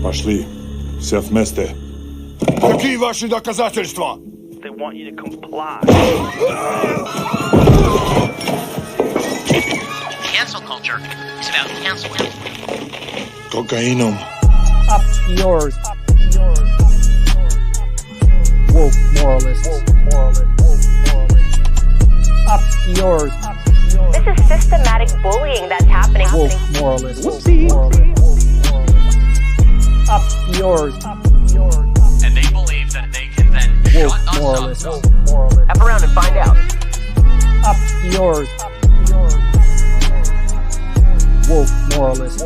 Пошли. Все вместе. Какие ваши доказательства? They want you to comply. Cancel culture is about canceling. Кокаином. Up yours. Woke moralists. Up yours. This is systematic bullying that's happening. Woke moralists. Up yours. And they believe that they can then Woke shut us moralists. up. F around and find out. Up yours. Woke moralists.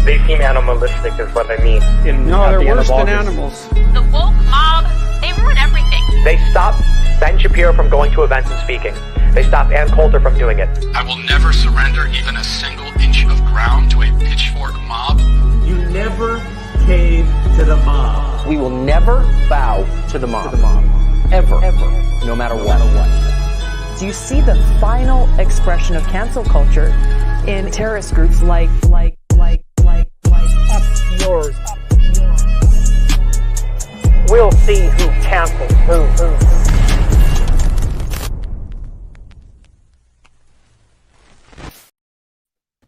They seem animalistic is what I mean. No, they're worse than animals. The woke mob, they ruin everything. They stop Ben Shapiro from going to events and speaking. They stop Ann Coulter from doing it. I will never surrender even a single inch of ground to a pitchfork mob. You never cave to the mob. We will never bow to the mob. Ever. No matter what. Do you see the final expression of cancel culture in terrorist groups like Up yours. We'll see who cancels who.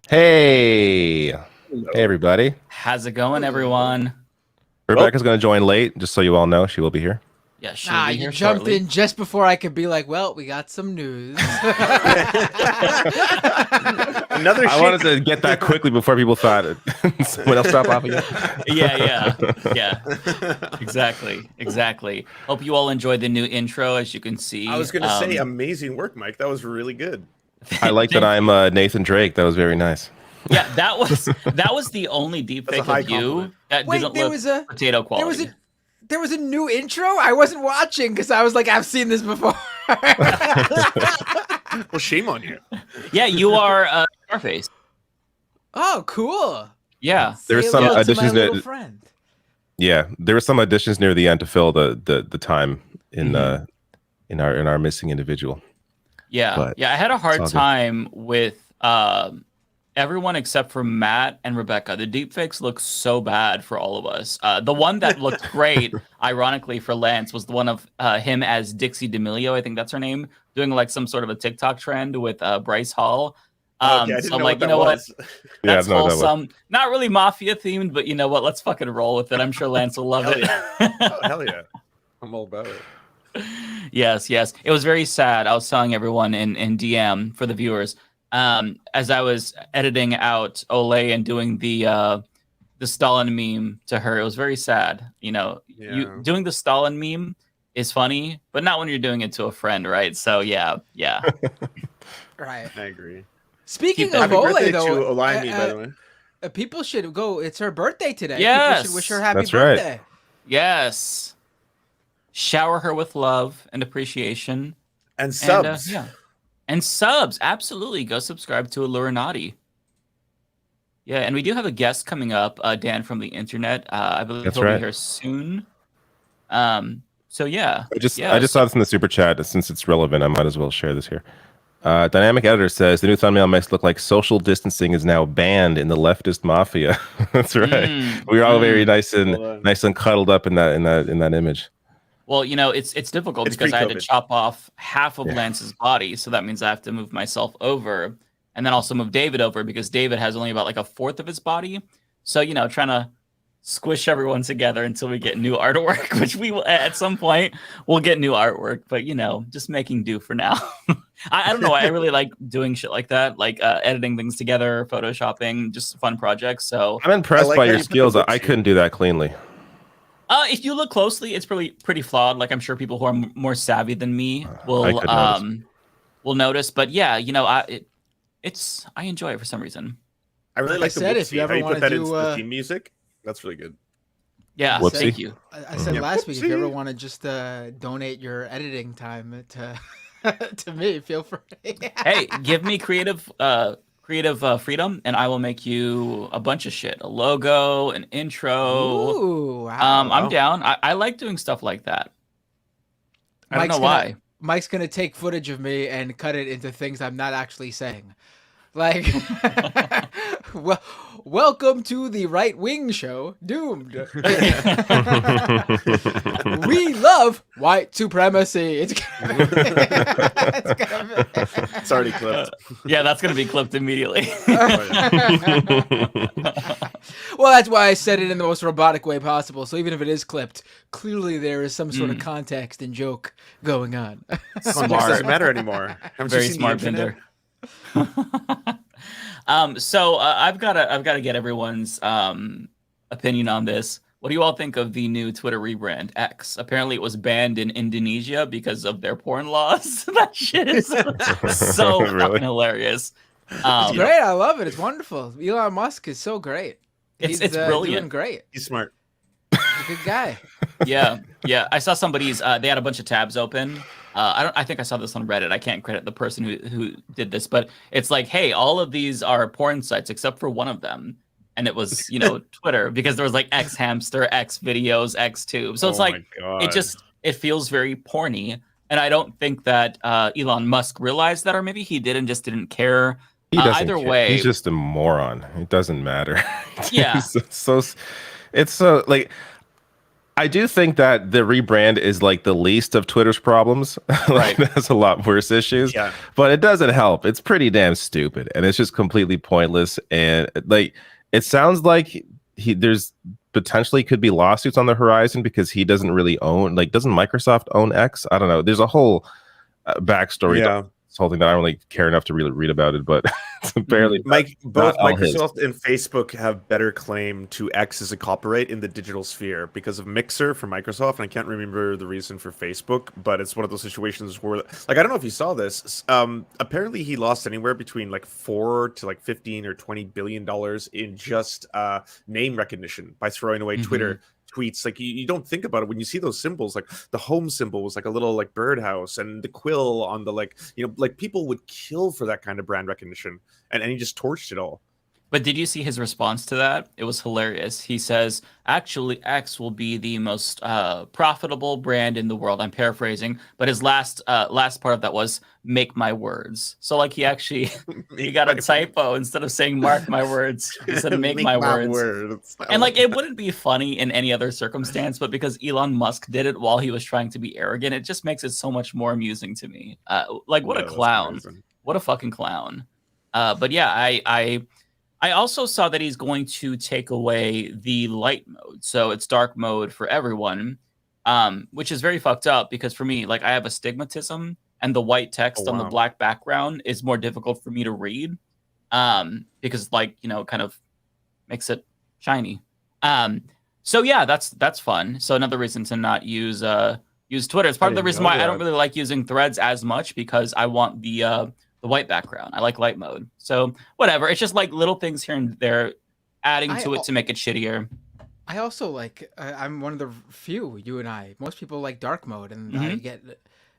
Hey, everybody. How's it going, everyone? Rebecca's going to join late, just so you all know. She will be here. Yeah, she'll be You here jumped shortly. in just before I could be like, well, we got some news. I wanted to get that quickly before people thought someone else drop off again. Yeah. Exactly. Hope you all enjoyed the new intro. As you can see, I was going to say, amazing work, Mike. That was really good. I like that I'm Nathan Drake. That was very nice. Yeah, that was the only deepfake of you that Wait, didn't there look was a potato quality. There was a new intro? I wasn't watching because I was like, I've seen this before. Well, shame on you. Yeah, you are Scarface. Oh, cool. Yeah. There were Say some hello to my additions little near. friend. Yeah, there were some additions near the end to fill the time in our missing individual. Yeah. But I had a hard it's all good. time with everyone except for Matt and Rebecca. The deepfakes look so bad for all of us. The one that looked great, ironically, for Lance was the one of him as Dixie D'Amelio, I think that's her name, doing like some sort of a TikTok trend with Bryce Hall. I didn't So I'm know like, what you know that what? was. That's Yeah, no, that was- wholesome. Not really Mafia themed, but you know what? Let's fucking roll with it. I'm sure Lance will love Hell it. yeah. Oh, hell yeah. I'm all about it. Yes. It was very sad. I was telling everyone in DM for the viewers, as I was editing out Olay and doing the Stalin meme to her, it was very sad. You know, you doing the Stalin meme is funny, but not when you're doing it to a friend, right? So yeah. Right. I agree. Speaking Happy of birthday Ole, though, to Olaymi, by the way. People should go. It's her birthday today. Yes. People should wish her happy That's right. birthday. Yes. Shower her with love and appreciation. And subs. And subs. Absolutely. Go subscribe to Illuminati. Yeah, and we do have a guest coming up, Dan from the internet. I believe That's he'll right. be here soon. So yeah. I just saw this in the super chat. Since it's relevant, I might as well share this here. Dynamic editor says the new thumbnail makes it look like social distancing is now banned in the leftist mafia. That's right. We're all very nice and cuddled up in that image. Well, you know, it's difficult It's because I had to pre-COVID. chop off half of Lance's body, so that means I have to move myself over, and then also move David over because David has only about like a fourth of his body. So you know, trying to squish everyone together until we get new artwork, which we will at some point we'll get new artwork, but you know, just making do for now. I don't know. I really like doing shit like that, like editing things together, photoshopping, just fun projects. So I'm impressed like by how your you put the skills. books I in. couldn't do that cleanly. if you look closely, it's pretty flawed. Like I'm sure people who are more savvy than me will notice. But yeah, you know, I enjoy it for some reason. I really like the said, whoopsie. if you ever How you wanna put that do, into the theme music. That's really good. Yeah, Whoopsie. thank you. I said Yeah. last week, if you ever Whoopsie. want to just donate your editing time to to me, feel free. Hey, give me creative freedom, and I will make you a bunch of shit. A logo, an intro. Ooh, wow. I'm down. I like doing stuff like that. I don't know why. Mike's gonna take footage of me and cut it into things I'm not actually saying. Like Well, welcome to the right wing show, Doomed. We love white supremacy. It's already clipped. Yeah, that's gonna be clipped immediately. Well, that's why I said it in the most robotic way possible. So even if it is clipped, clearly there is some sort of context and joke going on. Context doesn't matter anymore. Very smart, Pinder. So I've got to get everyone's opinion on this. What do you all think of the new Twitter rebrand, X? Apparently it was banned in Indonesia because of their porn laws. That shit is so fucking hilarious. It's great. I love it. It's wonderful. Elon Musk is so great. It's brilliant. Doing great. He's smart. He's a good guy. Yeah. I saw somebody's. They had a bunch of tabs open. I think I saw this on Reddit. I can't credit the person who did this, but it's like, hey, all of these are porn sites except for one of them, and it was Twitter, because there was like X Hamster, X Videos, X Tube. So it's like it feels very porny, and I don't think that Elon Musk realized that, or maybe he did and just didn't care. Either way, he's just a moron. It doesn't matter. Yeah. It's so like. I do think that the rebrand is like the least of Twitter's problems. Like, there's a lot worse issues, but it doesn't help. It's pretty damn stupid, and it's just completely pointless. And like, it sounds like there's potentially could be lawsuits on the horizon because he doesn't really own. Like, doesn't Microsoft own X? I don't know. There's a whole backstory. Yeah. This whole thing that I don't really care enough to really read about it, but apparently both Microsoft and Facebook have better claim to X as a copyright in the digital sphere because of Mixer for Microsoft, and I can't remember the reason for Facebook, but it's one of those situations where, like, I don't know if you saw this. Apparently he lost anywhere between like $4 to like $15 or $20 billion in just name recognition by throwing away Twitter tweets. Like, you don't think about it when you see those symbols. Like, the home symbol was like a little like birdhouse, and the quill on the like people would kill for that kind of brand recognition, and he just torched it all. But did you see his response to that? It was hilarious. He says, actually, X will be the most profitable brand in the world. I'm paraphrasing, but his last part of that was "make my words." So like, he actually he got a typo. Instead of saying "mark my words," he said "make my words." And like, it wouldn't be funny in any other circumstance, but because Elon Musk did it while he was trying to be arrogant, it just makes it so much more amusing to me. Like, what a clown! What a fucking clown! But yeah, I also saw that he's going to take away the light mode. So it's dark mode for everyone, which is very fucked up because for me, like, I have astigmatism, and the white text on the black background is more difficult for me to read because, like, kind of makes it shiny. So yeah, that's fun. So another reason to not use Twitter. It's part of the reason why I don't really like using Threads as much, because I want the white background. I like light mode. So whatever. It's just like little things here and there adding to it to make it shittier. I also like, I'm one of the few, you and I, most people like dark mode, and I get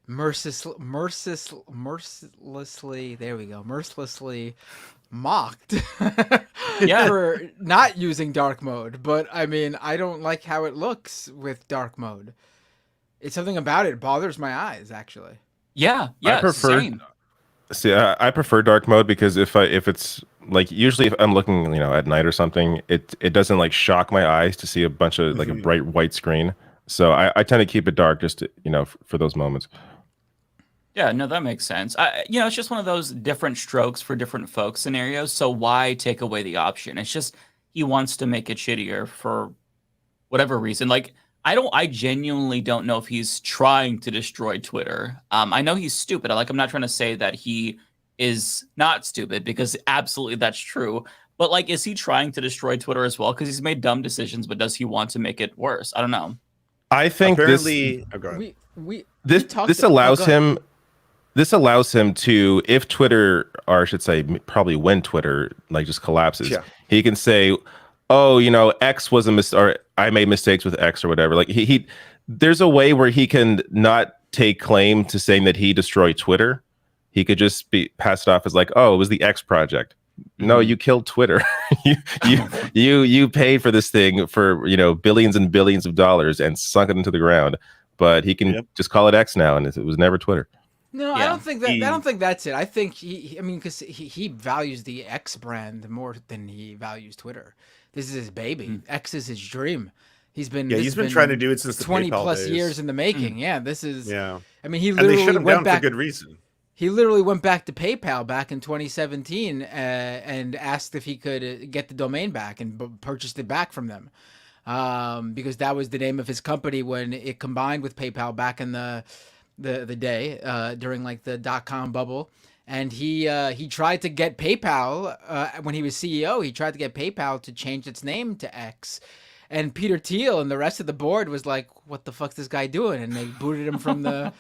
mercilessly, there we go, mercilessly mocked for not using dark mode. But I mean, I don't like how it looks with dark mode. It's something about it bothers my eyes, actually. Yeah, I prefer, same. See, I prefer dark mode because if it's like, usually if I'm looking, at night or something, it doesn't like shock my eyes to see a bunch of like a bright white screen. So I tend to keep it dark just to, for those moments. Yeah, no, that makes sense. It's just one of those different strokes for different folks scenarios. So why take away the option? It's just he wants to make it shittier for whatever reason. Like, I genuinely don't know if he's trying to destroy Twitter. I know he's stupid. I'm not trying to say that he is not stupid, because absolutely that's true. But like, is he trying to destroy Twitter as well? Because he's made dumb decisions, but does he want to make it worse? I don't know. I think apparently this allows him. This allows him to, if Twitter, or I should say, probably when Twitter like just collapses, he can say, "Oh, X was a mistake, or I made mistakes with X," or whatever. Like he there's a way where he can not take claim to saying that he destroyed Twitter. He could just pass it off as like, "Oh, it was the X project." No, you killed Twitter. you paid for this thing for billions and billions of dollars and sunk it into the ground. But he can just call it X now, and it was never Twitter. No, I don't think that. I don't think that's it. I think because he values the X brand more than he values Twitter. This is his baby. X is his dream. He's been trying to do it since the 20 PayPal plus days. years in the making. Yeah, this is. Yeah. I mean, he and they literally shut him went down back for good reason. He literally went back to PayPal back in 2017 and asked if he could get the domain back and purchased it back from them, because that was the name of his company when it combined with PayPal back in the day during like the .com bubble. And he tried to get PayPal when he was CEO. He tried to get PayPal to change its name to X. And Peter Thiel and the rest of the board was like, "What the fuck's this guy doing?" And they booted him from the.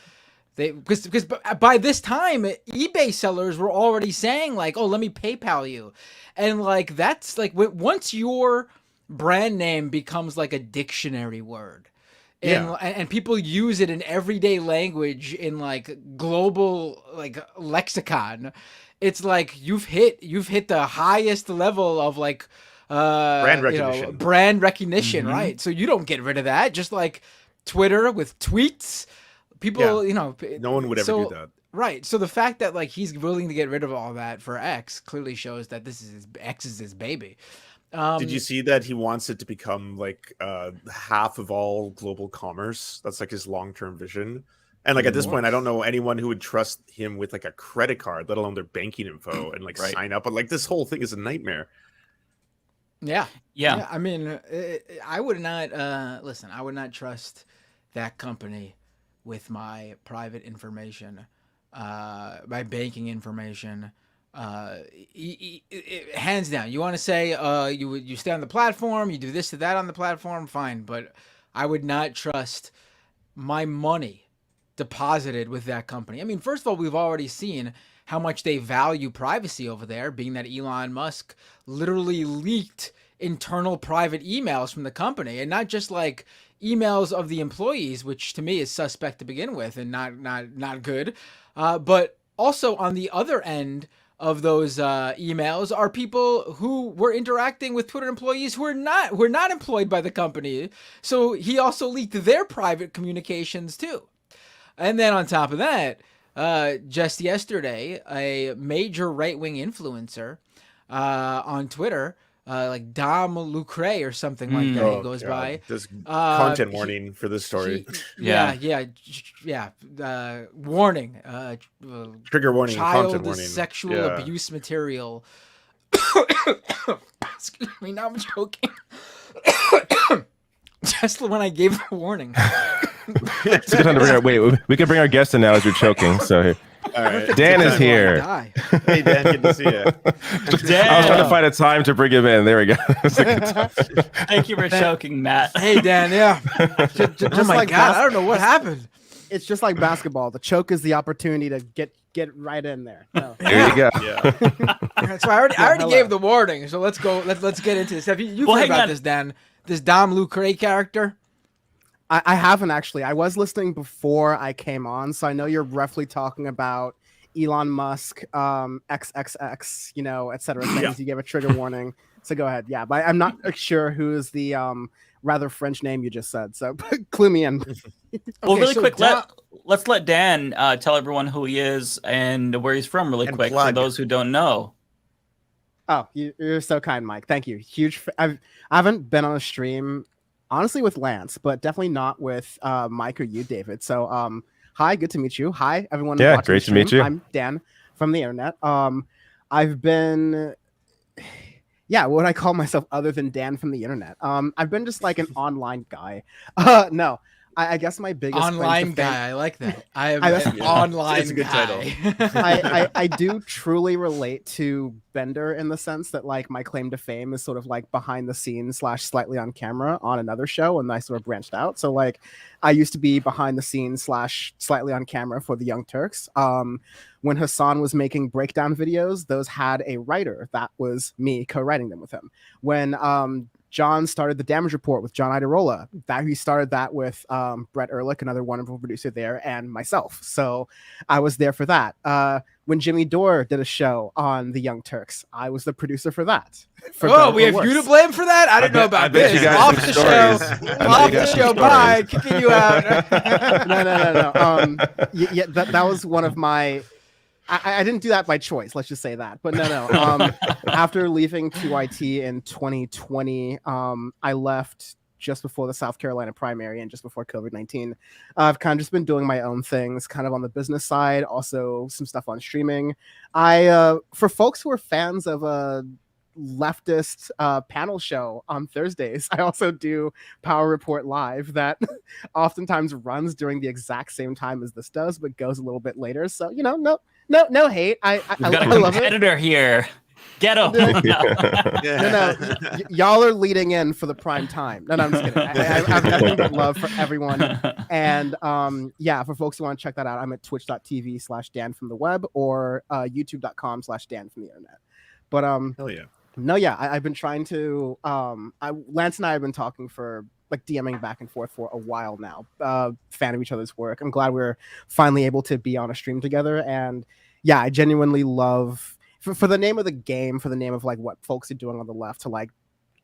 Because by this time, eBay sellers were already saying like, "Oh, let me PayPal you," and like that's like once your brand name becomes like a dictionary word, and people use it in everyday language in like global like lexicon, it's like you've hit the highest level of like brand recognition. Brand recognition, right? So you don't get rid of that, just like Twitter with tweets. People, no one would ever do that. Right. So the fact that like he's willing to get rid of all that for X clearly shows that X is his baby. Did you see that he wants it to become like half of all global commerce? That's like his long-term vision. And like at this point, I don't know anyone who would trust him with like a credit card, let alone their banking info and like sign up. But like this whole thing is a nightmare. Yeah. Yeah. I mean, I would not listen. I would not trust that company with my private information, my banking information, hands down. You want to say you stay on the platform, you do this to that on the platform, fine. But I would not trust my money deposited with that company. I mean, first of all, we've already seen how much they value privacy over there, being that Elon Musk literally leaked internal private emails from the company, and not just like emails of the employees, which to me is suspect to begin with and not good, but also on the other end of those emails are people who were interacting with Twitter employees who are not employed by the company. So he also leaked their private communications too. And then on top of that, just yesterday, a major right-wing influencer on Twiter, like Dom Lucrae or something like that, he goes by. There's content warning for this story. Warning. Trigger warning. Child Content warning. Sexual abuse material. Excuse me, now I'm choking. Just when I gave the warning. It's a good time to bring we can bring our guest in now as you're choking. So here. All right. Dan is here. Hey, Dan, good to see you. Dan. I was trying to find a time to bring him in. There we go. Thank you for choking, Matt. Hey, Dan, yeah. Oh my like God, I don't know what happened. It's just like basketball. The choke is the opportunity to get right in there. So. There you go. Yeah. So I already gave the warning. So let's go. Let's get into this. Have you heard about this, Dan? This Dom Lucrae character? I haven't actually. I was listening before I came on, so I know you're roughly talking about Elon Musk, XXX, et cetera. Things. You gave a trigger warning, so go ahead. Yeah, but I'm not sure who is the rather French name you just said. So clue me in. Well, really quick, let's let Dan tell everyone who he is and where he's from, really quick, for those who don't know. Oh, you're so kind, Mike. Thank you. Huge. I haven't been on a stream. Honestly, with Lance, but definitely not with Mike or you, David. So, hi, good to meet you. Hi, everyone. Yeah, great to meet you. I'm Dan from the internet. I've been, what would I call myself other than Dan from the internet? I've been just like an online guy. No, I guess my biggest online guy. I like that. I'm an online it's a good guy. title. I do truly relate to Bender in the sense that like my claim to fame is sort of like behind the scenes / slightly on camera on another show, and I sort of branched out. So like I used to be behind the scenes / slightly on camera for the Young Turks. When Hassan was making breakdown videos, those had a writer. That was me co-writing them with him. When John started the Damage Report with John Idarola. He started that with Brett Ehrlich, another wonderful producer there, and myself. So I was there for that. When Jimmy Dore did a show on the Young Turks, I was the producer for that. We have you to blame for that? I didn't know about this. Off the show. Off the show. Bye. Kicking you out. No. Yeah, that was one of my... I didn't do that by choice. Let's just say that. But no. After leaving QIT in 2020, I left just before the South Carolina primary and just before COVID-19. I've kind of just been doing my own things, kind of on the business side, also some stuff on streaming. For folks who are fans of a leftist panel show on Thursdays, I also do Power Report Live that oftentimes runs during the exact same time as this does, but goes a little bit later. So, no hate. I got a competitor here. Get him. No. Y'all are leading in for the prime time. No, I'm just kidding. I've nothing but love for everyone. And for folks who want to check that out, I'm at twitch.tv/DanFromTheWeb or youtube.com/DanFromTheInternet. But hell yeah. No, yeah, I've been trying to. Lance and I have been talking for DMing back and forth for a while now. Fan of each other's work. I'm glad we're finally able to be on a stream together. And yeah, I genuinely love for the name of the game, for the name of what folks are doing on the left to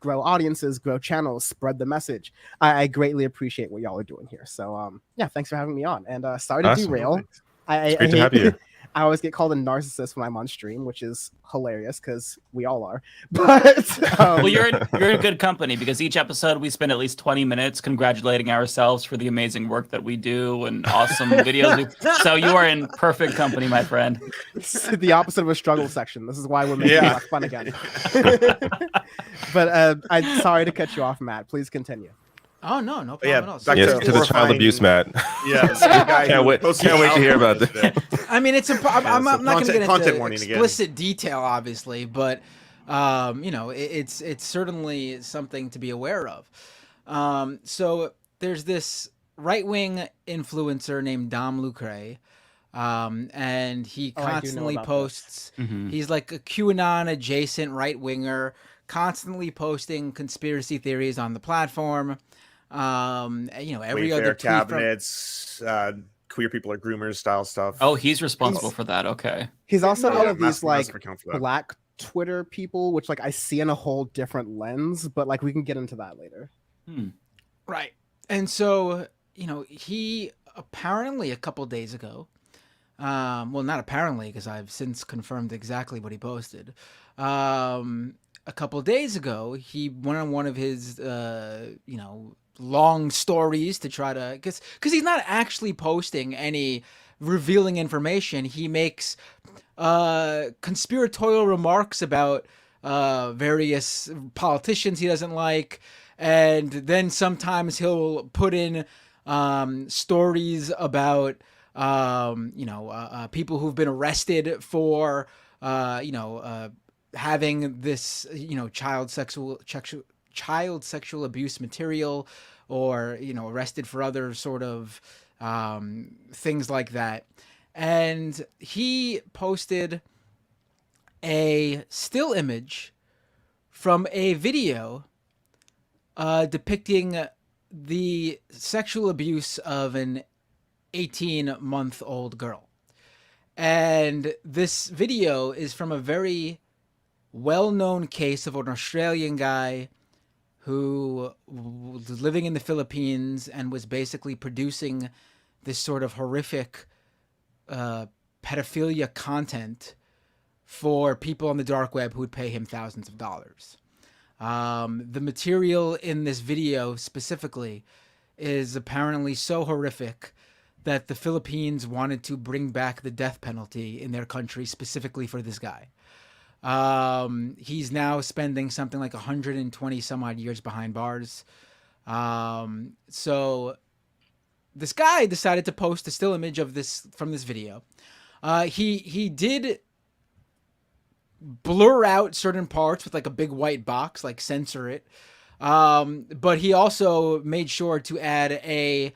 grow audiences, grow channels, spread the message. I greatly appreciate what y'all are doing here. So thanks for having me on. And sorry to derail. It's great to have you. I always get called a narcissist when I'm on stream, which is hilarious because we all are. But well, you're in good company because each episode we spend at least 20 minutes congratulating ourselves for the amazing work that we do and awesome videos. So you are in perfect company, my friend. It's the opposite of a struggle section. This is why we're making it fun again. But I'm sorry to cut you off, Matt. Please continue. Oh no problem at all. Yes, to the child abuse, Matt. Yes, can't wait to hear about this. I mean, I'm not going to get into explicit detail, obviously, but it's certainly something to be aware of. So there's this right-wing influencer named Dom Lucrae, and he constantly posts. He's like a QAnon adjacent right-winger, constantly posting conspiracy theories on the platform. Every other tweet cabinets, queer people are groomers style stuff. Oh, he's responsible for that. Okay. He's also one of these black Twitter people, which I see in a whole different lens, but we can get into that later. Right. And so, he apparently a couple days ago, well, not apparently, because I've since confirmed exactly what he posted. A couple days ago, he went on one of his, long stories to try to, because he's not actually posting any revealing information. He makes conspiratorial remarks about various politicians he doesn't like, and then sometimes he'll put in stories about people who've been arrested for having this child sexual abuse material, or arrested for other sort of things like that. And he posted a still image from a video depicting the sexual abuse of an 18-month-old girl. And this video is from a very well-known case of an Australian guy who was living in the Philippines and was basically producing this sort of horrific pedophilia content for people on the dark web who would pay him thousands of dollars. The material in this video specifically is apparently so horrific that the Philippines wanted to bring back the death penalty in their country specifically for this guy. He's now spending something like 120 some odd years behind bars. So this guy decided to post a still image of this from this video. He did blur out certain parts with like a big white box, like censor it. But he also made sure to add a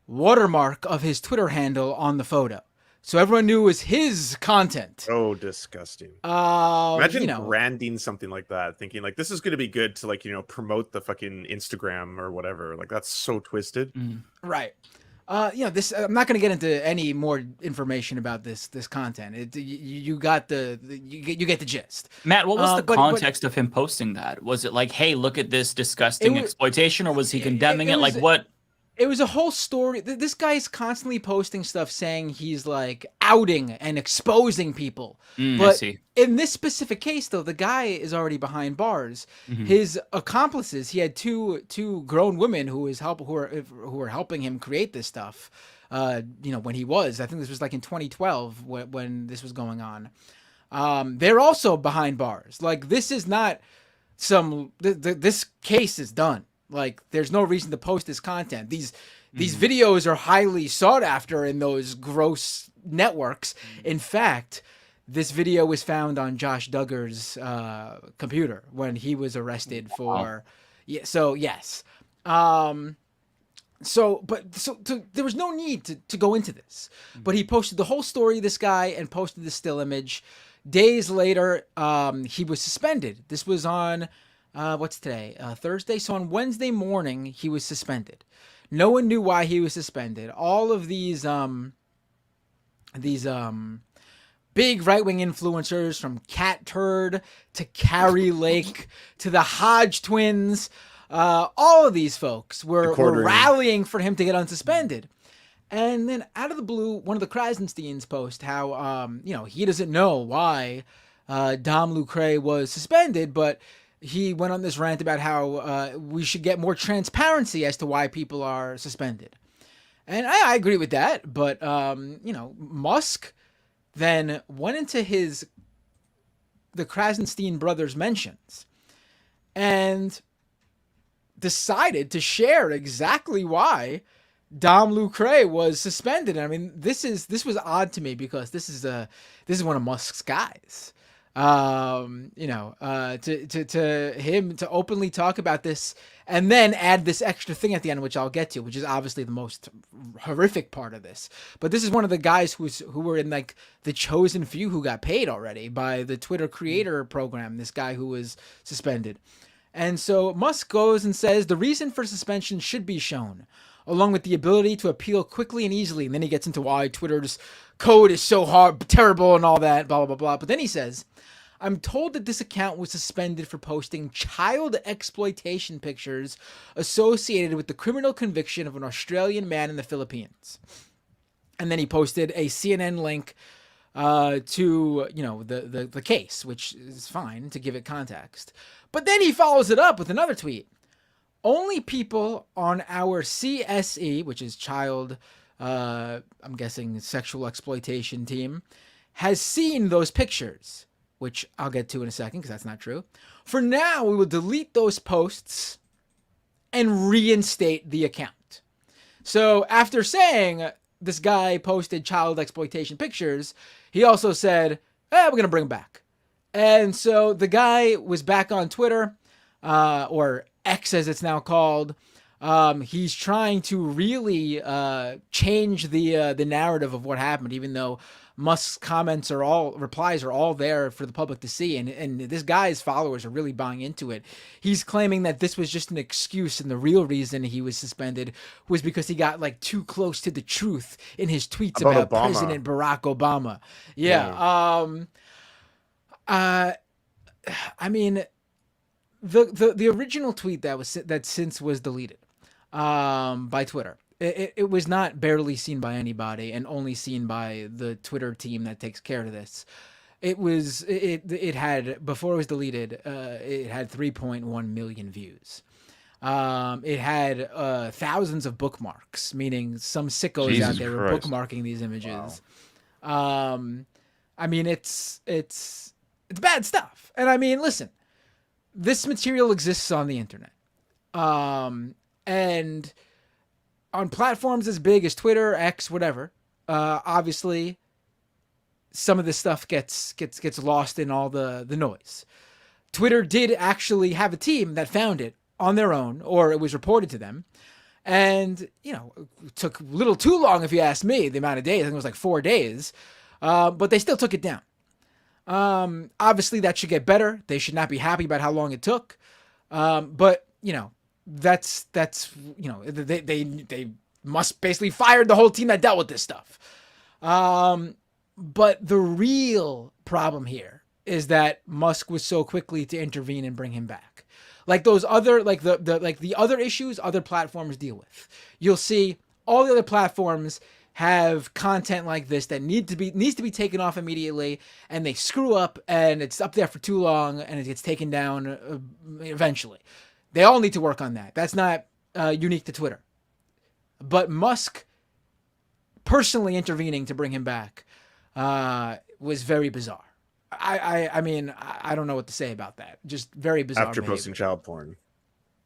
watermark of his Twitter handle on the photo. So everyone knew it was his content. Oh, disgusting. Imagine you know, branding something like that, thinking like this is going to be good to like, you know, promote the fucking Instagram or whatever. Like that's so twisted. Right. You know, this. I'm not going to get into any more information about this content. You got you get the gist. Matt, what was the context of him posting that? Was it like, hey, look at this disgusting exploitation, or was he condemning it? Like what? It was a whole story. This guy's constantly posting stuff saying he's like outing and exposing people. I But see. in this specific case, though, the guy is already behind bars. His accomplices, he had two grown women who were helping him create this stuff. You know, when he was, I think this was like in 2012 when this was going on. They're also behind bars. Like this is not this case is done. Like, there's no reason to post this content. These videos are highly sought after in those gross networks. In fact, this video was found on Josh Duggar's computer when he was arrested for. Yeah. So yes. So there was no need to go into this, but he posted the whole story of this guy and posted the still image. Days later, he was suspended. This was on. What's today? Thursday. So on Wednesday morning, he was suspended. No one knew why he was suspended. All of these big right-wing influencers, from Cat Turd to Carrie Lake to the Hodge twins, all of these folks were rallying for him to get unsuspended. And then out of the blue, one of the Krasensteins post how you know, he doesn't know why Dom Lucrae was suspended, but he went on this rant about how we should get more transparency as to why people are suspended. And I agree with that. But, you know, Musk then went into the Krasenstein brothers' mentions and decided to share exactly why Dom Lucrae was suspended. I mean, this was odd to me because this is one of Musk's guys. You know, to him to openly talk about this and then add this extra thing at the end, which I'll get to, which is obviously the most horrific part of this. But this is one of the guys who were in like the chosen few who got paid already by the Twitter creator program, this guy who was suspended. And so Musk goes and says the reason for suspension should be shown, along with the ability to appeal quickly and easily. And then he gets into why Twitter's code is so hard, terrible and all that, blah, blah, blah. But then he says, I'm told that this account was suspended for posting child exploitation pictures associated with the criminal conviction of an Australian man in the Philippines. And then he posted a CNN link to, you know, the case, which is fine to give it context. But then he follows it up with another tweet. Only people on our CSE, which is child, I'm guessing sexual exploitation team, has seen those pictures, which I'll get to in a second because that's not true. For now, we will delete those posts and reinstate the account. So after saying this guy posted child exploitation pictures, he also said, we're going to bring him back. And so the guy was back on Twitter, or X as it's now called. He's trying to really change the narrative of what happened, even though Musk's replies are all there for the public to see. And this guy's followers are really buying into it. He's claiming that this was just an excuse, and the real reason he was suspended was because he got like too close to the truth in his tweets about President Barack Obama. Yeah. I mean, the original tweet that since was deleted by Twitter. It was not barely seen by anybody and only seen by the Twitter team that takes care of this. It had, before it was deleted, it had 3.1 million views. It had thousands of bookmarks, meaning some sickos Jesus out there were Christ. bookmarking these images. Wow. I mean, it's bad stuff. And I mean, listen, this material exists on the internet. And on platforms as big as Twitter, X, whatever, obviously some of this stuff gets lost in all the noise. Twitter did actually have a team that found it on their own, or it was reported to them. And, you know, it took a little too long, if you ask me, the amount of days. I think it was like 4 days. But they still took it down. Obviously, that should get better. They should not be happy about how long it took. But, you know, that's you know, they must basically fired the whole team that dealt with this stuff. But the real problem here is that Musk was so quickly to intervene and bring him back. Like those other, like the other issues other platforms deal with. You'll see all the other platforms have content like this that needs to be taken off immediately, and they screw up, and it's up there for too long, and it gets taken down eventually. They all need to work on that. That's not unique to Twitter. But Musk personally intervening to bring him back was very bizarre. I mean, I don't know what to say about that. Just very bizarre. After behavior. posting child porn.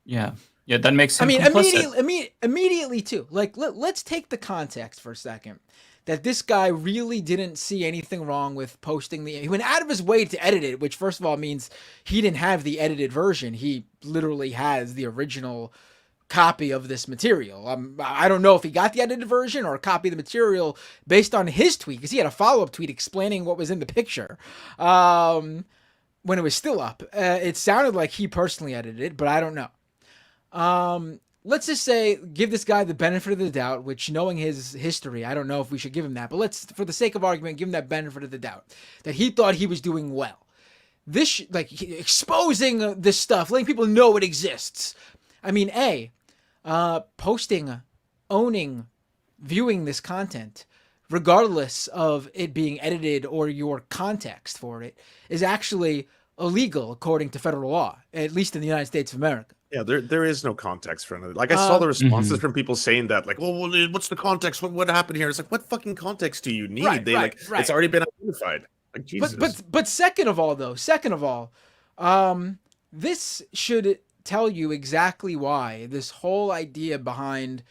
Yeah, that makes him. I mean, complicit. immediately too. Like, let's take the context for a second. That this guy really didn't see anything wrong with posting he went out of his way to edit it, which first of all means he didn't have the edited version. He literally has the original copy of this material. I don't know if he got the edited version or a copy of the material based on his tweet, because he had a follow-up tweet explaining what was in the picture when it was still up. It sounded like he personally edited it, but I don't know. Let's just say, give this guy the benefit of the doubt, which, knowing his history, I don't know if we should give him that, but let's, for the sake of argument, give him that benefit of the doubt, that he thought he was doing well. This, exposing this stuff, letting people know it exists. I mean, posting, owning, viewing this content, regardless of it being edited or your context for it, is actually illegal according to federal law, at least in the United States of America. Yeah, there is no context for it. Like, I saw the responses from people saying that, like, well, what's the context? What happened here? It's like, what fucking context do you need? Right. It's already been identified. Like, Jesus. But second of all, this should tell you exactly why this whole idea behind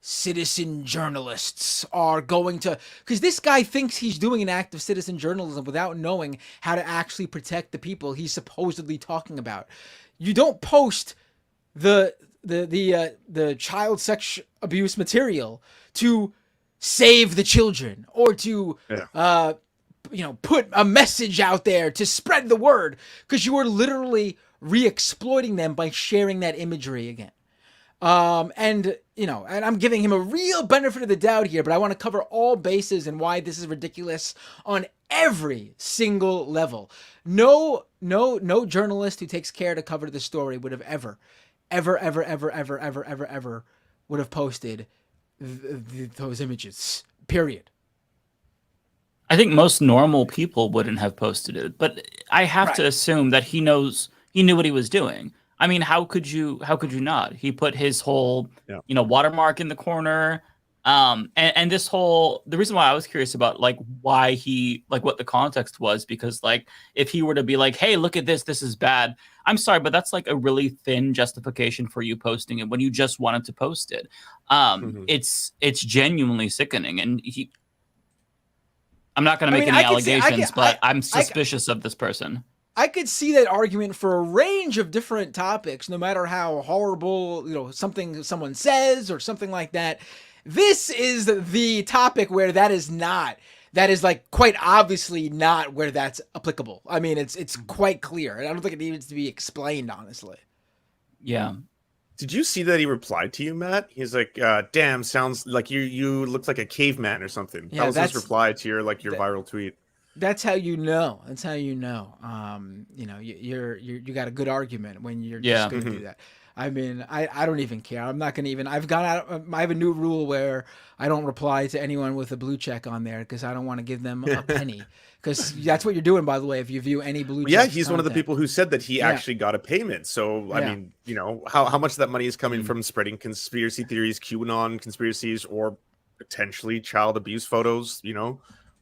citizen journalists are going to, because this guy thinks he's doing an act of citizen journalism without knowing how to actually protect the people he's supposedly talking about. You don't post the child sex abuse material to save the children or to put a message out there to spread the word, because you are literally re-exploiting them by sharing that imagery again. And I'm giving him a real benefit of the doubt here, but I want to cover all bases and why this is ridiculous on every single level. No journalist who takes care to cover the story would have ever would have posted those images, period. I think most normal people wouldn't have posted it, but I have to assume that he knew what he was doing. I mean, how could you not? He put his whole, watermark in the corner. And this whole, the reason why I was curious about why he, what the context was, because if he were to be like, hey, look at this is bad. I'm sorry, but that's a really thin justification for you posting it when you just wanted to post it. It's genuinely sickening. And I'm not going to make any allegations, but I'm suspicious of this person. I could see that argument for a range of different topics, no matter how horrible, something someone says or something like that. This is the topic where that is quite obviously not where that's applicable. I mean, it's quite clear. And I don't think it needs to be explained, honestly. Yeah. Did you see that he replied to you, Matt? He's like, damn, sounds like you look like a caveman or something. Yeah, that was his reply to your viral tweet. That's how you know. That's how you know. You got a good argument when you're just going to do that. I mean, I don't even care. I'm not going to even. I've gone out. I have a new rule where I don't reply to anyone with a blue check on there because I don't want to give them a penny. Because that's what you're doing, by the way. If you view any blue check. Yeah, he's one of the people who said that he actually got a payment. So I mean, how much of that money is coming from spreading conspiracy theories, QAnon conspiracies, or potentially child abuse photos?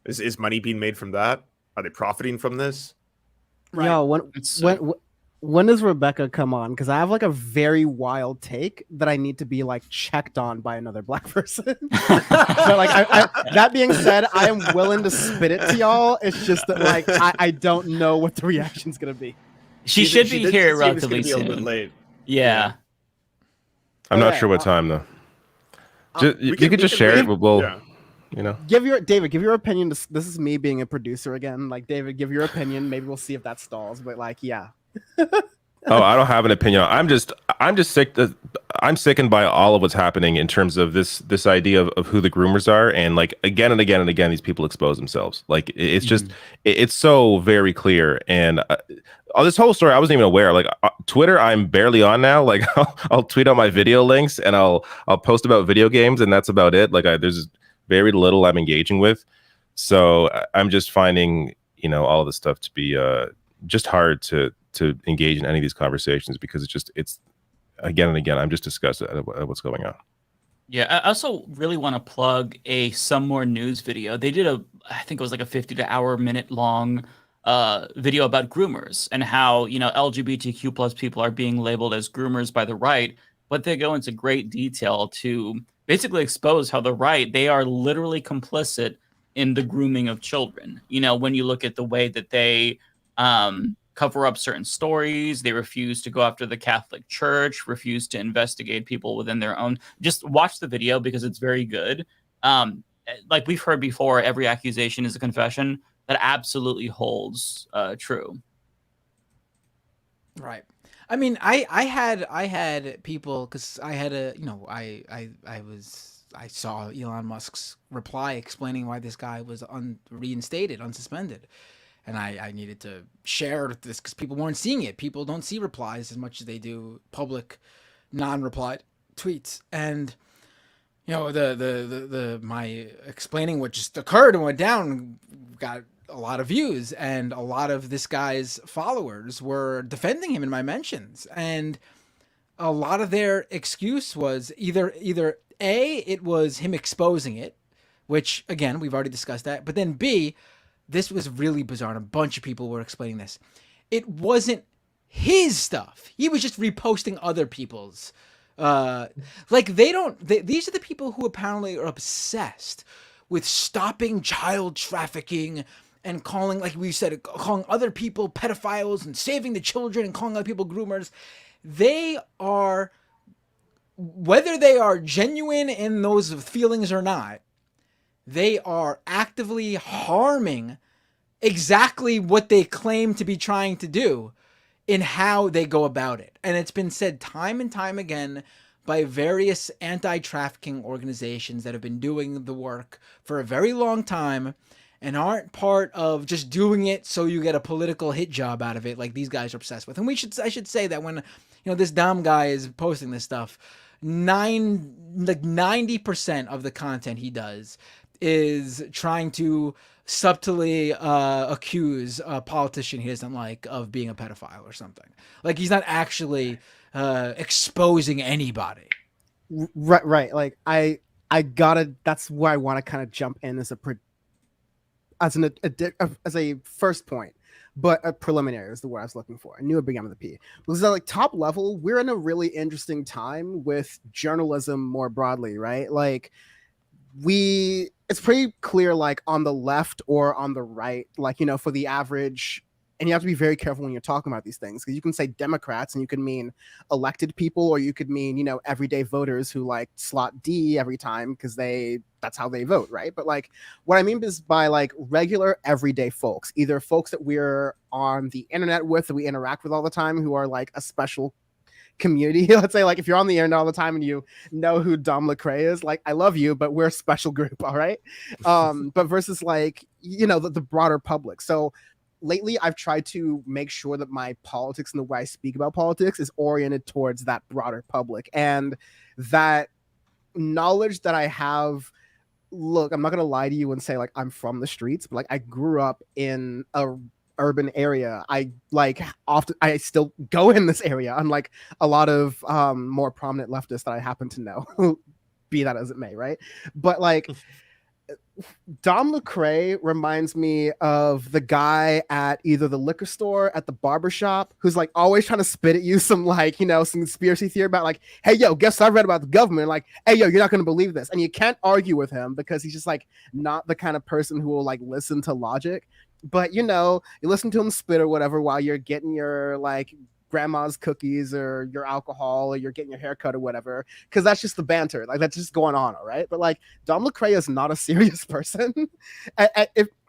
Is money being made from that? Are they profiting from this? Right. Yo, when does Rebecca come on? Because I have a very wild take that I need to be checked on by another black person. So that being said, I am willing to spit it to y'all. It's just that I don't know what the reaction's gonna be. She should be here relatively soon. A little bit late. Yeah. I'm not sure what time though. You could just share it. We'll, you know. Give your opinion. This is me being a producer again. Like, David, give your opinion. Maybe we'll see if that stalls. But like, yeah. Oh, I don't have an opinion. I'm just sick. I'm sickened by all of what's happening in terms of this idea of who the groomers are, and like again and again and again, these people expose themselves. Like it's just it's so very clear. And this whole story, I wasn't even aware. Like Twitter, I'm barely on now. Like I'll tweet out my video links and I'll post about video games, and that's about it. Like there's very little I'm engaging with. So I'm just finding all of this stuff to be just hard to engage in any of these conversations, because it's again and again, I'm just disgusted at what's going on. Yeah, I also really want to plug Some More News video. They did I think it was like a 50 to hour minute long video about groomers and how, LGBTQ plus people are being labeled as groomers by the right, but they go into great detail to basically expose how the right, they are literally complicit in the grooming of children. When you look at the way that they cover up certain stories, they refuse to go after the Catholic Church, refuse to investigate people within their own. Just watch the video because it's very good. Like we've heard before, every accusation is a confession. That absolutely holds true. Right. I mean, I had people, because I had I saw Elon Musk's reply explaining why this guy was reinstated, unsuspended. And I needed to share this because people weren't seeing it. People don't see replies as much as they do public, non-replied tweets. And my explaining what just occurred and went down got a lot of views, and a lot of this guy's followers were defending him in my mentions. And a lot of their excuse was either A, it was him exposing it, which again we've already discussed that, but then B, this was really bizarre, and a bunch of people were explaining this. It wasn't his stuff. He was just reposting other people's. These are the people who apparently are obsessed with stopping child trafficking and calling, like we said, calling other people pedophiles and saving the children and calling other people groomers. They are, whether they are genuine in those feelings or not, they are actively harming exactly what they claim to be trying to do in how they go about it. And it's been said time and time again by various anti-trafficking organizations that have been doing the work for a very long time and aren't part of just doing it so you get a political hit job out of it like these guys are obsessed with. And I should say that when this Dom guy is posting this stuff, 90% of the content he does is trying to subtly accuse a politician he doesn't like of being a pedophile or something. Like, he's not actually exposing anybody. Right. Like, I gotta. That's where I want to kind of jump in as a first point, but a preliminary is the word I was looking for. I knew it began with a P. Because like top level, we're in a really interesting time with journalism more broadly, right? Like, it's pretty clear, like on the left or on the right, like, for the average, and you have to be very careful when you're talking about these things, because you can say Democrats and you can mean elected people, or you could mean, everyday voters who like slot D every time because that's how they vote, right? But like, what I mean is by like regular everyday folks, either folks that we're on the internet with, that we interact with all the time, who are like a special community. Let's say, like, if you're on the internet all the time and you know who Dom Lucrae is, like, I love you, but we're a special group, all right? But versus like, the broader public. So lately I've tried to make sure that my politics and the way I speak about politics is oriented towards that broader public, and that knowledge that I have. Look, I'm not gonna lie to you and say like I'm from the streets, but like I grew up in a urban area. I still go in this area, unlike a lot of more prominent leftists that I happen to know, be that as it may, right? But like, Dom Lucrae reminds me of the guy at either the liquor store, at the barbershop, who's like always trying to spit at you some like, some conspiracy theory about like, hey, yo, guess what I read about the government? Like, hey, yo, you're not going to believe this. And you can't argue with him because he's just like not the kind of person who will like listen to logic. But, you listen to him spit or whatever while you're getting your like grandma's cookies or your alcohol or you're getting your hair cut or whatever, because that's just the banter. Like that's just going on, all right? But like Dom Lucrae is not a serious person.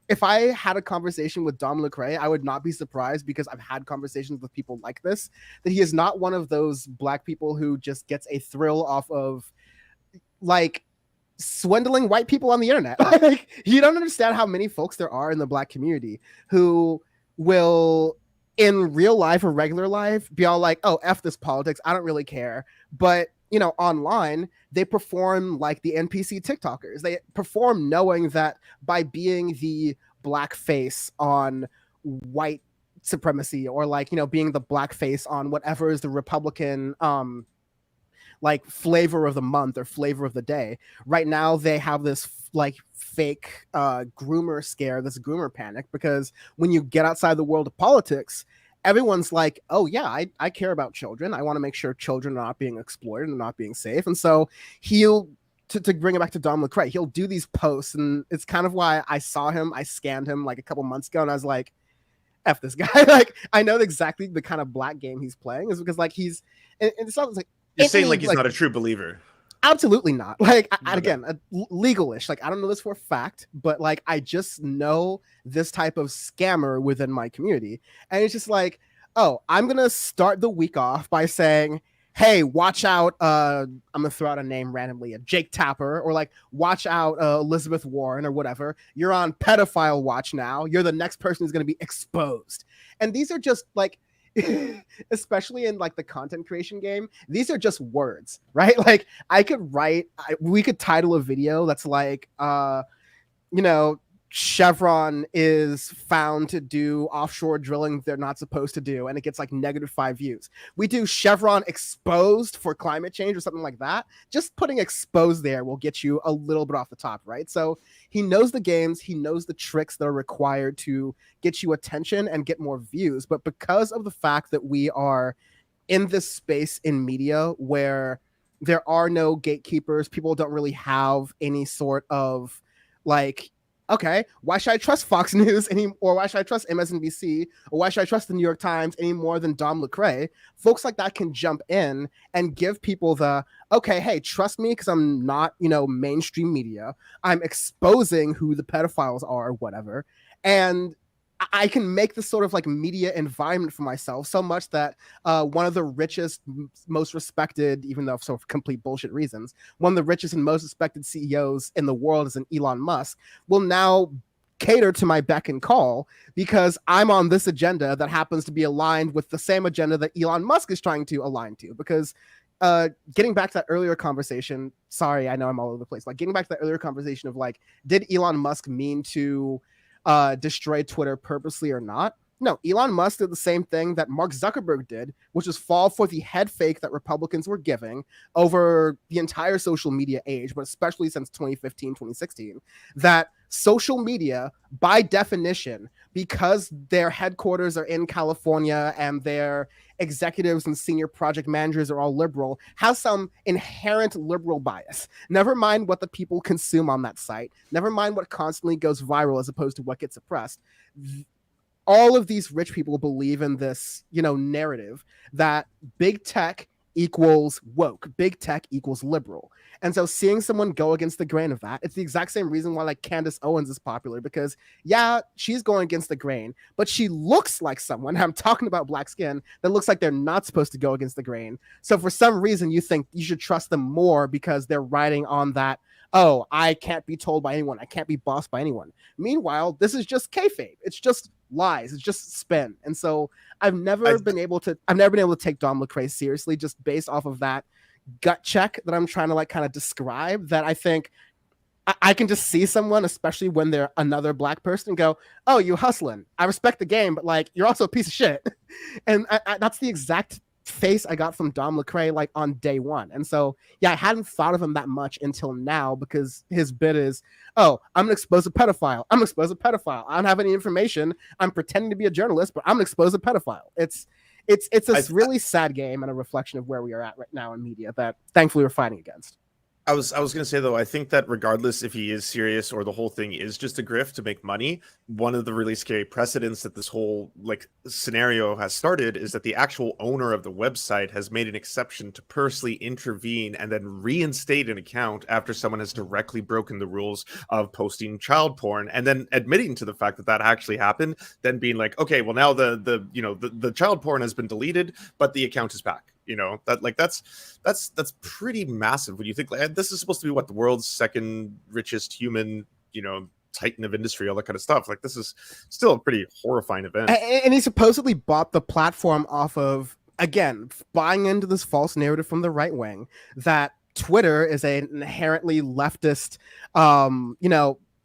If I had a conversation with Dom Lucrae, I would not be surprised, because I've had conversations with people like this, that he is not one of those black people who just gets a thrill off of like swindling white people on the internet. Like, you don't understand how many folks there are in the black community who will, in real life or regular life, be all like, oh, F this politics, I don't really care. But you know, online, they perform like the NPC TikTokers. They perform knowing that by being the black face on white supremacy, or like, you know, being the black face on whatever is the Republican like flavor of the month or flavor of the day. Right now, they have this like fake groomer scare, this groomer panic, because when you get outside the world of politics, everyone's like, oh yeah, I care about children. I want to make sure children are not being exploited and not being safe. And so he'll, to bring it back to Dom Lucrae, he'll do these posts, and it's kind of why I saw him, I scanned him like a couple months ago, and I was like, F this guy. Like, I know exactly the kind of black game he's playing, is because like he's, and it's not like, you're saying like he's like, not a true believer. Absolutely not. Like, again, legalish. Like, I don't know this for a fact, but like, I just know this type of scammer within my community. And it's just like, oh, I'm going to start the week off by saying, hey, watch out. I'm going to throw out a name randomly, a Jake Tapper, or like, watch out Elizabeth Warren or whatever. You're on pedophile watch now. You're the next person who's going to be exposed. And these are just like, especially in like the content creation game, these are just words, right? Like I could write, we could title a video that's like, you know, Chevron is found to do offshore drilling they're not supposed to do, and it gets like -5 views. We do Chevron exposed for climate change or something like that. Just putting exposed there will get you a little bit off the top, right? So he knows the games, he knows the tricks that are required to get you attention and get more views. But because of the fact that we are in this space in media where there are no gatekeepers, people don't really have any sort of like, okay, why should I trust Fox News or why should I trust MSNBC, or why should I trust the New York Times any more than Dom Lucrae? Folks like that can jump in and give people the, okay, hey, trust me because I'm not, you know, mainstream media. I'm exposing who the pedophiles are or whatever. And I can make this sort of like media environment for myself so much that one of the richest, most respected, even though for complete bullshit reasons, one of the richest and most respected CEOs in the world is an Elon Musk, will now cater to my beck and call because I'm on this agenda that happens to be aligned with the same agenda that Elon Musk is trying to align to. Because getting back to that earlier conversation, sorry, I know I'm all over the place, like getting back to that earlier conversation of like, did Elon Musk mean to destroy Twitter purposely or not? No, Elon Musk did the same thing that Mark Zuckerberg did, which is fall for the head fake that Republicans were giving over the entire social media age, but especially since 2015, 2016, that social media, by definition, because their headquarters are in California and their executives and senior project managers are all liberal, has some inherent liberal bias. Never mind what the people consume on that site. Never mind what constantly goes viral as opposed to what gets suppressed. All of these rich people believe in this, you know, narrative that big tech equals woke, big tech equals liberal. And so seeing someone go against the grain of that, it's the exact same reason why like Candace Owens is popular, because yeah, she's going against the grain, but she looks like someone, I'm talking about black skin, that looks like they're not supposed to go against the grain. So for some reason you think you should trust them more because they're riding on that, oh, I can't be told by anyone, I can't be bossed by anyone. Meanwhile, this is just kayfabe. It's just lies. It's just spin. And so I've never been able to take Dom Lucrae seriously just based off of that gut check that I'm trying to like kind of describe, that I think I can just see someone, especially when they're another black person, and go, oh, you hustling. I respect the game, but like you're also a piece of shit. And that's the exact face I got from Dom Lucrae like on day one. And so yeah, I hadn't thought of him that much until now, because his bit is, oh, I'm gonna expose a pedophile. I'm gonna expose a pedophile. I don't have any information. I'm pretending to be a journalist, but I'm gonna expose a pedophile. It's a really sad game and a reflection of where we are at right now in media that thankfully we're fighting against. I was gonna say though, I think that regardless if he is serious or the whole thing is just a grift to make money, one of the really scary precedents that this whole like scenario has started is that the actual owner of the website has made an exception to personally intervene and then reinstate an account after someone has directly broken the rules of posting child porn, and then admitting to the fact that that actually happened, then being like, okay, well now the child porn has been deleted, but the account is back. That's pretty massive when you think like this is supposed to be what the world's second richest human, titan of industry, all that kind of stuff. Like this is still a pretty horrifying event. And he supposedly bought the platform off of, again, buying into this false narrative from the right wing that Twitter is an inherently leftist,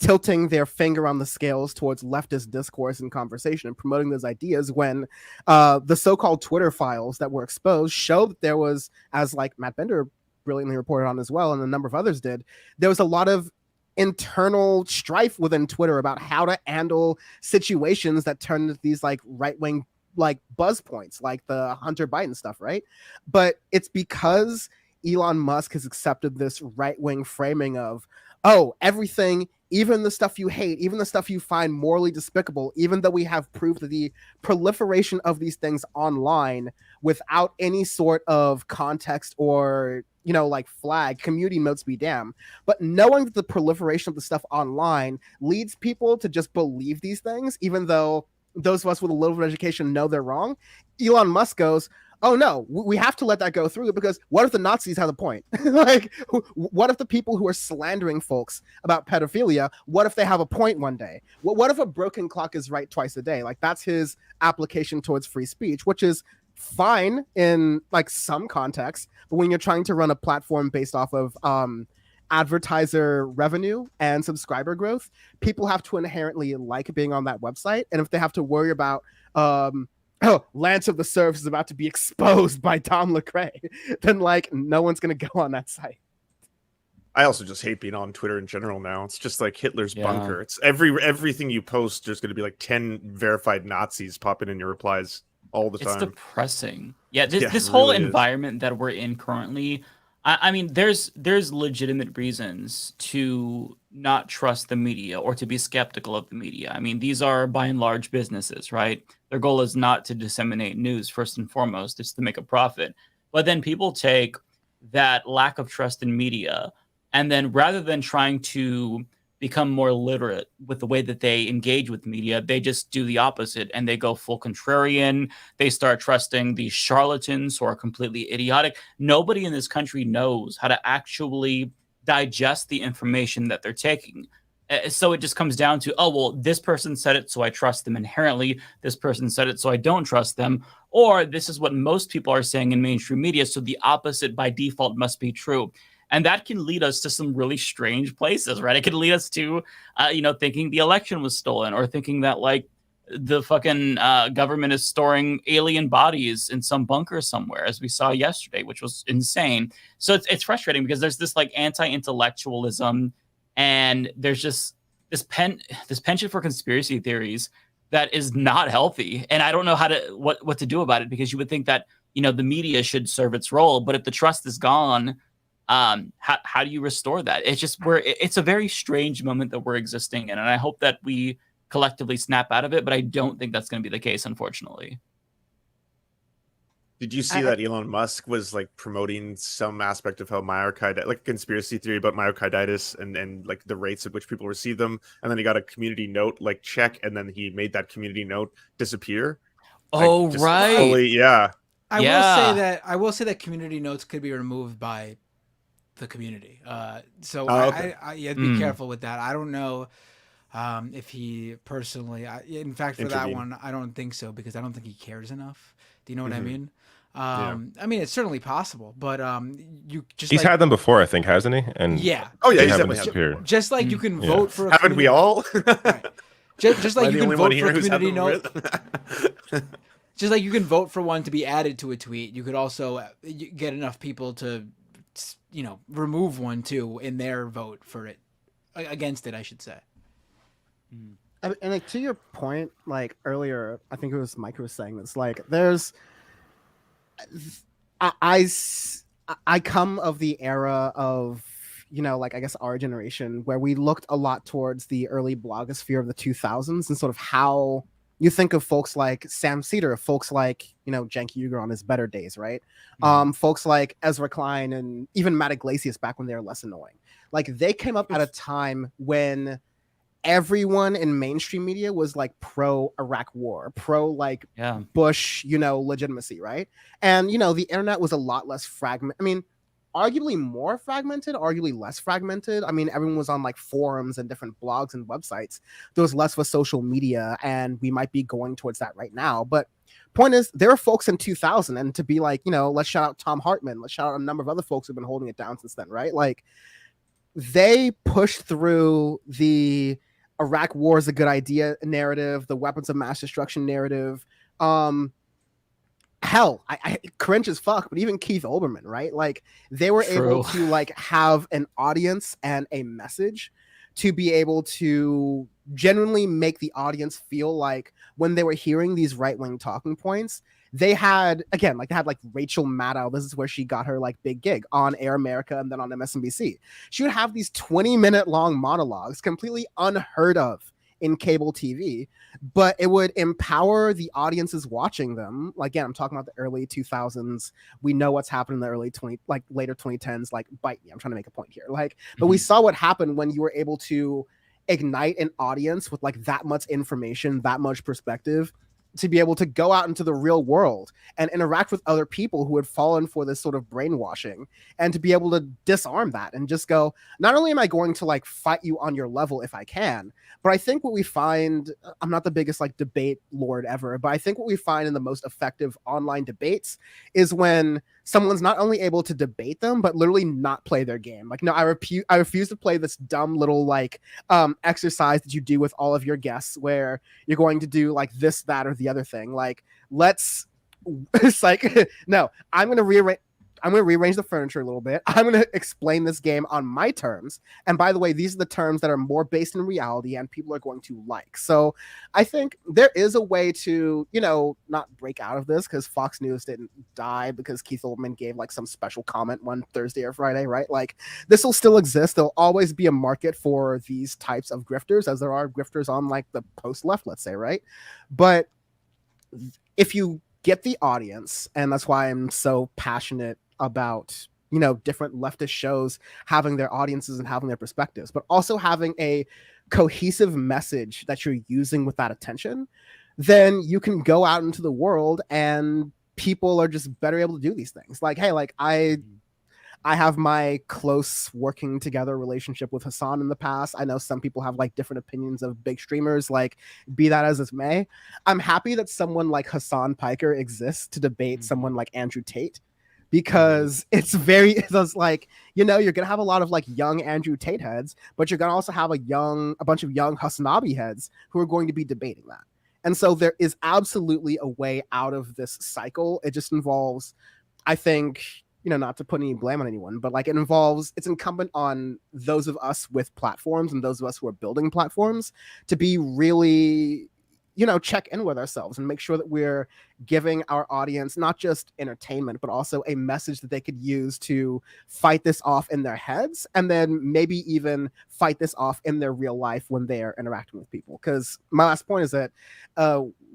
tilting their finger on the scales towards leftist discourse and conversation and promoting those ideas, when the so-called Twitter files that were exposed show that there was, as like Matt Bender brilliantly reported on as well, and a number of others did, there was a lot of internal strife within Twitter about how to handle situations that turn into these like right-wing like buzz points, like the Hunter Biden stuff, right? But it's because Elon Musk has accepted this right-wing framing of, oh, everything, even the stuff you hate, even the stuff you find morally despicable, even though we have proof that the proliferation of these things online without any sort of context or, like flag, community notes be damned. But knowing that the proliferation of the stuff online leads people to just believe these things, even though those of us with a little bit of education know they're wrong, Elon Musk goes, oh no, we have to let that go through, because what if the Nazis have a point? Like, what if the people who are slandering folks about pedophilia, what if they have a point one day? What if a broken clock is right twice a day? Like, that's his application towards free speech, which is fine in like some context, but when you're trying to run a platform based off of advertiser revenue and subscriber growth, people have to inherently like being on that website. And if they have to worry about Lance of the Serfs is about to be exposed by Dom Lucrae, then like no one's gonna go on that site. I also just hate being on Twitter in general now. It's just like Hitler's bunker. It's everything you post, there's gonna be like 10 verified Nazis popping in your replies all the time. It's depressing. Yeah, this whole really environment that we're in currently, I mean, there's legitimate reasons to not trust the media or to be skeptical of the media. I mean, these are by and large businesses, right? Their goal is not to disseminate news first and foremost, it's to make a profit. But then people take that lack of trust in media, and then rather than trying to become more literate with the way that they engage with media, they just do the opposite and they go full contrarian. They start trusting these charlatans who are completely idiotic. Nobody in this country knows how to actually digest the information that they're taking. So it just comes down to, oh, well, this person said it, so I trust them inherently. This person said it, so I don't trust them. Or this is what most people are saying in mainstream media, so the opposite by default must be true. And that can lead us to some really strange places, right? It can lead us to, thinking the election was stolen, or thinking that like the fucking government is storing alien bodies in some bunker somewhere, as we saw yesterday, which was insane. So it's frustrating because there's this like anti-intellectualism, and there's just this penchant for conspiracy theories that is not healthy. And I don't know what to do about it, because you would think that the media should serve its role, but if the trust is gone, how do you restore that? It's a very strange moment that we're existing in, and I hope that we collectively snap out of it, but I don't think that's going to be the case, unfortunately. Did you see that Elon Musk was like promoting some aspect of how myocarditis, like a conspiracy theory about myocarditis and like the rates at which people receive them, and then he got a community note like check, and then he made that community note disappear? Oh, like, right. Fully, yeah. I will say that community notes could be removed by the community. Okay. I'd be careful with that. I don't know if he personally, in fact, for that one, I don't think so, because I don't think he cares enough. Do you know what I mean? I mean, it's certainly possible, but he's had them before, I think, hasn't he? And yeah. Oh yeah, he's definitely disappeared. Just like you can vote for. Haven't we all? Right. Just like you can vote for a community note. Just like you can vote for one to be added to a tweet, you could also get enough people to, remove one too in their vote for it, against it, I should say. And like to your point, like earlier, I think it was Mike who was saying this. Like, I come of the era of like I guess our generation, where we looked a lot towards the early blogosphere of the 2000s and sort of how you think of folks like Sam Cedar, folks like, Cenk Uygur on his better days, right? Folks like Ezra Klein and even Matt Iglesias back when they were less annoying. Like they came up at a time when everyone in mainstream media was like pro Iraq war, pro like Bush, legitimacy, right? And the internet was a lot less fragmented. I mean, arguably more fragmented, arguably less fragmented. I mean, everyone was on like forums and different blogs and websites. There was less of a social media, and we might be going towards that right now. But point is, there are folks in 2000, and to be like, let's shout out Tom Hartman, let's shout out a number of other folks who've been holding it down since then, right? Like they pushed through the Iraq war is a good idea narrative, the weapons of mass destruction narrative. Hell, I cringe as fuck, but even Keith Olbermann, right? Like they were able to like have an audience and a message to be able to genuinely make the audience feel like when they were hearing these right-wing talking points, they had like Rachel Maddow. This is where she got her like big gig on Air America and then on MSNBC. She would have these 20-minute long monologues, completely unheard of in cable TV, but it would empower the audiences watching them. Like, again, I'm talking about the early 2000s. We know what's happened in the early later 2010s. Like, bite me. I'm trying to make a point here. Like, but we saw what happened when you were able to ignite an audience with like that much information, that much perspective, to be able to go out into the real world and interact with other people who had fallen for this sort of brainwashing, and to be able to disarm that and just go, not only am I going to like fight you on your level if I can, but I think what we find, I'm not the biggest like debate lord ever, but I think what we find in the most effective online debates is when someone's not only able to debate them, but literally not play their game. Like, no, I refuse to play this dumb little like exercise that you do with all of your guests where you're going to do like this, that, or the other thing. Like, it's like, no, I'm going to rearrange the furniture a little bit. I'm going to explain this game on my terms. And by the way, these are the terms that are more based in reality and people are going to like. So I think there is a way to, not break out of this, because Fox News didn't die because Keith Olbermann gave like some special comment one Thursday or Friday, right? Like this will still exist. There'll always be a market for these types of grifters, as there are grifters on like the post left, let's say, right? But if you get the audience, and that's why I'm so passionate about different leftist shows having their audiences and having their perspectives, but also having a cohesive message that you're using with that attention, then you can go out into the world and people are just better able to do these things. Like, hey, like I have my close working together relationship with Hassan in the past. I know some people have like different opinions of big streamers, like be that as it may. I'm happy that someone like Hassan Piker exists to debate someone like Andrew Tate, because it's like, you're gonna have a lot of like young Andrew Tate heads, but you're gonna also have a bunch of young Hasanabi heads who are going to be debating that. And so there is absolutely a way out of this cycle. It just involves, I think, not to put any blame on anyone, but like it's incumbent on those of us with platforms and those of us who are building platforms to be really, check in with ourselves and make sure that we're giving our audience not just entertainment, but also a message that they could use to fight this off in their heads, and then maybe even fight this off in their real life when they're interacting with people. Because my last point is that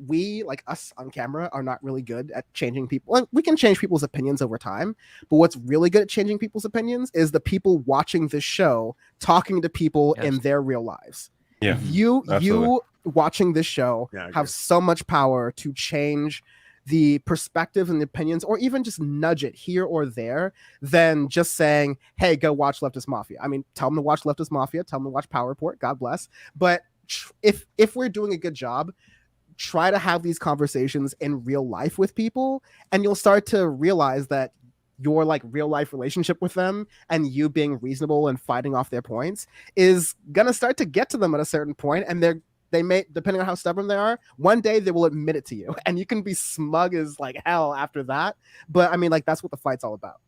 we, like us on camera, are not really good at changing people. And we can change people's opinions over time, but what's really good at changing people's opinions is the people watching this show talking to people in their real lives. Yeah, you watching this show have so much power to change the perspectives and the opinions, or even just nudge it here or there, than just saying, hey, go watch Leftist Mafia. I mean, tell them to watch Leftist Mafia, tell them to watch Power Report, God bless. But if we're doing a good job, try to have these conversations in real life with people, and you'll start to realize that your like real life relationship with them and you being reasonable and fighting off their points is gonna start to get to them at a certain point, and they may, depending on how stubborn they are, one day they will admit it to you, and you can be smug as like hell after that. But I mean, like, that's what the fight's all about.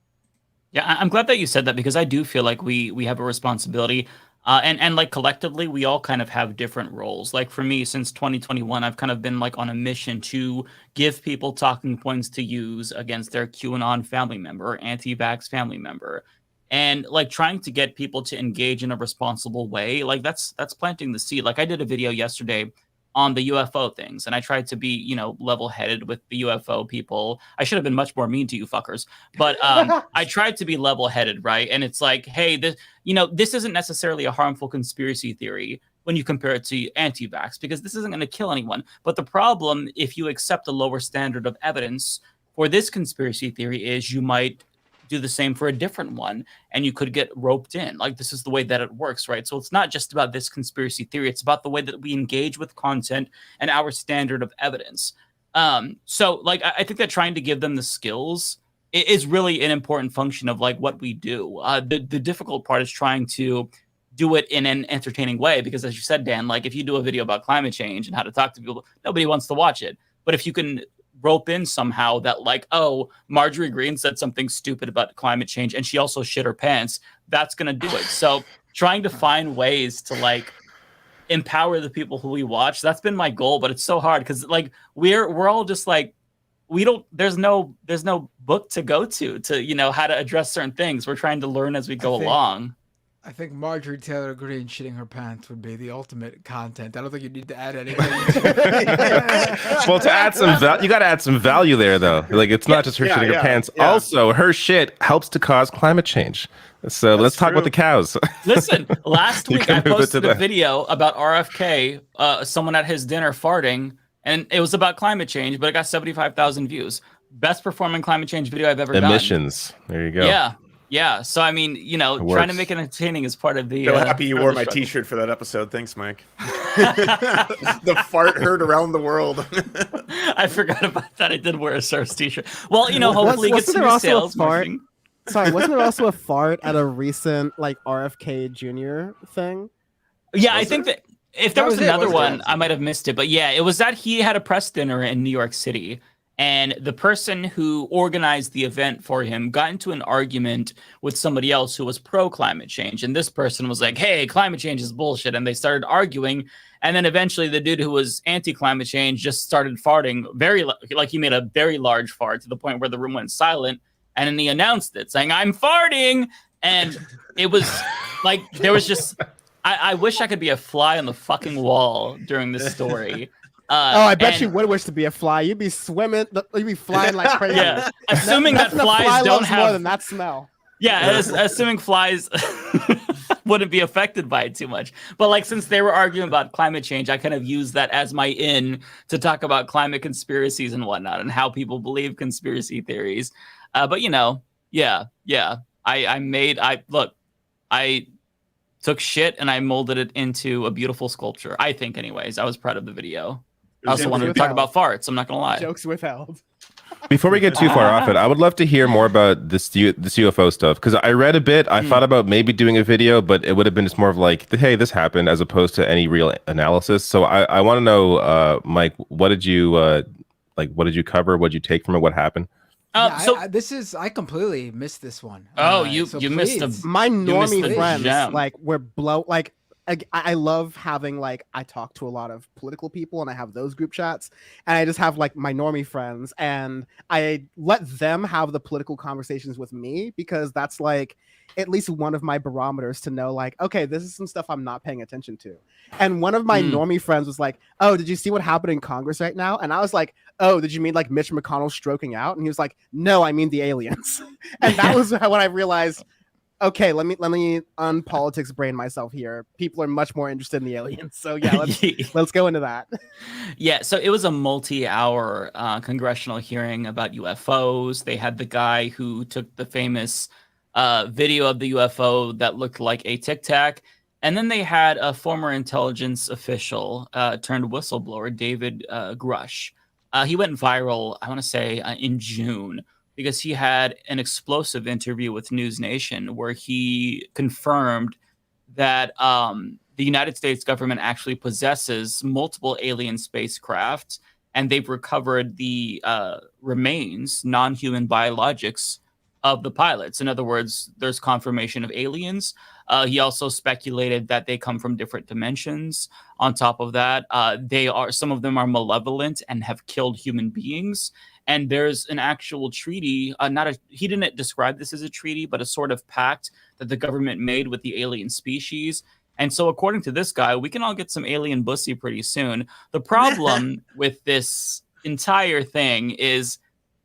Yeah, I'm glad that you said that, because I do feel like we have a responsibility. And like collectively, we all kind of have different roles. Like for me, since 2021, I've kind of been like on a mission to give people talking points to use against their QAnon family member or anti-vax family member. and like trying to get people to engage in a responsible way. Like that's planting the seed. Like I did a video yesterday on the UFO things, and I tried to be, you know, level-headed with the UFO people. I should have been much more mean to you fuckers, but I tried to be level-headed, right? And it's like, hey, this isn't necessarily a harmful conspiracy theory when you compare it to anti-vax, because this isn't going to kill anyone. But the problem, if you accept a lower standard of evidence for this conspiracy theory, is you might do the same for a different one, and you could get roped in. Like, this is the way that it works, right? So it's not just about this conspiracy theory, it's about the way that we engage with content and our standard of evidence. So like I think that trying to give them the skills is really an important function of like what we do. The difficult part is trying to do it in an entertaining way, because as you said, Dan, like if you do a video about climate change and how to talk to people, nobody wants to watch it. But if you can rope in somehow that like, oh, Marjorie Greene said something stupid about climate change and she also shit her pants, that's gonna do it. So trying to find ways to like empower the people who we watch, that's been my goal. But it's so hard because like we're all just like, there's no book to go to you know how to address certain things. We're trying to learn as we go along. I think Marjorie Taylor Greene shitting her pants would be the ultimate content. I don't think you need to add anything. Well, to add some you got to add some value there, though. Like, it's not just her shitting her pants. Yeah. Also, her shit helps to cause climate change. So let's talk about the cows. Listen, last week I posted a video about RFK, someone at his dinner farting, and it was about climate change, but it got 75,000 views. Best performing climate change video I've ever done. Emissions. There you go. Yeah. So, I mean, you know, trying to make it entertaining is part of the... So happy you wore my t-shirt for that episode. Thanks, Mike. The fart heard around the world. I forgot about that. I did wear a Surf's t-shirt. Well, you know, hopefully get some new sales. Sorry, wasn't there also a fart at a recent, like, RFK Jr. thing? Yeah, I think that if there was another one, I might have missed it. But yeah, it was that he had a press dinner in New York City. And the person who organized the event for him got into an argument with somebody else who was pro-climate change. And this person was like, hey, climate change is bullshit. And they started arguing. And then eventually the dude who was anti-climate change just started farting like he made a very large fart to the point where the room went silent. And then he announced it saying, I'm farting. And it was like, there was just, I wish I could be a fly on the fucking wall during this story. I bet you would wish to be a fly. You'd be swimming, you'd be flying like crazy. Yeah, assuming that flies don't have more than that smell. Yeah, assuming flies wouldn't be affected by it too much. But like, since they were arguing about climate change, I kind of used that as my in to talk about climate conspiracies and whatnot and how people believe conspiracy theories. But you know, yeah. I took shit and I molded it into a beautiful sculpture. I think, anyways. I was proud of the video. I also wanted to talk about farts. I'm not gonna lie. Jokes withheld. Before we get too far off it, I would love to hear more about this UFO stuff, because I read a bit. I thought about maybe doing a video, but it would have been just more of like, hey, this happened, as opposed to any real analysis. So I want to know, Mike, what did you what did you cover? What did you take from it? What happened? I completely missed this one. You missed my normie friends like were I love having like, I talk to a lot of political people and I have those group chats, and I just have like my normie friends and I let them have the political conversations with me, because that's like at least one of my barometers to know like, okay, this is some stuff I'm not paying attention to. And one of my normie friends was like, oh, did you see what happened in Congress right now? And I was like, oh, did you mean like Mitch McConnell stroking out? And he was like, no, I mean the aliens. And that was when I realized, okay, let me unpolitics brain myself here. People are much more interested in the aliens. So yeah, let's go into that. Yeah, so it was a multi-hour congressional hearing about UFOs. They had the guy who took the famous video of the UFO that looked like a Tic Tac. And then they had a former intelligence official turned whistleblower, David Grush. He went viral, I want to say, in June, because he had an explosive interview with News Nation where he confirmed that the United States government actually possesses multiple alien spacecraft, and they've recovered the remains, non-human biologics of the pilots. In other words, there's confirmation of aliens. He also speculated that they come from different dimensions. On top of that, some of them are malevolent and have killed human beings. And there's an actual treaty, he didn't describe this as a treaty, but a sort of pact that the government made with the alien species. And so according to this guy, we can all get some alien bussy pretty soon. The problem with this entire thing is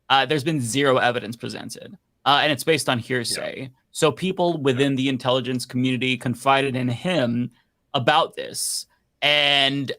there's been zero evidence presented, and it's based on hearsay. Yeah. So people within the intelligence community confided in him about this. And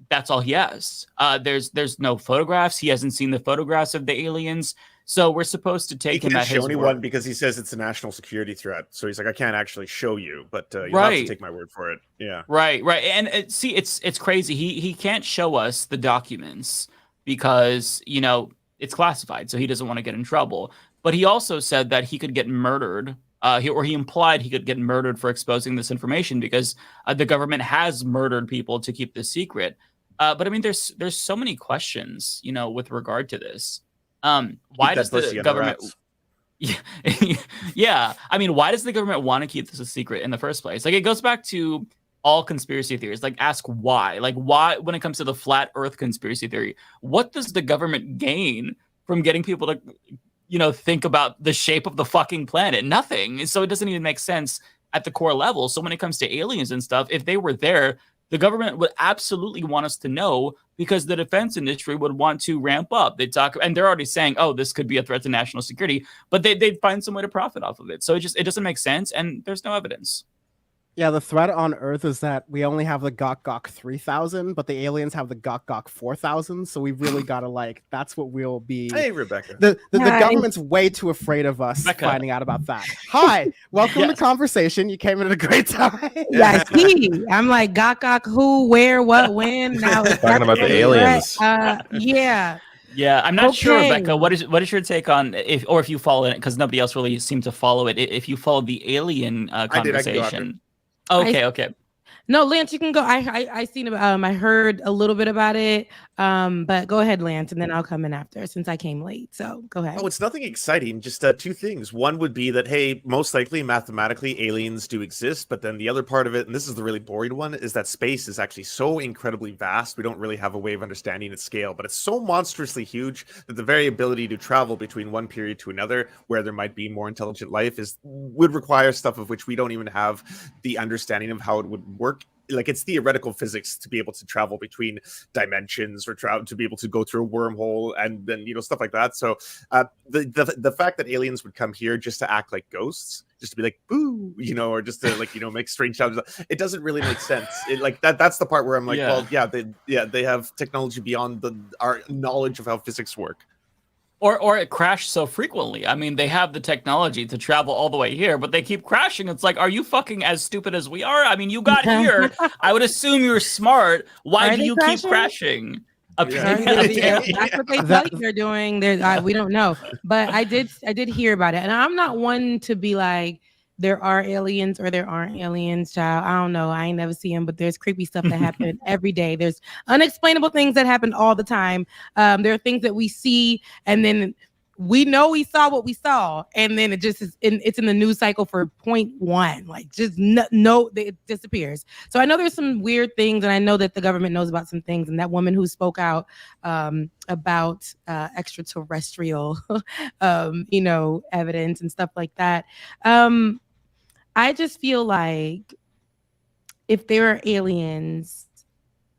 that's all he has. There's no photographs. He hasn't seen the photographs of the aliens. So we're supposed to take him at his word. He can't show anyone because he says it's a national security threat. So he's like, I can't actually show you, but you have to take my word for it. Yeah. Right. And see, it's crazy. He can't show us the documents because, it's classified. So he doesn't want to get in trouble. But he also said that he could get murdered. He implied he could get murdered for exposing this information because the government has murdered people to keep this secret. But I mean, there's so many questions, with regard to this. Why does the government? Yeah, I mean, why does the government want to keep this a secret in the first place? Like, it goes back to all conspiracy theories. Like, ask why. Like, why, when it comes to the flat Earth conspiracy theory, what does the government gain from getting people to think about the shape of the fucking planet? Nothing. So it doesn't even make sense at the core level. So when it comes to aliens and stuff, if they were there, the government would absolutely want us to know because the defense industry would want to ramp up. They talk, and they're already saying, "Oh, this could be a threat to national security," but they'd find some way to profit off of it. So it doesn't make sense, and there's no evidence. Yeah, the threat on Earth is that we only have the Gok 3000, but the aliens have the Gok 4000. So we really gotta that's what we'll be. Hey, Rebecca. The government's way too afraid of us finding out about that. Hi, welcome to Conversation. You came in at a great time. Yeah, I'm like Gok who, where, what, when. Now it's talking about the aliens. Yeah. Yeah, I'm not sure, Rebecca. What is your take on if you follow it, because nobody else really seemed to follow it. If you follow the alien conversation. Okay. No, Lance, you can go. I seen about. I heard a little bit about it. But go ahead, Lance, and then I'll come in after since I came late. So go ahead. Oh, it's nothing exciting. Just two things. One would be that, hey, most likely mathematically aliens do exist, but then the other part of it, and this is the really boring one, is that space is actually so incredibly vast. We don't really have a way of understanding its scale, but it's so monstrously huge that the variability to travel between one period to another, where there might be more intelligent life, would require stuff of which we don't even have the understanding of how it would work. Like, it's theoretical physics to be able to travel between dimensions or to be able to go through a wormhole and then stuff like that. So the fact that aliens would come here just to act like ghosts, just to be like boo, or just to make strange sounds, it doesn't really make sense. That's the part where I'm like, they have technology beyond our knowledge of how physics work. Or it crashed so frequently. I mean, they have the technology to travel all the way here, but they keep crashing. It's like, are you fucking as stupid as we are? I mean, you got here. I would assume you're smart. Why do you keep crashing? That's what they tell you they're doing. We don't know, but I did hear about it, and I'm not one to be like, there are aliens or there aren't aliens, child. I don't know. I ain't never seen them, but there's creepy stuff that happen every day. There's unexplainable things that happen all the time. There are things that we see, and then we know we saw what we saw, and then it just is. It's in the news cycle for 0.1. Like, just it disappears. So I know there's some weird things, and I know that the government knows about some things. And that woman who spoke out about extraterrestrial, evidence and stuff like that. I just feel like if there are aliens,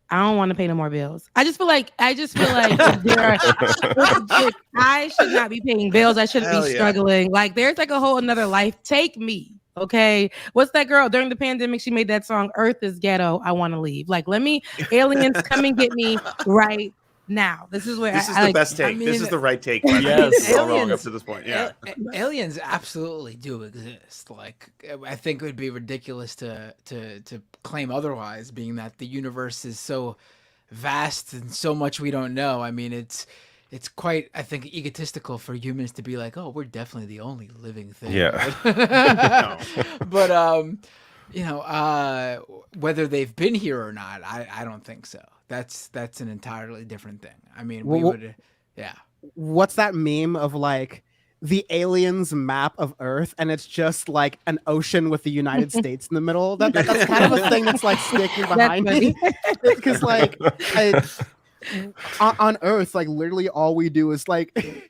I don't want to pay no more bills. I just feel like there are, I should not be paying bills. I shouldn't be struggling. Like, there's like a whole another life. Take me. Okay. What's that girl during the pandemic? She made that song, Earth is Ghetto. I want to leave. Like, aliens come and get me right now. This is where this is the best take. I mean, this is the right take. Yes. It's all wrong up to this point. Yeah. Aliens absolutely do exist. Like, I think it would be ridiculous to claim otherwise, being that the universe is so vast and so much we don't know. I mean, it's quite, I think, egotistical for humans to be like, oh, we're definitely the only living thing. Yeah. But whether they've been here or not, I don't think so. That's an entirely different thing. I mean, we would, yeah. What's that meme of like the aliens map of Earth, and it's just like an ocean with the United States in the middle. That's kind of a thing that's like sticking behind me, because like on Earth, like literally all we do is like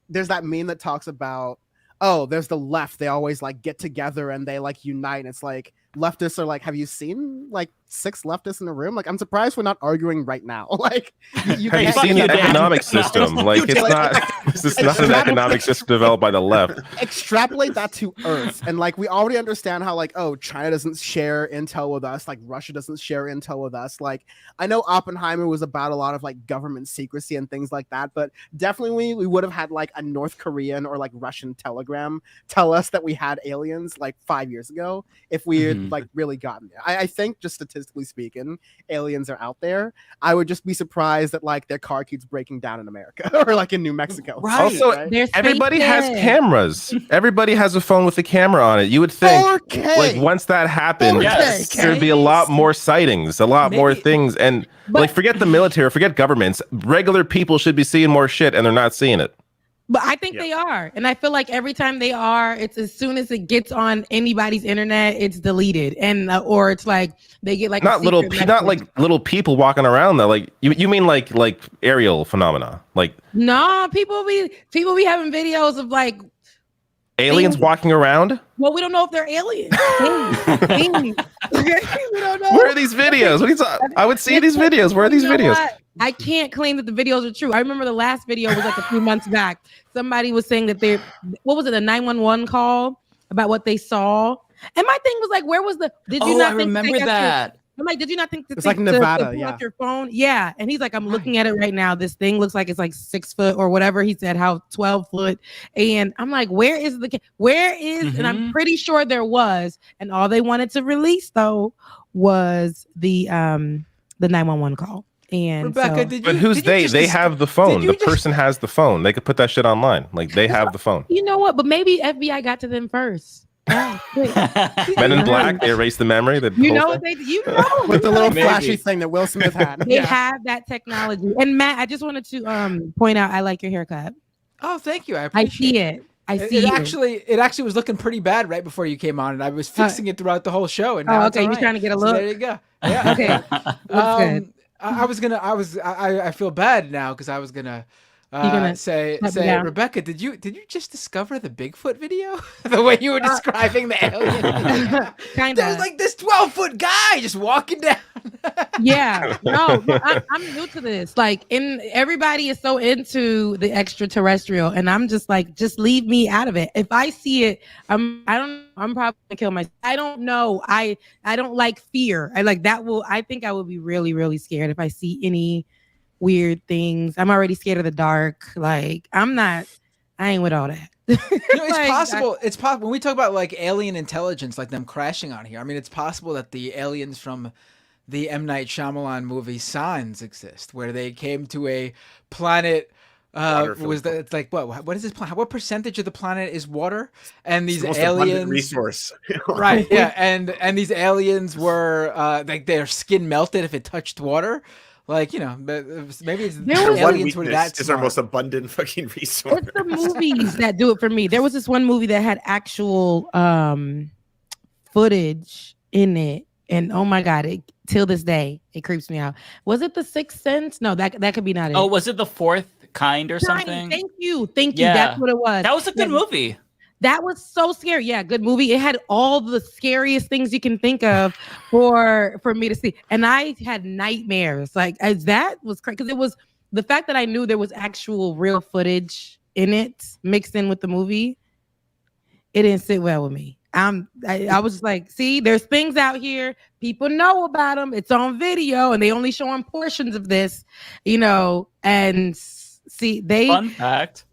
there's that meme that talks about, oh, there's the left, they always like get together and they like unite, and it's like leftists are like, have you seen like 6 leftists in a room? Like, I'm surprised we're not arguing right now. Like, have you seen the economic system? Like, it's not, this is not an economic system developed by the left. Extrapolate that to Earth, and like we already understand how like, oh, China doesn't share intel with us, like Russia doesn't share intel with us. Like, I know Oppenheimer was about a lot of like government secrecy and things like that, but definitely we would have had like a North Korean or like Russian telegram tell us that we had aliens like 5 years ago if we had like really gotten there. I think just statistically speaking, aliens are out there. I would just be surprised that like their car keeps breaking down in America or like in New Mexico. Right. Also, everybody has cameras. Everybody has a phone with a camera on it. You would think 4K. like once that happened, there'd be a lot more sightings, a lot more things. And like, forget the military, forget governments. Regular people should be seeing more shit, and they're not seeing it. But I think they are. And I feel like every time they are, it's as soon as it gets on anybody's internet, it's deleted. And or it's like they get like not like little people walking around though. Like you mean like aerial phenomena. Like no, people be having videos of like aliens walking around. Well, we don't know if they're aliens. We don't know. Where are these videos? What are you I would see these videos. Where are these videos? I can't claim that the videos are true. I remember the last video was like a few months back. Somebody was saying that what was it, a 911 call about what they saw? And my thing was like, where was did you not remember that? I'm like, did you not think it's like Nevada, to pull out your phone? Yeah. And he's like, I'm looking at it right now. This thing looks like it's like 6 foot or whatever. He said, how 12 foot. And I'm like, where is and I'm pretty sure there was. And all they wanted to release though was the 911 call. And Rebecca, but who's they? They have the phone. The person has the phone. They could put that shit online. Like they have the phone. You know what? But maybe FBI got to them first. Men in Black, they erased the memory. With the little flashy thing that Will Smith had. They have that technology. And Matt, I just wanted to point out, I like your haircut. Oh, thank you. I appreciate it. I see it. It actually was looking pretty bad right before you came on, and I was fixing it throughout the whole show. And now okay, you're trying to get a look. So there you go. Yeah. Okay. Looks good. I feel bad now because I was gonna say Rebecca, did you just discover the Bigfoot video? The way you were describing the alien. Kind There was like this 12-foot guy just walking down. Yeah, no, I'm new to this. Like, everybody is so into the extraterrestrial, and I'm just like, just leave me out of it. If I see it, I'm probably gonna kill myself. I don't know. I don't like fear. I think I would be really, really scared if I see any weird things. I'm already scared of the dark. Like, I ain't with all that. It's possible when we talk about like alien intelligence, like them crashing on here. I mean, it's possible that the aliens from the M. Night Shyamalan movie Signs exist, where they came to a planet. It's like what is this planet? What percentage of the planet is water? And these aliens resource, right? Yeah, and these aliens were like their skin melted if it touched water. Like, you know, maybe it's aliens were that smart. Is our most abundant fucking resource. It's the movies that do it for me. There was this one movie that had actual footage in it, and oh my god, till this day it creeps me out. Was it The Sixth Sense? No, that could be not it. Oh, was it The Fourth Kind or something? Thank you. Yeah. That's what it was. That was a good movie. That was so scary. Yeah, good movie. It had all the scariest things you can think of for me to see. And I had nightmares. Like, that was crazy. Because it was the fact that I knew there was actual real footage in it mixed in with the movie. It didn't sit well with me. I was just like, see, there's things out here. People know about them. It's on video. And they only showing portions of this, you know. And see, Fun fact.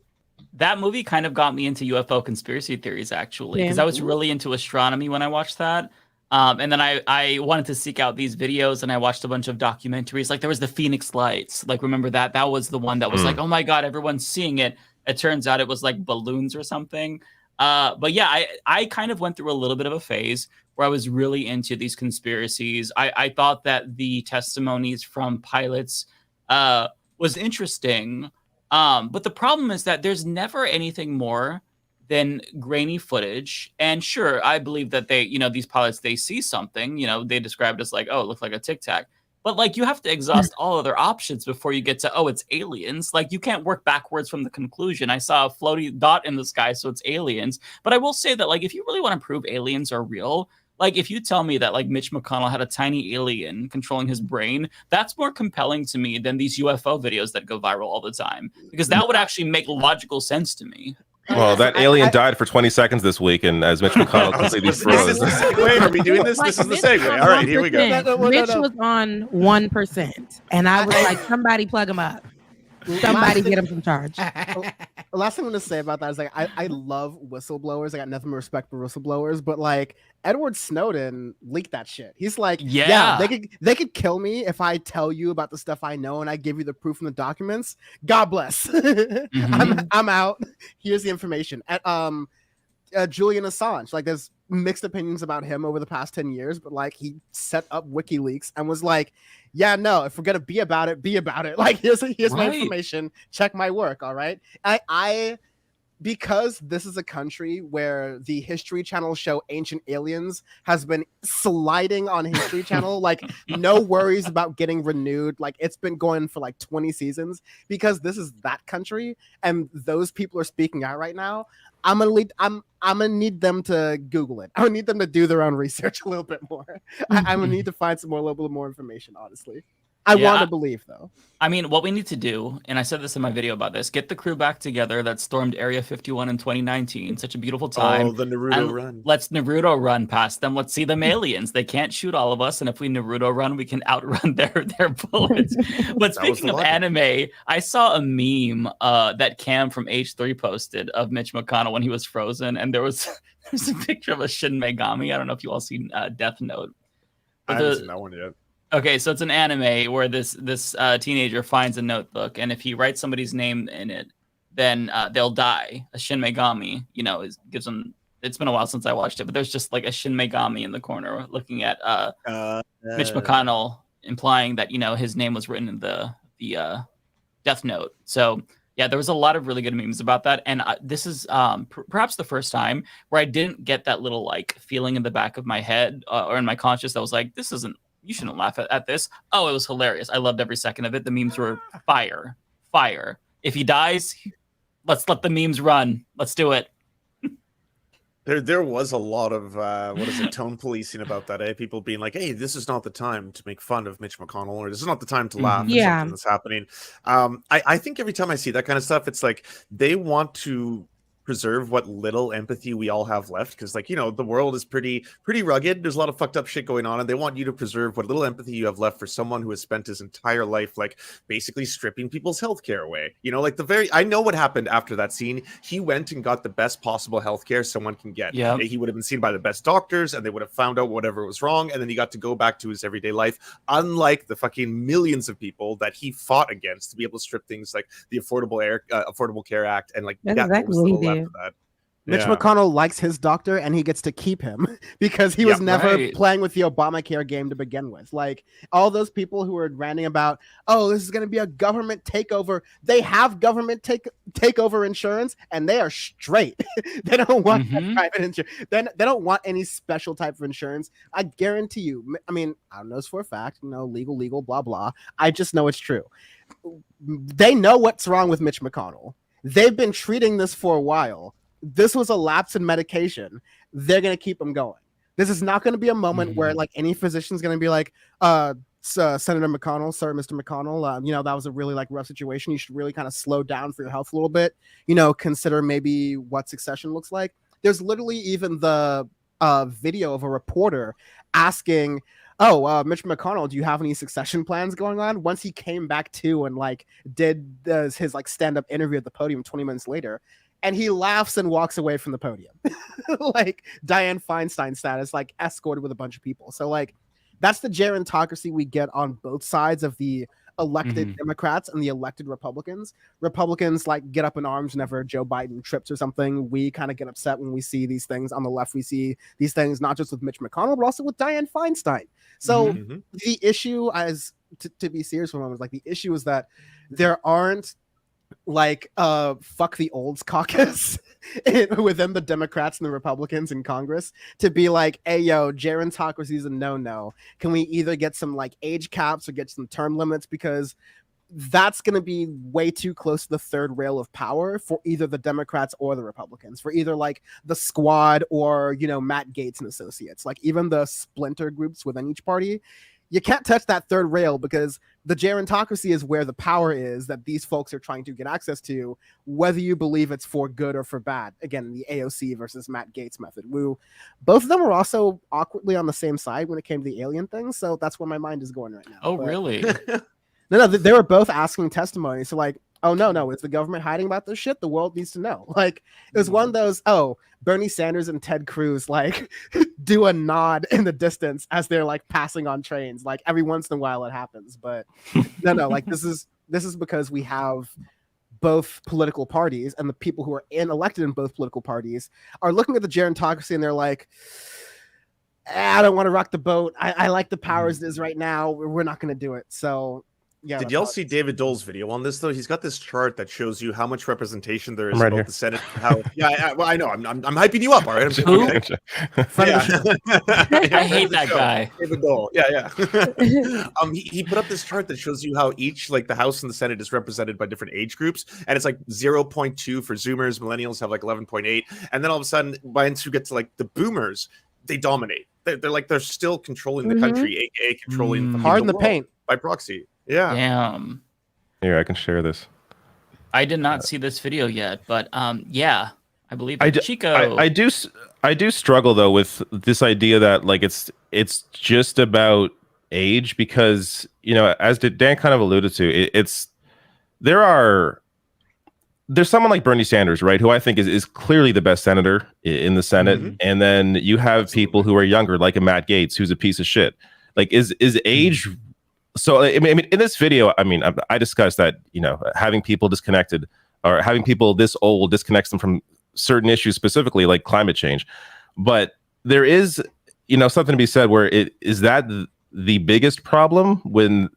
That movie kind of got me into UFO conspiracy theories, actually, because I was really into astronomy when I watched that. And then I wanted to seek out these videos, and I watched a bunch of documentaries. Like, there was the Phoenix Lights. Like, remember that? That was the one that was like, oh my God, everyone's seeing it. It turns out it was like balloons or something. But yeah, I kind of went through a little bit of a phase where I was really into these conspiracies. I thought that the testimonies from pilots was interesting. But the problem is that there's never anything more than grainy footage. And sure, I believe that they, these pilots, they see something, they describe it as like, oh, it looks like a Tic Tac. But like, you have to exhaust all other options before you get to, oh, it's aliens. Like, you can't work backwards from the conclusion. I saw a floaty dot in the sky, so it's aliens. But I will say that, like, if you really want to prove aliens are real, like, if you tell me that, like, Mitch McConnell had a tiny alien controlling his brain, that's more compelling to me than these UFO videos that go viral all the time. Because that would actually make logical sense to me. Well, that alien died for 20 seconds this week, and as Mitch McConnell completely froze. Wait, are we doing this? This is the segue. All right, here we go. Mitch was on 1%, and I was like, somebody plug him up. Somebody get him some charge. The last thing I'm going to say about that is, like, I love whistleblowers. I got nothing but respect for whistleblowers, but like Edward Snowden leaked that shit. He's like, yeah, they could kill me if I tell you about the stuff I know and I give you the proof and the documents. God bless. I'm out. Here's the information. Julian Assange, like, there's mixed opinions about him over the past 10 years, but like, he set up WikiLeaks and was like, yeah, no, if we're gonna be about it. Like, here's my information. Check my work. All right. I because this is a country where the History Channel show Ancient Aliens has been sliding on History Channel, like, no worries about getting renewed. Like, it's been going for like 20 seasons because this is that country and those people are speaking out right now. I'm gonna need them to Google it. I would need them to do their own research a little bit more. I'm gonna need to find a little bit more information, honestly. I want to believe, though. I mean, what we need to do, and I said this in my video about this, get the crew back together that stormed Area 51 in 2019. Such a beautiful time. Oh, the Naruto run. Let's Naruto run past them. Let's see them aliens. They can't shoot all of us, and if we Naruto run, we can outrun their bullets. But speaking of anime, I saw a meme that Cam from H3 posted of Mitch McConnell when he was frozen, and there's a picture of a Shin Megami. I don't know if you all seen Death Note. I haven't seen that one yet. Okay, so it's an anime where this teenager finds a notebook, and if he writes somebody's name in it, then they'll die. A Shin Megami, gives them. It's been a while since I watched it, but there's just like a Shin Megami in the corner looking at Mitch McConnell, implying that his name was written in the Death Note. So yeah, there was a lot of really good memes about that, and this is perhaps the first time where I didn't get that little like feeling in the back of my head or in my conscience that was like, this isn't. You shouldn't laugh at this. Oh, it was hilarious. I loved every second of it. The memes were fire. If he dies, let's let the memes run. Let's do it. There was a lot of tone policing about that. People being like, "Hey, this is not the time to make fun of Mitch McConnell, or this is not the time to laugh at something that's happening." I think every time I see that kind of stuff, it's like they want to preserve what little empathy we all have left, because the world is pretty rugged. There's a lot of fucked up shit going on, and they want you to preserve what little empathy you have left for someone who has spent his entire life like basically stripping people's healthcare away. I know what happened after that scene. He went and got the best possible healthcare someone can get. Yeah, he would have been seen by the best doctors, and they would have found out whatever was wrong, and then he got to go back to his everyday life, unlike the fucking millions of people that he fought against to be able to strip things like the Affordable Care Act and like that. Mitch McConnell likes his doctor, and he gets to keep him because he was never playing with the Obamacare game to begin with. Like, all those people who are ranting about, oh, this is going to be a government takeover. They have government takeover insurance, and they are straight. They don't want private insurance. They don't want any special type of insurance. I guarantee you. I mean, I don't know this for a fact. Legal, blah blah. I just know it's true. They know what's wrong with Mitch McConnell. They've been treating this for a while. This was a lapse in medication. They're going to keep him going. This is not going to be a moment where like any physician's going to be like, Senator McConnell, sir, Mr. McConnell, that was a really like rough situation. You should really kind of slow down for your health a little bit. Consider maybe what succession looks like. There's literally even the video of a reporter asking, Mitch McConnell, do you have any succession plans going on? Once he came back to and like did his like stand-up interview at the podium 20 minutes later, and he laughs and walks away from the podium. Like Dianne Feinstein status, like escorted with a bunch of people. So like that's the gerontocracy we get on both sides of the elected Democrats and the elected Republicans. Republicans like get up in arms whenever Joe Biden trips or something. We kind of get upset when we see these things. On the left, we see these things not just with Mitch McConnell, but also with Dianne Feinstein. So the issue, as to be serious for a moment, like the issue is that there aren't like fuck the olds caucus within the Democrats and the Republicans in Congress to be like, hey yo, gerontocracy is a no. Can we either get some like age caps or get some term limits, because that's going to be way too close to the third rail of power for either the Democrats or the Republicans, for either like the Squad or, you know, Matt Gaetz and associates, like even the splinter groups within each party. You can't touch that third rail, because the gerontocracy is where the power is that these folks are trying to get access to, whether you believe it's for good or for bad. Again, the AOC versus Matt Gaetz method. Both of them were also awkwardly on the same side when it came to the alien thing. So that's where my mind is going right now. Oh, really? No, they were both asking testimony. So like, oh, no, is the government hiding about this shit? The world needs to know. Like, it was one of those, Bernie Sanders and Ted Cruz, like, do a nod in the distance as they're, like, passing on trains. Like, every once in a while it happens. But, no, like, this is because we have both political parties, and the people who are elected in both political parties are looking at the gerontocracy, and they're like, I don't want to rock the boat. I like the power as it is right now. We're not going to do it. So... yeah, did y'all see David Dole's video on this though? He's got this chart that shows you how much representation there is in both the Senate. How? Yeah, well, I know. I'm hyping you up. All right. I hate that guy. David Dole. Yeah. He put up this chart that shows you how each, like, the House and the Senate is represented by different age groups, and it's like 0.2 for Zoomers. Millennials have like 11.8, and then all of a sudden, once you get to like the Boomers, they dominate. They're still controlling the country, aka controlling hard in the world paint by proxy. Yeah. Damn. Here, I can share this. I did not see this video yet, but yeah, I believe Chico. I do struggle though with this idea that like it's just about age, because, you know, as Dan kind of alluded to, there's someone like Bernie Sanders, right, who I think is clearly the best senator in the Senate, and then you have people who are younger, like a Matt Gaetz, who's a piece of shit. Like, is age? So I mean, in this video, I mean, I discussed that, you know, having people disconnected, or having people this old disconnects them from certain issues, specifically like climate change. But there is, you know, something to be said where is that the biggest problem when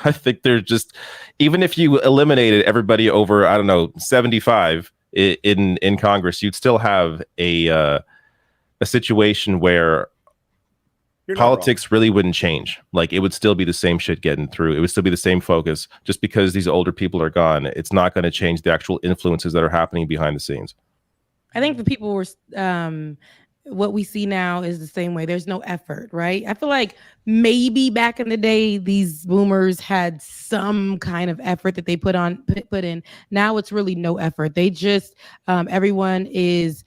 I think they're just, even if you eliminated everybody over, I don't know, 75 in Congress, you'd still have a situation where politics really wouldn't change. Like, it would still be the same shit getting through. It would still be the same focus. Just because these older people are gone, it's not going to change the actual influences that are happening behind the scenes. I think the people were, what we see now is the same way. There's no effort, right? I feel like maybe back in the day, these boomers had some kind of effort that they put in. Now it's really no effort. They just, everyone is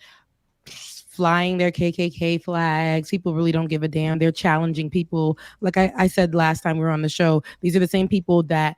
flying their KKK flags. People really don't give a damn. They're challenging people. Like I said last time we were on the show, these are the same people that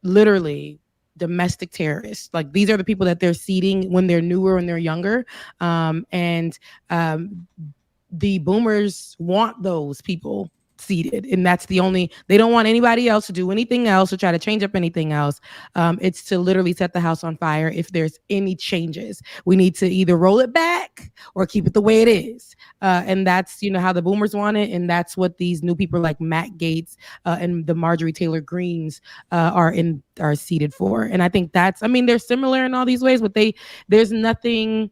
literally domestic terrorists. Like, these are the people that they're seating when they're newer and they're younger. And the boomers want those people seated, and that's they don't want anybody else to do anything else or try to change up anything else. It's to literally set the house on fire. If there's any changes, we need to either roll it back or keep it the way it is. And that's, you know, how the boomers want it, and that's what these new people like Matt Gaetz and the Marjorie Taylor Greens are seated for. And I think that's, I mean, they're similar in all these ways, but there's nothing.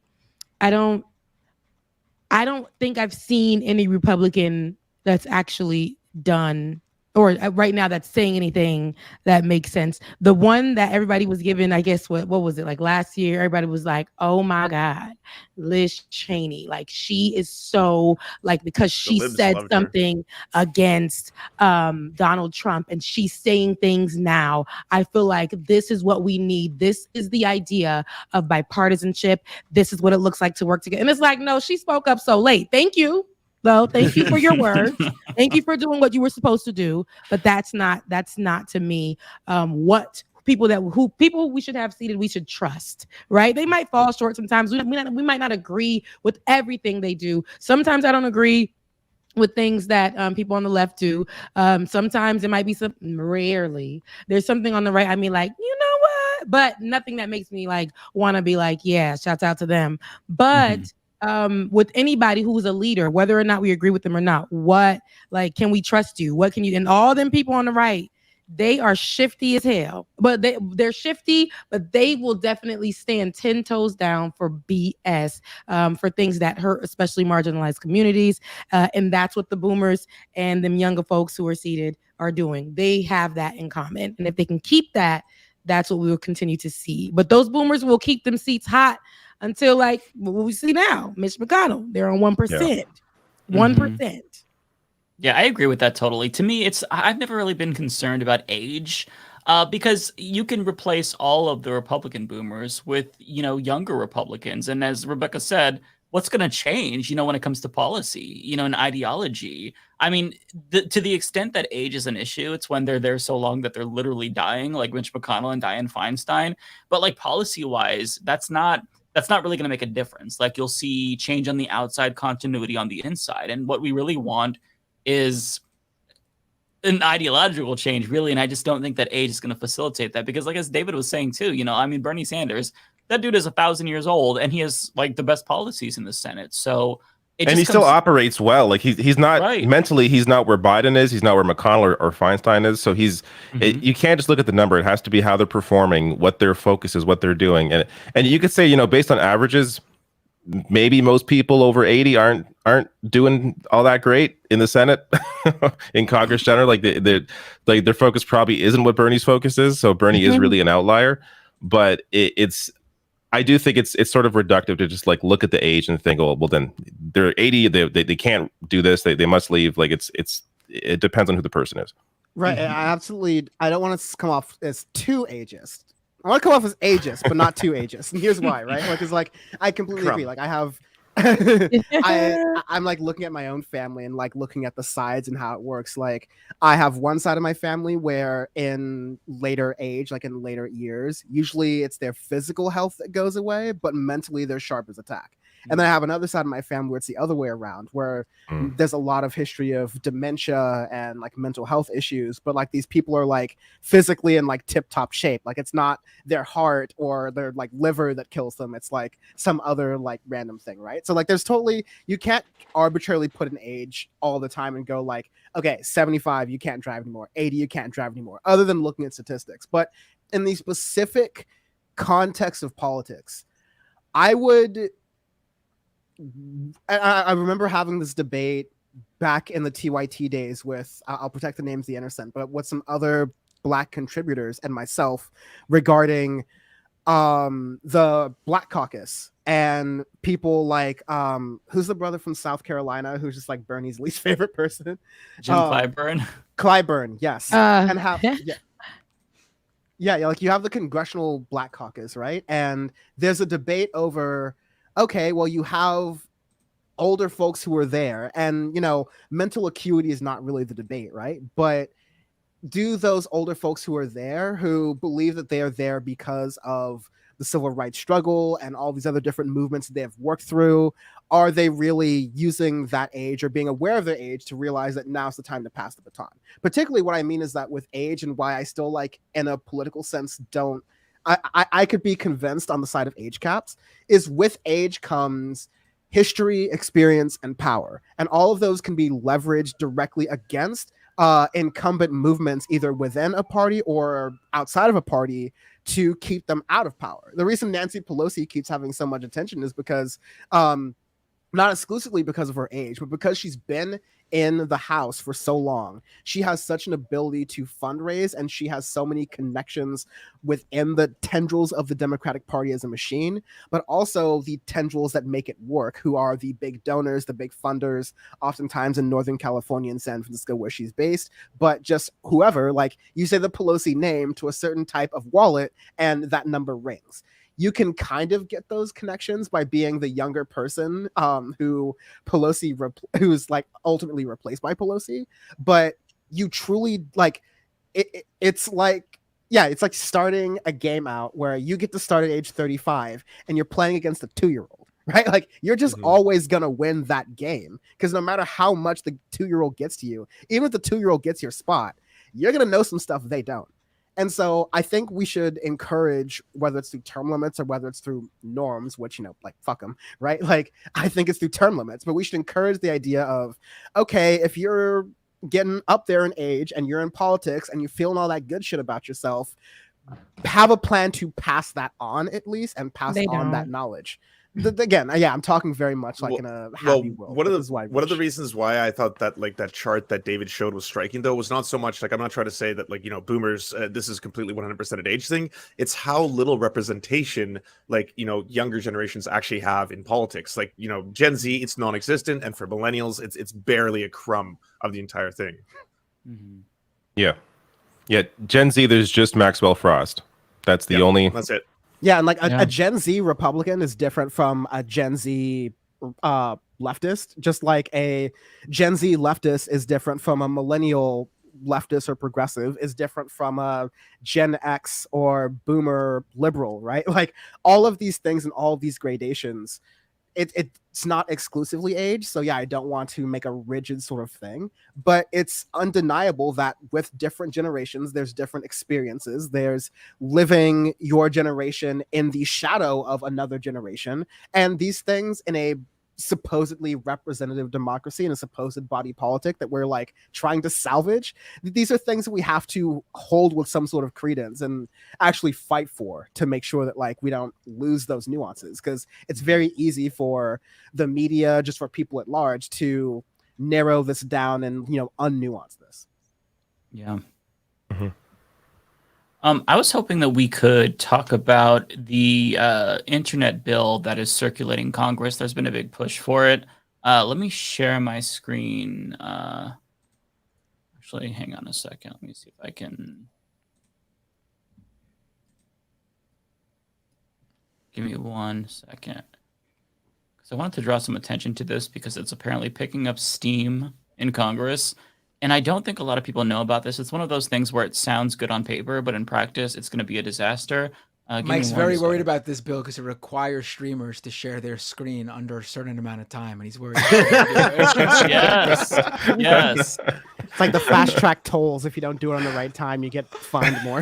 I don't think I've seen any Republican that's actually done, or right now that's saying anything that makes sense. The one that everybody was given, I guess, what was it, like last year? Everybody was like, oh my God, Liz Cheney. Like, she is so, like, because she said something against Donald Trump, and she's saying things now. I feel like this is what we need. This is the idea of bipartisanship. This is what it looks like to work together. And it's like, no, she spoke up so late. Thank you. Though, thank you for your words. Thank you for doing what you were supposed to do. But that's not to me what people we should have seated, we should trust, right? They might fall short sometimes. We might not agree with everything they do. Sometimes I don't agree with things that people on the left do. Sometimes it might be rarely there's something on the right. I mean, like, you know what? But nothing that makes me like want to be like, yeah, shouts out to them. But with anybody who's a leader, whether or not we agree with them or not, what, like, can we trust you? What can you, and all them people on the right, They are shifty as hell, but they're shifty, but they will definitely stand 10 toes down for BS, for things that hurt, especially marginalized communities. And that's what the boomers and them younger folks who are seated are doing. They have that in common. And if they can keep that, that's what we will continue to see. But those boomers will keep them seats hot until like what we see now, Mitch McConnell. They're on 1%. 1%. Yeah, I agree with that totally. To me, I've never really been concerned about age, because you can replace all of the Republican boomers with, younger Republicans. And as Rebecca said, what's going to change, when it comes to policy, and ideology? I mean, to the extent that age is an issue, it's when they're there so long that they're literally dying, like Mitch McConnell and Dianne Feinstein. But like policy-wise, that's not really going to make a difference. Like you'll see change on the outside, continuity on the inside. And what we really want is an ideological change, really. And I just don't think that age is going to facilitate that, because like as David was saying too, Bernie Sanders, that dude is 1,000 years old and he has like the best policies in the Senate. So he still operates well. Like he's not mentally, he's not where Biden is. He's not where McConnell or Feinstein is. So you can't just look at the number. It has to be how they're performing, what their focus is, what they're doing. And you could say, based on averages, maybe most people over 80 aren't doing all that great in the Senate, in Congress general. Like their focus probably isn't what Bernie's focus is. So Bernie is really an outlier. But I do think it's sort of reductive to just like look at the age and think, oh, well then they're 80, they can't do this, they must leave. Like it depends on who the person is. Right. I don't want to come off as too ageist. I want to come off as ageist, but not too ageist. And here's why, right? Like, it's like, I completely agree. Like I have, I'm like looking at my own family and like looking at the sides and how it works. Like I have one side of my family where in later age, like in later years, usually it's their physical health that goes away, but mentally they're sharp as a tack. And then I have another side of my family where it's the other way around, where there's a lot of history of dementia and like mental health issues, but like these people are like physically in like tip top shape. Like it's not their heart or their like liver that kills them. It's like some other like random thing, right? So like you can't arbitrarily put an age all the time and go like, okay, 75, you can't drive anymore. 80, you can't drive anymore, other than looking at statistics. But in the specific context of politics, I remember having this debate back in the TYT days with, I'll protect the names of the innocent, but with some other Black contributors and myself regarding the Black Caucus and people like, who's the brother from South Carolina who's just like Bernie's least favorite person? Jim Clyburn. Clyburn, yes. And how, yeah, like you have the Congressional Black Caucus, right? And there's a debate over, okay, well, you have older folks who are there, and mental acuity is not really the debate, right? But do those older folks who are there, who believe that they are there because of the civil rights struggle and all these other different movements that they have worked through, are they really using that age or being aware of their age to realize that now's the time to pass the baton? Particularly what I mean is that with age, and why I still like in a political sense I could be convinced on the side of age caps, is with age comes history, experience, and power. And all of those can be leveraged directly against incumbent movements, either within a party or outside of a party, to keep them out of power. The reason Nancy Pelosi keeps having so much attention is because, not exclusively because of her age, but because she's been in the House for so long. She has such an ability to fundraise, and she has so many connections within the tendrils of the Democratic Party as a machine, but also the tendrils that make it work, who are the big donors, the big funders, oftentimes in Northern California and San Francisco where she's based, but just whoever, like you say the Pelosi name to a certain type of wallet and that number rings. You can kind of get those connections by being the younger person who who's like ultimately replaced by Pelosi. But you truly like it's like starting a game out where you get to start at age 35 and you're playing against a 2-year-old, right? Like you're just always gonna win that game, because no matter how much the 2-year-old gets to you, even if the 2-year-old gets your spot, you're gonna know some stuff they don't. And so I think we should encourage, whether it's through term limits or whether it's through norms, which, like, fuck them, right? Like, I think it's through term limits, but we should encourage the idea of, okay, if you're getting up there in age and you're in politics and you're feeling all that good shit about yourself, have a plan to pass that on at least, and pass on that knowledge. Again, yeah, I'm talking very much like in a happy world. One of the reasons why I thought that like that chart that David showed was striking, though, was not so much like, I'm not trying to say that like, you know, boomers, this is completely 100% an age thing. It's how little representation like, you know, younger generations actually have in politics. Like, you know, Gen Z, it's non-existent, and for millennials, it's barely a crumb of the entire thing. Mm-hmm. Yeah, Gen Z, there's just Maxwell Frost. That's the only. That's it. Yeah, and like a Gen Z Republican is different from a Gen Z leftist, just like a Gen Z leftist is different from a millennial leftist or progressive, is different from a Gen X or boomer liberal, right? Like all of these things and all of these gradations, it's not exclusively age. So yeah, I don't want to make a rigid sort of thing, but it's undeniable that with different generations, there's different experiences. There's living your generation in the shadow of another generation. And these things in a supposedly representative democracy and a supposed body politic that we're like trying to salvage, these are things that we have to hold with some sort of credence and actually fight for, to make sure that like we don't lose those nuances, because it's very easy for the media, just for people at large, to narrow this down and, you know, unnuance this. Yeah. Mm-hmm. I was hoping that we could talk about the internet bill that is circulating Congress. There's been a big push for it. Let me share my screen. Actually, hang on a second. Let me see if I can. Give me 1 second. Because I wanted to draw some attention to this because it's apparently picking up steam in Congress. And I don't think a lot of people know about this. It's one of those things where it sounds good on paper, but in practice, it's going to be a disaster. Mike's very worried about this bill because it requires streamers to share their screen under a certain amount of time, and he's worried. Yes. It's like the fast track tolls. If you don't do it on the right time, you get fined more.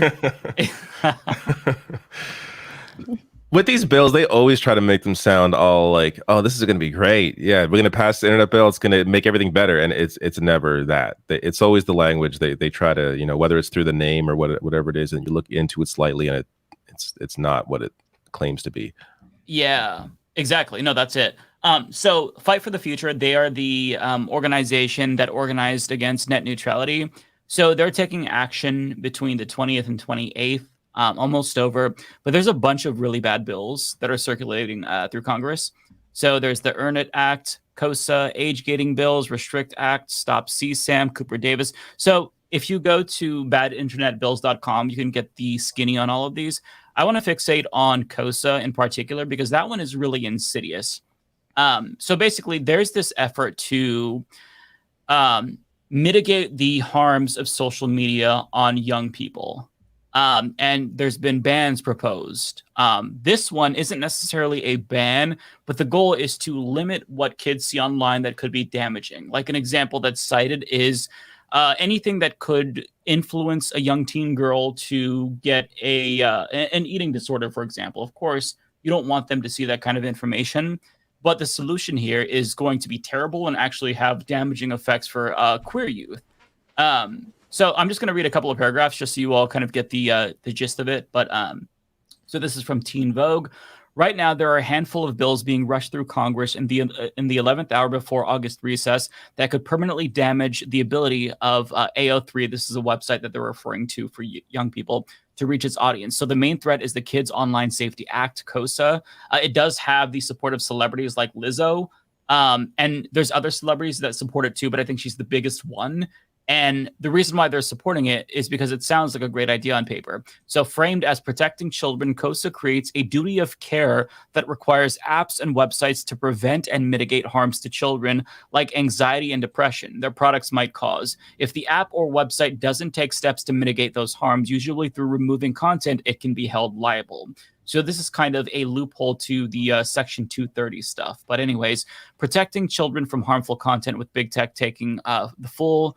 With these bills, they always try to make them sound all like, "Oh, this is going to be great. Yeah, we're going to pass the internet bill. It's going to make everything better." And it's never that. It's always the language they try to, you know, whether it's through the name or whatever it is, and you look into it slightly, and it's not what it claims to be. Yeah, exactly. No, that's it. So Fight for the Future, they are the organization that organized against net neutrality. So they're taking action between the 20th and 28th. Almost over, but there's a bunch of really bad bills that are circulating through Congress. So there's the Earn It Act, COSA, age gating bills, Restrict Act, Stop CSAM, Cooper Davis. So if you go to badinternetbills.com, you can get the skinny on all of these. I want to fixate on COSA in particular because that one is really insidious. So basically, there's this effort to mitigate the harms of social media on young people. And there's been bans proposed. This one isn't necessarily a ban, but the goal is to limit what kids see online that could be damaging. Like an example that's cited is anything that could influence a young teen girl to get an eating disorder, for example. Of course, you don't want them to see that kind of information, but the solution here is going to be terrible and actually have damaging effects for queer youth. So I'm just going to read a couple of paragraphs just so you all kind of get the gist of it. But so this is from Teen Vogue. Right now, there are a handful of bills being rushed through Congress in the 11th hour before August recess that could permanently damage the ability of AO3. This is a website that they're referring to for young people to reach its audience. So the main threat is the Kids Online Safety Act, COSA. It does have the support of celebrities like Lizzo. And there's other celebrities that support it too, but I think she's the biggest one. And the reason why they're supporting it is because it sounds like a great idea on paper. So framed as protecting children, COSA creates a duty of care that requires apps and websites to prevent and mitigate harms to children like anxiety and depression their products might cause. If the app or website doesn't take steps to mitigate those harms, usually through removing content, it can be held liable. So this is kind of a loophole to the Section 230 stuff. But anyways, protecting children from harmful content with big tech taking the full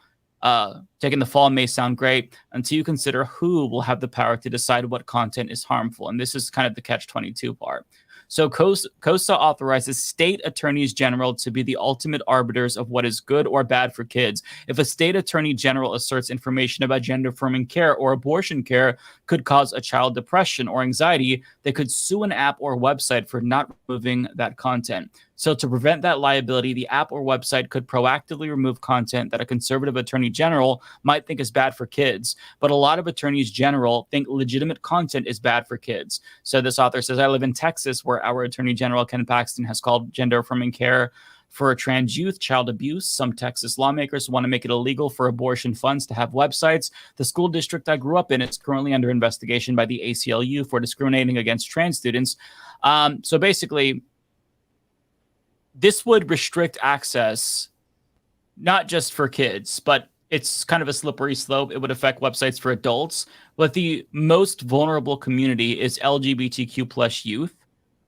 Taking the fall may sound great until you consider who will have the power to decide what content is harmful. And this is kind of the catch-22 part. So COSA authorizes state attorneys general to be the ultimate arbiters of what is good or bad for kids. If a state attorney general asserts information about gender-affirming care or abortion care could cause a child depression or anxiety, they could sue an app or website for not removing that content. So to prevent that liability, the app or website could proactively remove content that a conservative attorney general might think is bad for kids. But a lot of attorneys general think legitimate content is bad for kids. So this author says, I live in Texas, where our attorney general, Ken Paxton, has called gender-affirming care for trans youth child abuse. Some Texas lawmakers want to make it illegal for abortion funds to have websites. The school district I grew up in is currently under investigation by the ACLU for discriminating against trans students. So basically, this would restrict access, not just for kids, but it's kind of a slippery slope. It would affect websites for adults. But the most vulnerable community is LGBTQ plus youth,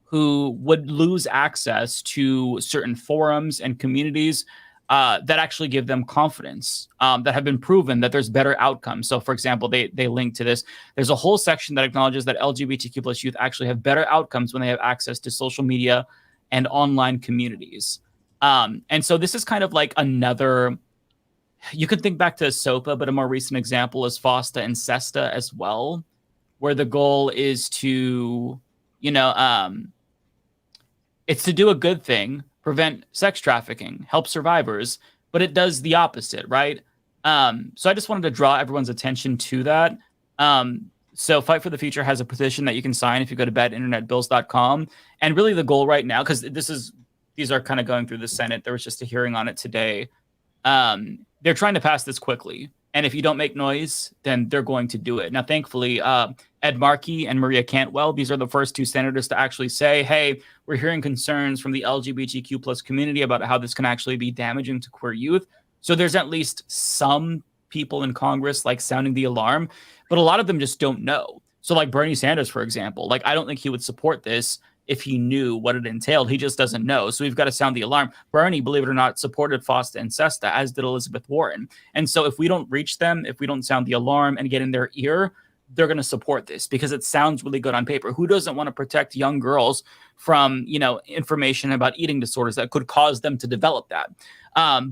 who would lose access to certain forums and communities that actually give them confidence, that have been proven that there's better outcomes. So, for example, they link to this. There's a whole section that acknowledges that LGBTQ plus youth actually have better outcomes when they have access to social media and online communities. And so this is kind of like another, you could think back to SOPA, but a more recent example is FOSTA and SESTA as well, where the goal is to, it's to do a good thing, prevent sex trafficking, help survivors, but it does the opposite, right? So I just wanted to draw everyone's attention to that. So Fight for the Future has a petition that you can sign if you go to badinternetbills.com. And really the goal right now, because these are kind of going through the Senate. There was just a hearing on it today. They're trying to pass this quickly. And if you don't make noise, then they're going to do it. Now, thankfully, Ed Markey and Maria Cantwell, these are the first two senators to actually say, hey, we're hearing concerns from the LGBTQ plus community about how this can actually be damaging to queer youth. So there's at least some people in Congress like sounding the alarm, but a lot of them just don't know. So like Bernie Sanders, for example, like I don't think he would support this if he knew what it entailed. He just doesn't know. So we've got to sound the alarm. Bernie, believe it or not, supported FOSTA and SESTA, as did Elizabeth Warren. And so if we don't reach them, if we don't sound the alarm and get in their ear, they're going to support this because it sounds really good on paper. Who doesn't want to protect young girls from, information about eating disorders that could cause them to develop that?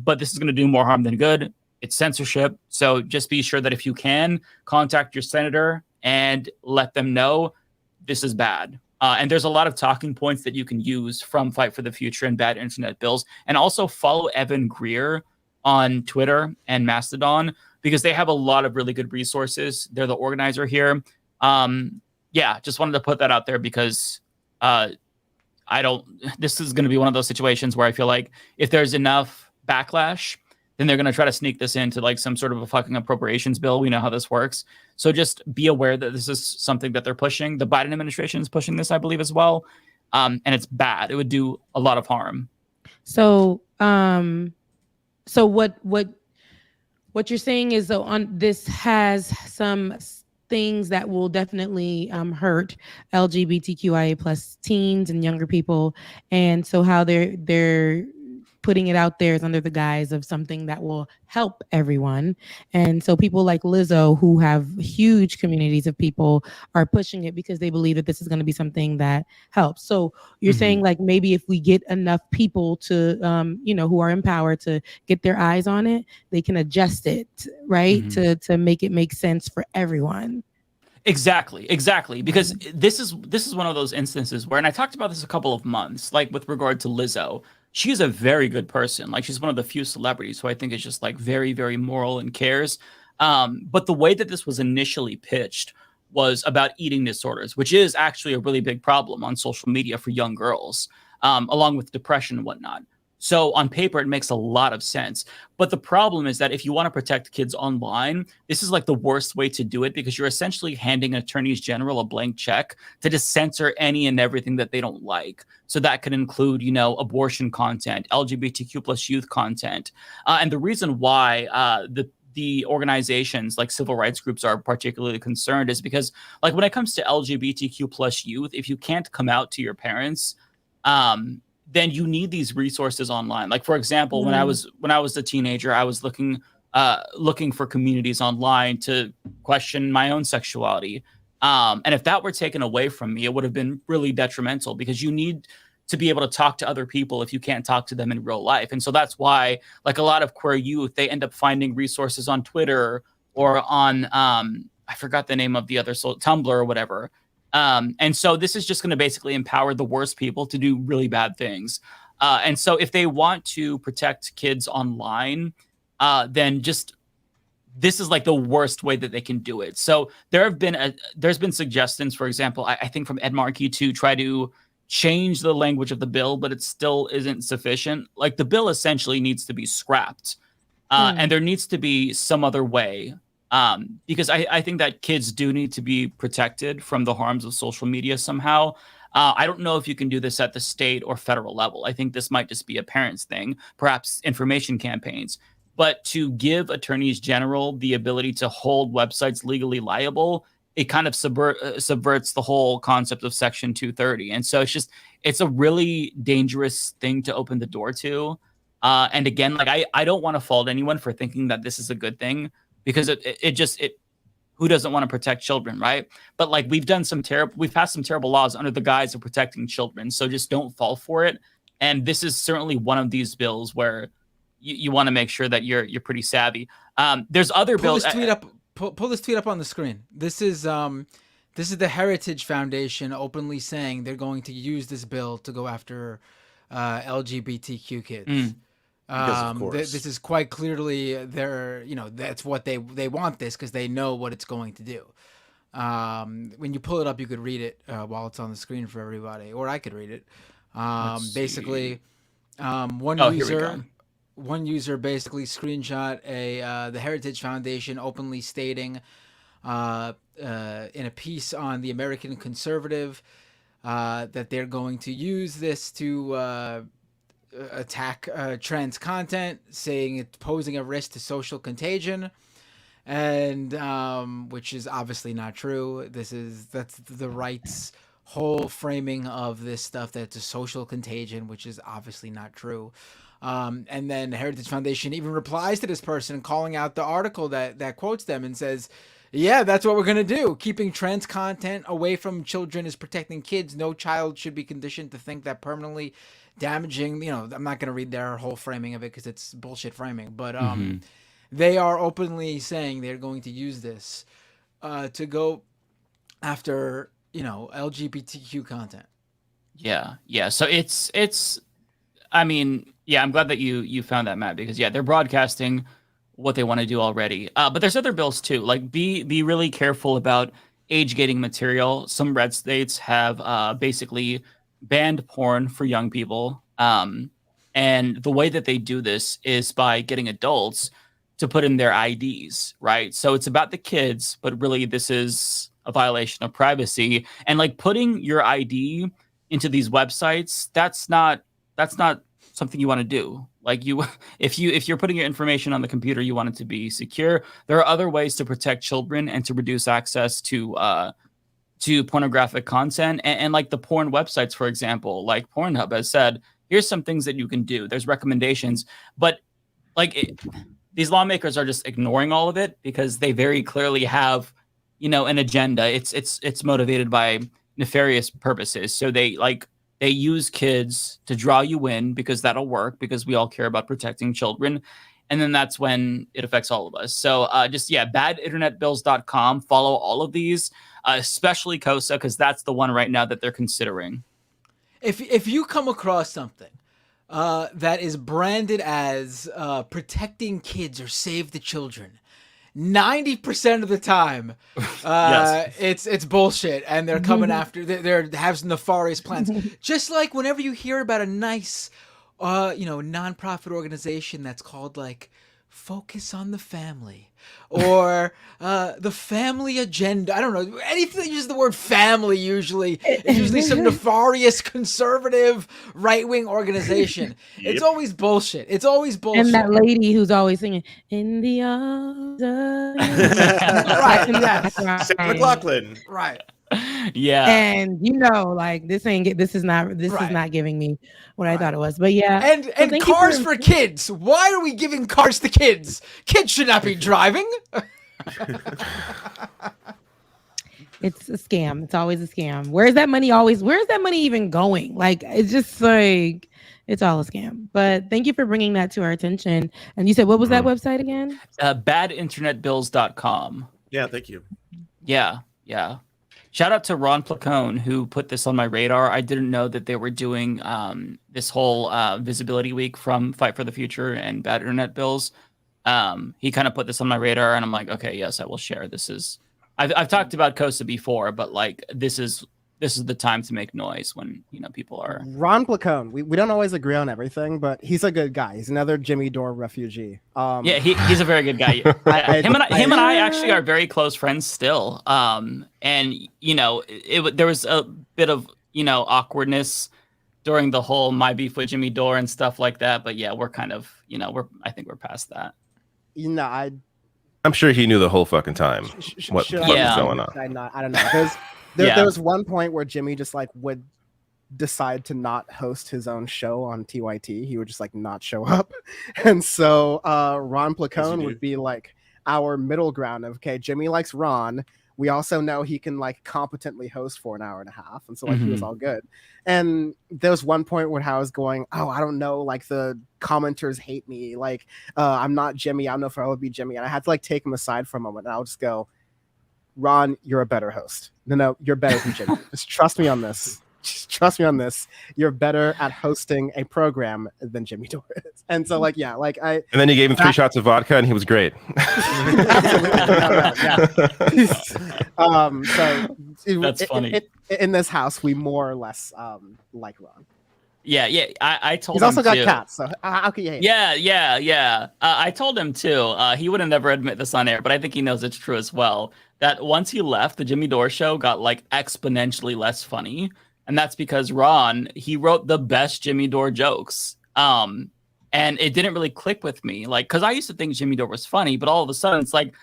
But this is going to do more harm than good. It's censorship. So just be sure that if you can, contact your senator and let them know this is bad. And there's a lot of talking points that you can use from Fight for the Future and Bad Internet Bills. And also follow Evan Greer on Twitter and Mastodon because they have a lot of really good resources. They're the organizer here. Just wanted to put that out there because this is going to be one of those situations where I feel like if there's enough backlash, then they're going to try to sneak this into like some sort of a fucking appropriations bill. We know how this works. So just be aware that this is something that they're pushing. The Biden administration is pushing this, I believe, as well. And it's bad. It would do a lot of harm. So, what you're saying is though on this has some things that will definitely hurt LGBTQIA plus teens and younger people. And so how they're putting it out there is under the guise of something that will help everyone. And so people like Lizzo, who have huge communities of people, are pushing it because they believe that this is going to be something that helps. So you're saying like maybe if we get enough people to, who are in power to get their eyes on it, they can adjust it, right? To make it make sense for everyone. Exactly. Because this is one of those instances where, and I talked about this a couple of months, like with regard to Lizzo. She's a very good person. Like she's one of the few celebrities who I think is just like very, very moral and cares. But the way that this was initially pitched was about eating disorders, which is actually a really big problem on social media for young girls, along with depression and whatnot. So on paper, it makes a lot of sense. But the problem is that if you want to protect kids online, this is like the worst way to do it because you're essentially handing attorneys general a blank check to just censor any and everything that they don't like. So that could include, abortion content, LGBTQ plus youth content. And the reason why the organizations like civil rights groups are particularly concerned is because like when it comes to LGBTQ plus youth, if you can't come out to your parents, then you need these resources online. Like, for example, when I was a teenager, I was looking looking for communities online to question my own sexuality. And if that were taken away from me, it would have been really detrimental, because you need to be able to talk to other people if you can't talk to them in real life. And so that's why, like, a lot of queer youth, they end up finding resources on Twitter or on, I forgot the name of the other, Tumblr or whatever. And so this is just going to basically empower the worst people to do really bad things. And so if they want to protect kids online, then just, this is like the worst way that they can do it. So there's been suggestions, for example, I think from Ed Markey, to try to change the language of the bill, but it still isn't sufficient. Like, the bill essentially needs to be scrapped, and there needs to be some other way, because I think that kids do need to be protected from the harms of social media somehow. I don't know if you can do this at the state or federal level. I think this might just be a parents thing, perhaps information campaigns. But to give attorneys general the ability to hold websites legally liable, it kind of subverts the whole concept of Section 230. And so it's a really dangerous thing to open the door to. And again, like, I don't want to fault anyone for thinking that this is a good thing, because who doesn't want to protect children, right? But like, we've passed some terrible laws under the guise of protecting children. So just don't fall for it. And this is certainly one of these bills where you want to make sure that you're pretty savvy. There's other bills. Pull this tweet up on the screen. This is the Heritage Foundation openly saying they're going to use this bill to go after LGBTQ kids. Because of course. This is quite clearly that's what they want this, because they know what it's going to do. When you pull it up, you could read it while it's on the screen for everybody, or I could read it. Basically, one user basically screenshot the Heritage Foundation openly stating in a piece on the American Conservative that they're going to use this to attack trans content, saying it's posing a risk to social contagion, and which is obviously not true. That's the right's whole framing of this stuff, that it's a social contagion, which is obviously not true. And then the Heritage Foundation even replies to this person, calling out the article that quotes them, and says, yeah, that's what we're going to do. Keeping trans content away from children is protecting kids. No child should be conditioned to think that permanently damaging, I'm not going to read their whole framing of it because it's bullshit framing, but they are openly saying they're going to use this to go after, LGBTQ content. Yeah. So it's, I mean, yeah, I'm glad that you found that, Matt, because they're broadcasting what they want to do already. But there's other bills too. Like, be really careful about age gating material. Some red states have basically banned porn for young people. And the way that they do this is by getting adults to put in their IDs, right? So it's about the kids, but really this is a violation of privacy. And like, putting your ID into these websites, that's not something you want to do. Like, if you're putting your information on the computer, you want it to be secure. There are other ways to protect children and to reduce access to pornographic content. And like the porn websites, for example, like Pornhub has said, here's some things that you can do. There's recommendations, but like these lawmakers are just ignoring all of it because they very clearly have, an agenda. It's motivated by nefarious purposes. So they use kids to draw you in because that'll work, because we all care about protecting children. And then that's when it affects all of us. So badinternetbills.com. Follow all of these, especially COSA, because that's the one right now that they're considering. If you come across something that is branded as protecting kids or save the children, 90% of the time, it's bullshit, and they're coming after. They have nefarious plans. Just like whenever you hear about a nice, nonprofit organization that's called like Focus on the Family or the Family Agenda. I don't know, anything that uses the word family. Usually, it's usually some nefarious conservative right-wing organization. Yep. It's always bullshit. And that lady who's always singing "In the Arms of..." Sarah McLachlan. Right. Yeah. And like this is not giving me what I thought it was. But yeah. And cars for kids. Why are we giving cars to kids? Kids should not be driving. It's a scam. It's always a scam. Where's that money even going? Like, it's just like, it's all a scam. But thank you for bringing that to our attention. And you said, what was that website again? Badinternetbills.com. Yeah, thank you. Yeah. Shout out to Ron Placone, who put this on my radar. I didn't know that they were doing this whole visibility week from Fight for the Future and Bad Internet Bills. He kind of put this on my radar, and I'm like, okay, yes, I will share. I've talked about Kosa before, but like this is the time to make noise when people are. Ron Placone. We don't always agree on everything, but he's a good guy. He's another Jimmy Dore refugee. Yeah, he's a very good guy. Him and I actually are very close friends still. And there was a bit of awkwardness during the whole my beef with Jimmy Dore and stuff like that. But yeah, we're kind of I think we're past that. I'm sure he knew the whole fucking time what was going on. I don't know. There was one point where Jimmy just like would decide to not host his own show on TYT. He would just like not show up. And so Ron Placone would be like our middle ground of, okay, Jimmy likes Ron. We also know he can like competently host for an hour and a half. And so like he was all good. And there was one point where I was going, oh, I don't know, like the commenters hate me. Like I'm not Jimmy. I don't know if I would be Jimmy. And I had to like take him aside for a moment. And I'll just go, Ron, you're a better host. No, you're better than Jimmy. Just trust me on this. You're better at hosting a program than Jimmy Dore is. And so like, yeah, like I. And then you gave him 3 shots of vodka and he was great. Absolutely. So that's funny. In this house, we more or less like Ron. Yeah. I told him. He's also got too. Cats, so how can you hate? Yeah. I told him too. He would have never admit this on air, but I think he knows it's true as well. That once he left, the Jimmy Dore show got like exponentially less funny, and that's because Ron, he wrote the best Jimmy Dore jokes. And it didn't really click with me, like, because I used to think Jimmy Dore was funny, but all of a sudden it's like,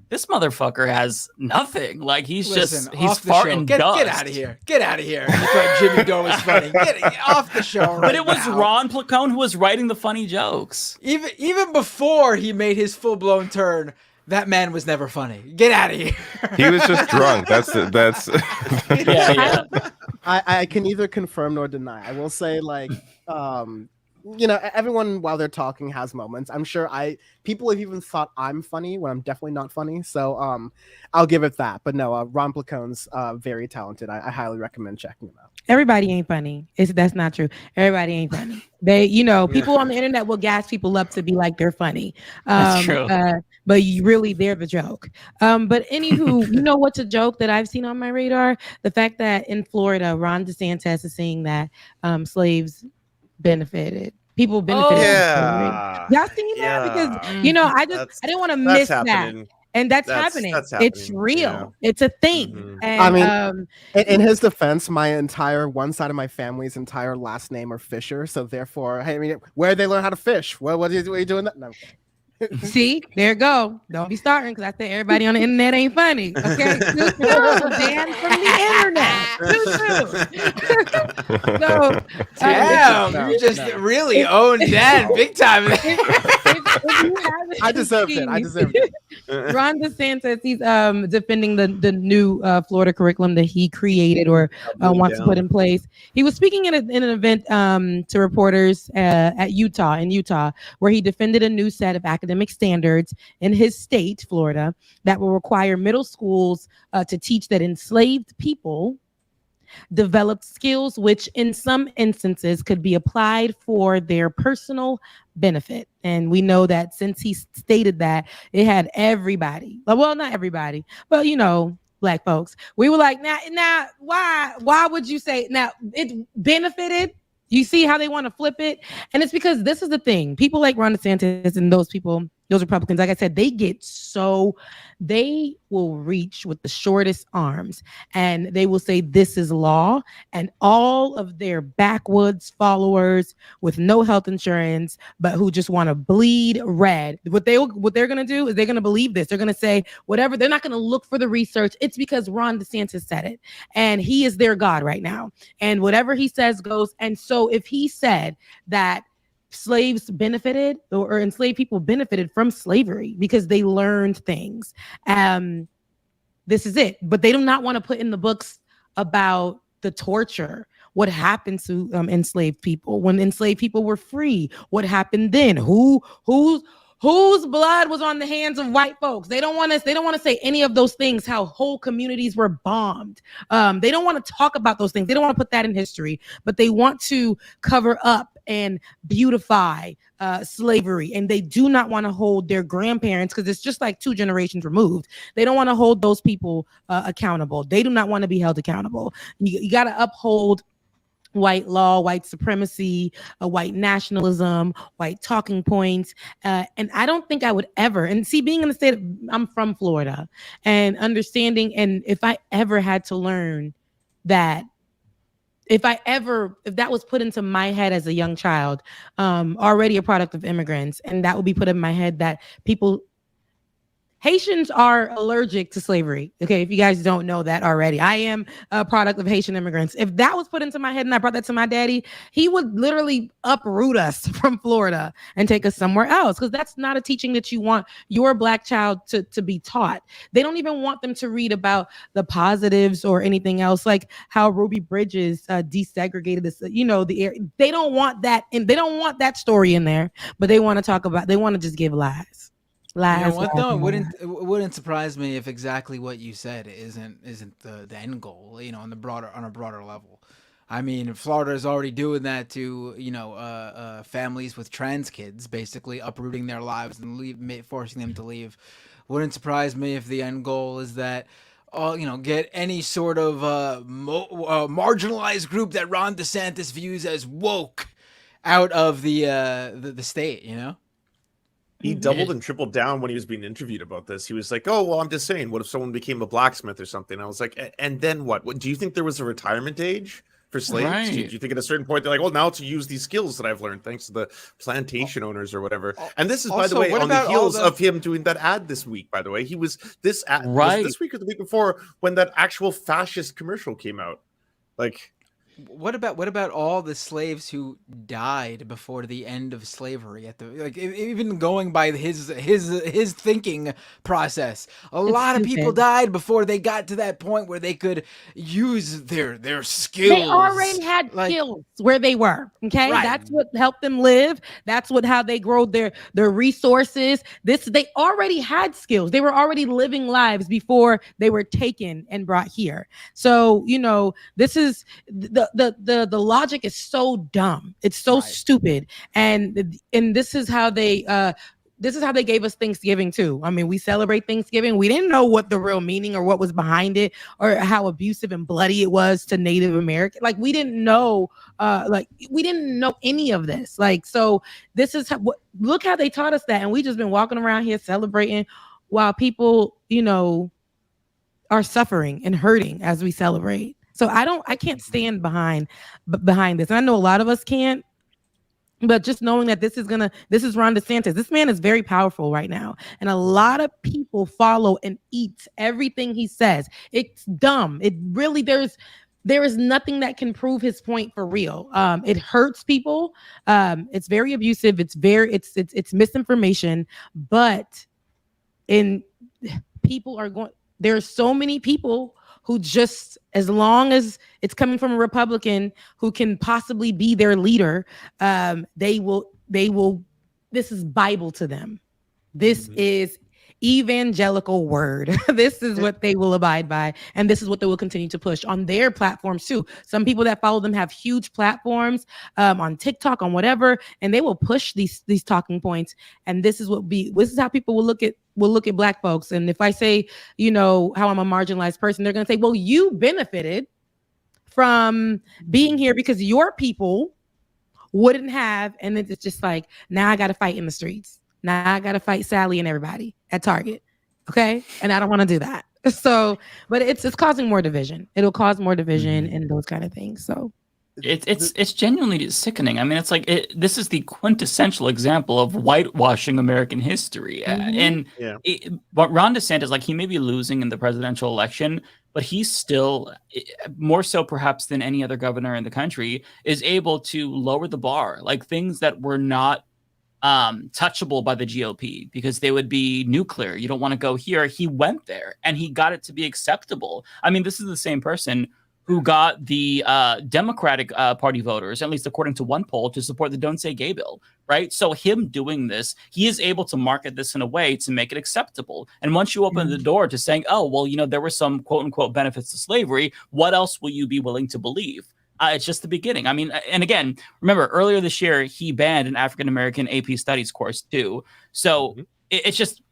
this motherfucker has nothing. Like he's farting dust. Get out of here. Get out of here. You thought Jimmy Dore was funny. Get off the show right But it was now. Ron Placone who was writing the funny jokes. Even before he made his full-blown turn, that man was never funny. Get out of here. He was just drunk. That's yeah. I can neither confirm nor deny. I will say, like, everyone while they're talking has moments. I'm sure people have even thought I'm funny when I'm definitely not funny. So I'll give it that. But no, Ron Placone's very talented. I highly recommend checking him out. Everybody ain't funny. That's not true. Everybody ain't funny. They, people on the internet will gas people up to be like they're funny. That's true. But they're the joke. But anywho, what's a joke that I've seen on my radar? The fact that in Florida, Ron DeSantis is saying that slaves benefited. People benefited. Oh, yeah. Y'all seen that? Because I didn't want to miss that. And that's happening. It's real. Yeah. It's a thing. Mm-hmm. And, I mean, in his defense, one side of my family's entire last name are Fisher. So therefore, hey, I mean, where did they learn how to fish? What are you doing that? No. See, there you go. Don't be starting because I think everybody on the internet ain't funny. Okay, Dan from the internet. So, damn, you just really own Dan big time. I deserved it. Ron DeSantis, he's defending the new Florida curriculum that he created or wants to put in place. He was speaking in an event to reporters in Utah, where he defended a new set of academic standards in his state, Florida, that will require middle schools to teach that enslaved people developed skills which in some instances could be applied for their personal benefit. And we know that since he stated that, it had everybody, well, not everybody, but Black folks, we were like, now why would you say now it benefited? You see how they want to flip it? And it's because this is the thing. People like Ron DeSantis and those people Those Republicans, like I said, they will reach with the shortest arms and they will say this is law, and all of their backwoods followers with no health insurance but who just want to bleed red, what they're going to do is they're going to believe this. They're going to say whatever. They're not going to look for the research. It's because Ron DeSantis said it and he is their God right now, and whatever he says goes. And so if he said that slaves benefited or enslaved people benefited from slavery because they learned things, this is it. But they do not want to put in the books about the torture, what happened to enslaved people when enslaved people were free, what happened then, whose blood was on the hands of white folks. They don't want to say any of those things, how whole communities were bombed. They don't want to talk about those things. They don't want to put that in history, but they want to cover up and beautify slavery. And they do not want to hold their grandparents, because it's just like 2 generations removed. They don't want to hold those people accountable. They do not want to be held accountable. You got to uphold white law, white supremacy, white nationalism, white talking points. And I don't think I would ever, and see, being in the state, I'm from Florida, and understanding, and if I ever had to learn that, if that was put into my head as a young child, already a product of immigrants, and that would be put in my head that Haitians are allergic to slavery. Okay, if you guys don't know that already, I am a product of Haitian immigrants. If that was put into my head and I brought that to my daddy, he would literally uproot us from Florida and take us somewhere else, because that's not a teaching that you want your Black child to be taught. They don't even want them to read about the positives or anything else, like how Ruby Bridges desegregated this, the air. They don't want that, and they don't want that story in there, but they want to just give lies. You know what though? It wouldn't surprise me if exactly what you said isn't the end goal, on a broader level. I mean, Florida is already doing that to families with trans kids, basically uprooting their lives and forcing them to leave. Wouldn't surprise me if the end goal is that get any sort of marginalized group that Ron DeSantis views as woke out of the state, He doubled and tripled down when he was being interviewed about this. He was like, "Oh, well, I'm just saying, what if someone became a blacksmith or something?" I was like, "And then what? Do you think there was a retirement age for slaves? Right. Do you think at a certain point they're like, well, now to use these skills that I've learned thanks to the plantation owners or whatever?" And this is, by the way, on the heels of him doing that ad this week. By the way, he was this ad was this week or the week before when that actual fascist commercial came out. Like, what about all the slaves who died before the end of slavery? Even going by his thinking process, a lot of people died before they got to that point where they could use their skills. They already had skills where they were. Okay, right. That's what helped them live. That's how they grow their resources. They already had skills. They were already living lives before they were taken and brought here. So this is the logic is so dumb. It's so stupid. And this is how they gave us Thanksgiving too. I mean, we celebrate Thanksgiving. We didn't know what the real meaning or what was behind it, or how abusive and bloody it was to Native American. We didn't know. We didn't know any of this. So this is look how they taught us that, and we just been walking around here celebrating while people, are suffering and hurting as we celebrate. So I can't stand behind this. And I know a lot of us can't, but just knowing that this is Ron DeSantis. This man is very powerful right now. And a lot of people follow and eat everything he says. It's dumb. It really, there is nothing that can prove his point for real. It hurts people. It's very abusive. It's misinformation, but there are so many people who just, as long as it's coming from a Republican who can possibly be their leader, they will, this is Bible to them. This is evangelical word. This is what they will abide by. And this is what they will continue to push on their platforms too. Some people that follow them have huge platforms on TikTok, on whatever, and they will push these talking points. And this is how people will look at Black folks. And if I say, how I'm a marginalized person, they're going to say, well, you benefited from being here because your people wouldn't have. And it's just now I got to fight in the streets. Now I got to fight Sally and everybody at Target. Okay. And I don't want to do that. So, but it's causing more division. It'll cause more division and those kind of things. So it's genuinely sickening. I mean, it's like this is the quintessential example of whitewashing American history. And Ron DeSantis, like, he may be losing in the presidential election, but he's still, more so perhaps than any other governor in the country, is able to lower the bar. Like, things that were not touchable by the GOP because they would be nuclear. You don't want to go here. He went there and he got it to be acceptable. I mean, this is the same person who got the Democratic Party voters, at least according to one poll, to support the Don't Say Gay bill, right? So him doing this, he is able to market this in a way to make it acceptable. And once you open the door to saying, oh, well, you know, there were some quote unquote benefits to slavery, what else will you be willing to believe? It's just the beginning. I mean, and again, remember earlier this year, he banned an African-American AP studies course too. So it's just,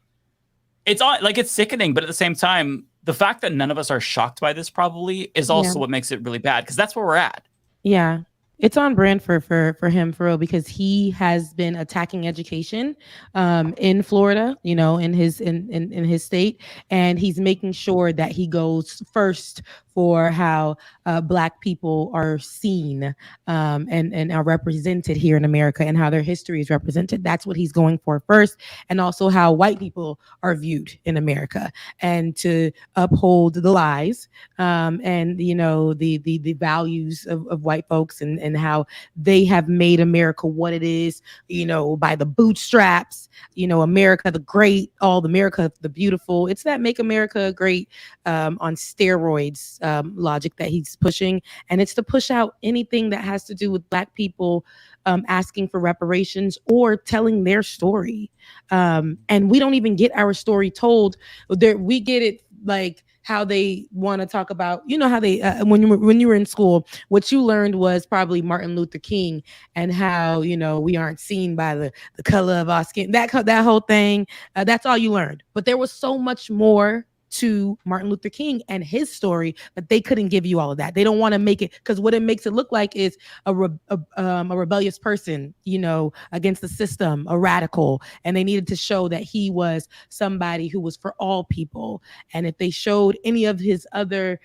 it's sickening, but at the same time, the fact that none of us are shocked by this probably is also what makes it really bad, because that's where we're at. Yeah. It's on brand for him, for real, because he has been attacking education in Florida, you know, in his state, and he's making sure that he goes first for how Black people are seen and are represented here in America, and how their history is represented. That's what he's going for first, and also how white people are viewed in America, and to uphold the lies and, you know, the values of white folks, and how they have made America what it is, you know, by the bootstraps, you know, America the great, all America the beautiful. It's that make America great on steroids logic that he's pushing. And it's to push out anything that has to do with Black people asking for reparations or telling their story. And we don't even get our story told. We get it like how they want to talk about, you know, how they when you were in school, what you learned was probably Martin Luther King and how, you know, we aren't seen by the color of our skin, that whole thing. That's all you learned. But there was so much more to Martin Luther King and his story, but they couldn't give you all of that. They don't want to make it, because what it makes it look like is a rebellious person, you know, against the system, a radical. And they needed to show that he was somebody who was for all people. And if they showed any of his other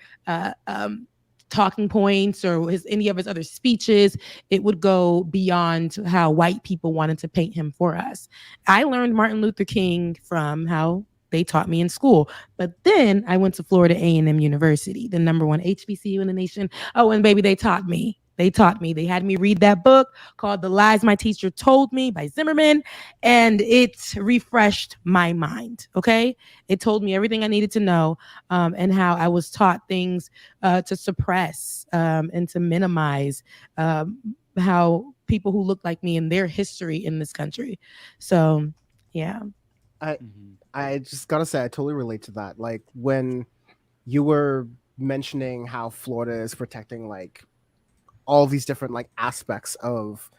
talking points or any of his other speeches, it would go beyond how white people wanted to paint him for us. I learned Martin Luther King from how they taught me in school. But then I went to Florida A&M University, the #1 HBCU in the nation. Oh, and baby, they taught me. They had me read that book called The Lies My Teacher Told Me by Zimmerman, and it refreshed my mind, okay? It told me everything I needed to know, and how I was taught things to suppress and to minimize how people who look like me and their history in this country. So, yeah. I just gotta say, I totally relate to that. Like, when you were mentioning how Florida is protecting like all these different like aspects of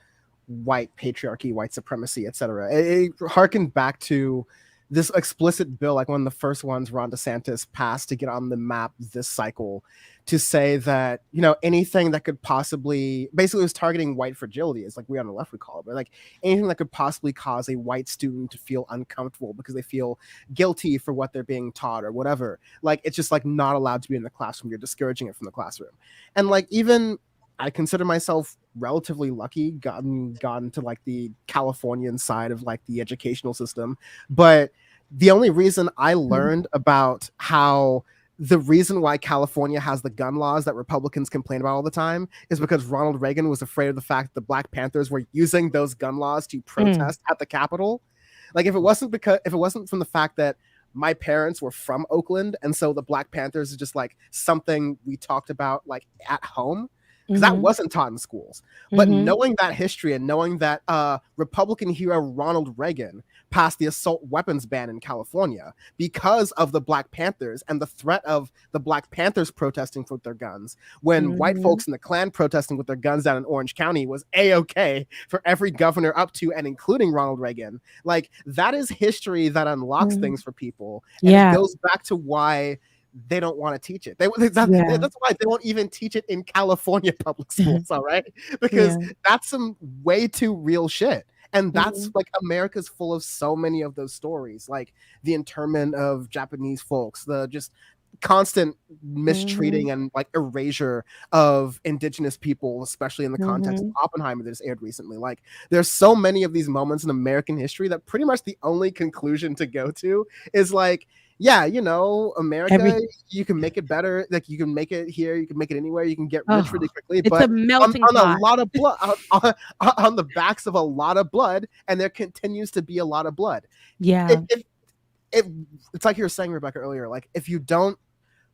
white patriarchy, white supremacy, etc., it harkened back to this explicit bill, like one of the first ones Ron DeSantis passed to get on the map this cycle, to say that, you know, anything that could possibly, basically it was targeting white fragility, is like we on the left we call it, but like anything that could possibly cause a white student to feel uncomfortable because they feel guilty for what they're being taught or whatever. Like, it's just like not allowed to be in the classroom. You're discouraging it from the classroom. And like, even I consider myself relatively lucky, gotten to like the Californian side of like the educational system. But the only reason I learned about how the reason why California has the gun laws that Republicans complain about all the time is because Ronald Reagan was afraid of the fact that the Black Panthers were using those gun laws to protest at the Capitol. Like, if it wasn't from the fact that my parents were from Oakland, and so the Black Panthers is just like something we talked about like at home, because that wasn't taught in schools. But knowing that history and knowing that Republican hero Ronald Reagan passed the assault weapons ban in California because of the Black Panthers and the threat of the Black Panthers protesting with their guns, when white folks in the Klan protesting with their guns down in Orange County was A-okay for every governor up to and including Ronald Reagan. Like, that is history that unlocks things for people. And it goes back to why they don't want to teach it. That's why they won't even teach it in California public schools, all right? Because that's some way too real shit. And that's like America's full of so many of those stories, like the internment of Japanese folks, the just constant mistreating and like erasure of indigenous people, especially in the context of Oppenheimer that just aired recently. Like there's so many of these moments in American history that pretty much the only conclusion to go to is like, yeah, you know, America, you can make it better. Like you can make it here, you can make it anywhere, you can get rich really quickly. It's but a melting on pot. a lot of blood, on the backs of a lot of blood, and there continues to be a lot of blood. Yeah. It's like you were saying, Rebecca, earlier, like if you don't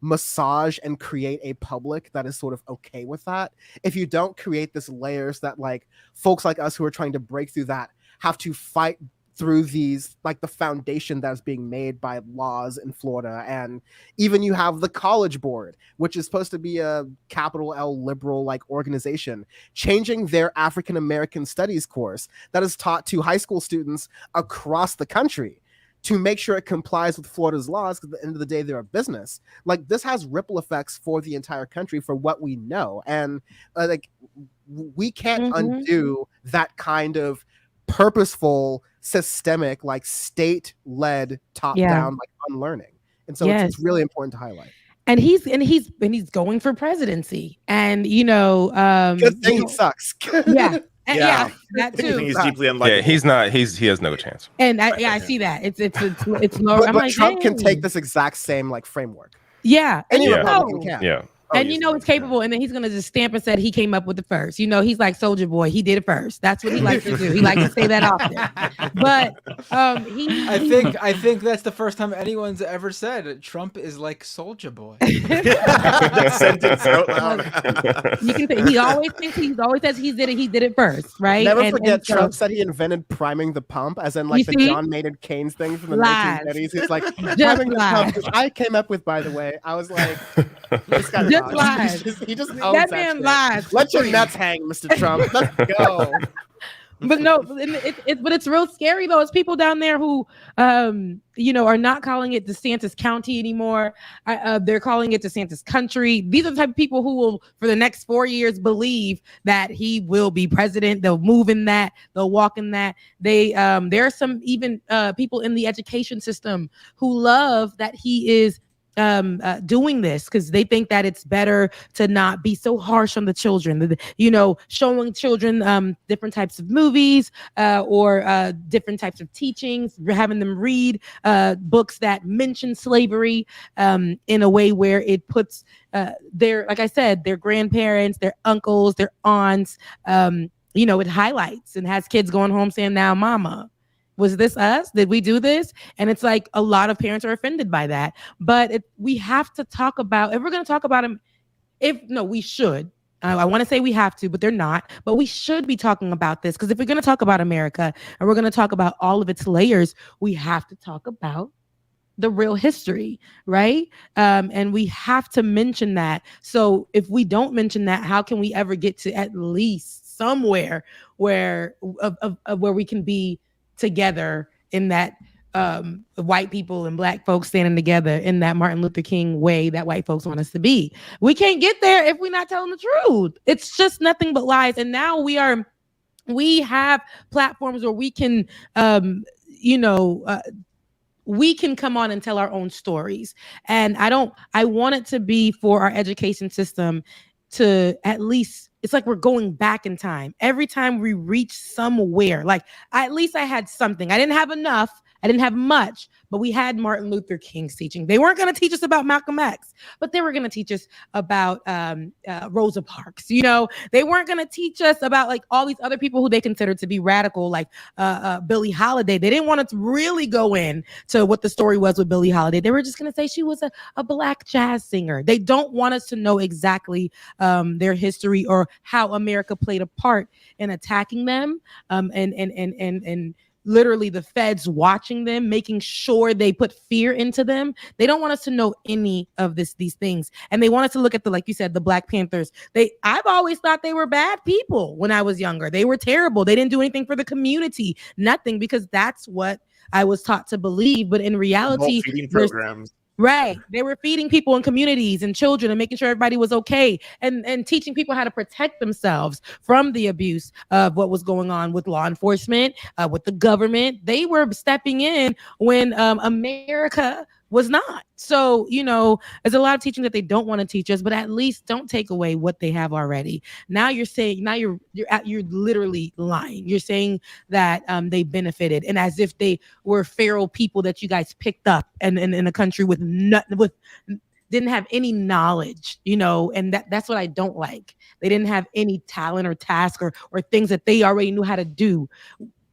massage and create a public that is sort of okay with that, if you don't create this layers that like folks like us who are trying to break through that have to fight through these, like the foundation that's being made by laws in Florida. And even you have the College Board, which is supposed to be a capital L liberal like organization, changing their African American studies course that is taught to high school students across the country to make sure it complies with Florida's laws, because at the end of the day, they're a business. Like this has ripple effects for the entire country for what we know. And like we can't undo that kind of purposeful, systemic, like state-led, top-down, like unlearning. And so it's really important to highlight. And he's going for presidency. And you know, good thing he sucks. Yeah. And that too. He's deeply unlikely. Yeah, he's not. He has no chance. And I see that. It's lower. But Trump can take this exact same like framework. Yeah, any Republican can. Yeah. And you know it's capable, and then he's gonna just stamp and said he came up with it first. You know, he's like Soldier Boy. He did it first. That's what he likes to do. He likes to say that often. But I think that's the first time anyone's ever said Trump is like Soldier Boy. That sentence out loud. You can say he always says he did it first, right? Never forget Trump said he invented priming the pump, as in like the John Maynard Keynes thing from the 1930s. He's like priming the pump, which I came up with, by the way. I was like, this guy lies. He just that man lies. Let your nuts hang, Mr. Trump. Let's go. But no, it's real scary though. It's people down there who, you know, are not calling it DeSantis County anymore. They're calling it DeSantis Country. These are the type of people who will, for the next 4 years, believe that he will be president. They'll move in that. They'll walk in that. There are some even people in the education system who love that he is doing this because they think that it's better to not be so harsh on the children, you know, showing children different types of movies or different types of teachings, having them read books that mention slavery in a way where it puts their, like I said, their grandparents, their uncles, their aunts, you know, it highlights and has kids going home saying, now mama, was this us? Did we do this? And it's like a lot of parents are offended by that. But we have to talk about, if we're going to talk about him, we should. I want to say we have to, but they're not. But we should be talking about this because if we're going to talk about America and we're going to talk about all of its layers, we have to talk about the real history, right? And we have to mention that. So if we don't mention that, how can we ever get to at least somewhere where we can be together in that white people and black folks standing together in that Martin Luther King way that white folks want us to be? We can't get there if we're not telling the truth. It's just nothing but lies. And now we have platforms where we can, we can come on and tell our own stories. And I want it to be for our education system to at least, it's like we're going back in time. Every time we reach somewhere, like at least I had something. I didn't have enough. I didn't have much, but we had Martin Luther King's teaching. They weren't going to teach us about Malcolm X, but they were going to teach us about Rosa Parks. You know, they weren't going to teach us about like all these other people who they considered to be radical, like Billie Holiday. They didn't want us to really go in to what the story was with Billie Holiday. They were just going to say she was a black jazz singer. They don't want us to know exactly their history or how America played a part in attacking them and literally the feds watching them, making sure they put fear into them. They don't want us to know any of these things. And they want us to look at like you said, the Black Panthers. I've always thought they were bad people when I was younger. They were terrible. They didn't do anything for the community, nothing, because that's what I was taught to believe. But in reality, Right. They were feeding people in communities and children and making sure everybody was okay and teaching people how to protect themselves from the abuse of what was going on with law enforcement, with the government. They were stepping in when America was not. So, there's a lot of teaching that they don't want to teach us, but at least don't take away what they have already. Now you're saying, you're literally lying. You're saying that they benefited, and as if they were feral people that you guys picked up and in a country with didn't have any knowledge, and that's what I don't like. They didn't have any talent or task or things that they already knew how to do.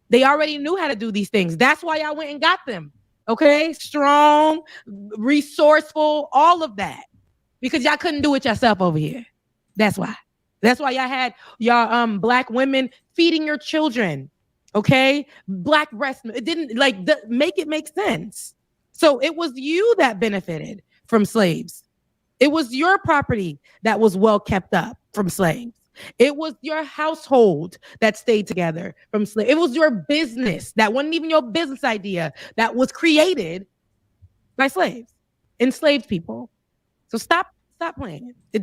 They already knew how to do these things. That's why I went and got them. Okay, strong, resourceful, all of that, because y'all couldn't do it yourself over here. That's why. That's why y'all had y'all Black women feeding your children. Okay, Black breast. It didn't make it make sense. So it was you that benefited from slaves. It was your property that was well kept up from slaves. It was your household that stayed together from slaves. It was your business that wasn't even your business idea that was created by slaves, enslaved people. So stop playing it.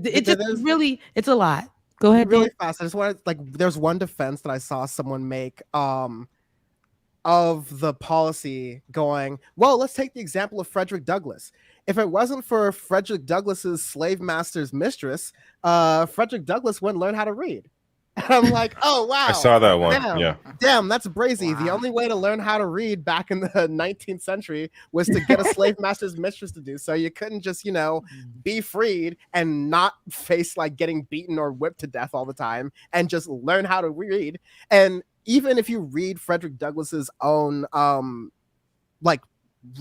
It's a lot. Go ahead. Really fast. I just want to there's one defense that I saw someone make of the policy going, well, let's take the example of Frederick Douglass. If it wasn't for Frederick Douglass's slave master's mistress, Frederick Douglass wouldn't learn how to read. And I'm like, oh, wow. I saw that one. Damn, that's brazy. Wow. The only way to learn how to read back in the 19th century was to get a slave master's mistress to do so. You couldn't just, be freed and not face getting beaten or whipped to death all the time and just learn how to read. And even if you read Frederick Douglass's own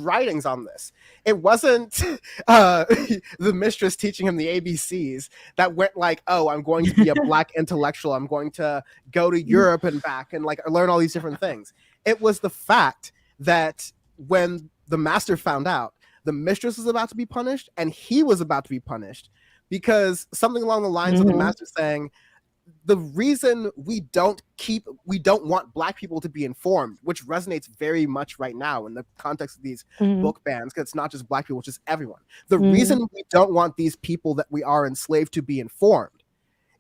writings on this, it wasn't the mistress teaching him the ABCs that went oh, I'm going to be a Black intellectual, I'm going to go to Europe and back and learn all these different things. It was the fact that when the master found out, the mistress was about to be punished and he was about to be punished, because something along the lines of the master saying, the reason we don't want Black people to be informed, which resonates very much right now in the context of these book bans, because it's not just Black people, it's just everyone. The reason we don't want these people that we are enslaved to be informed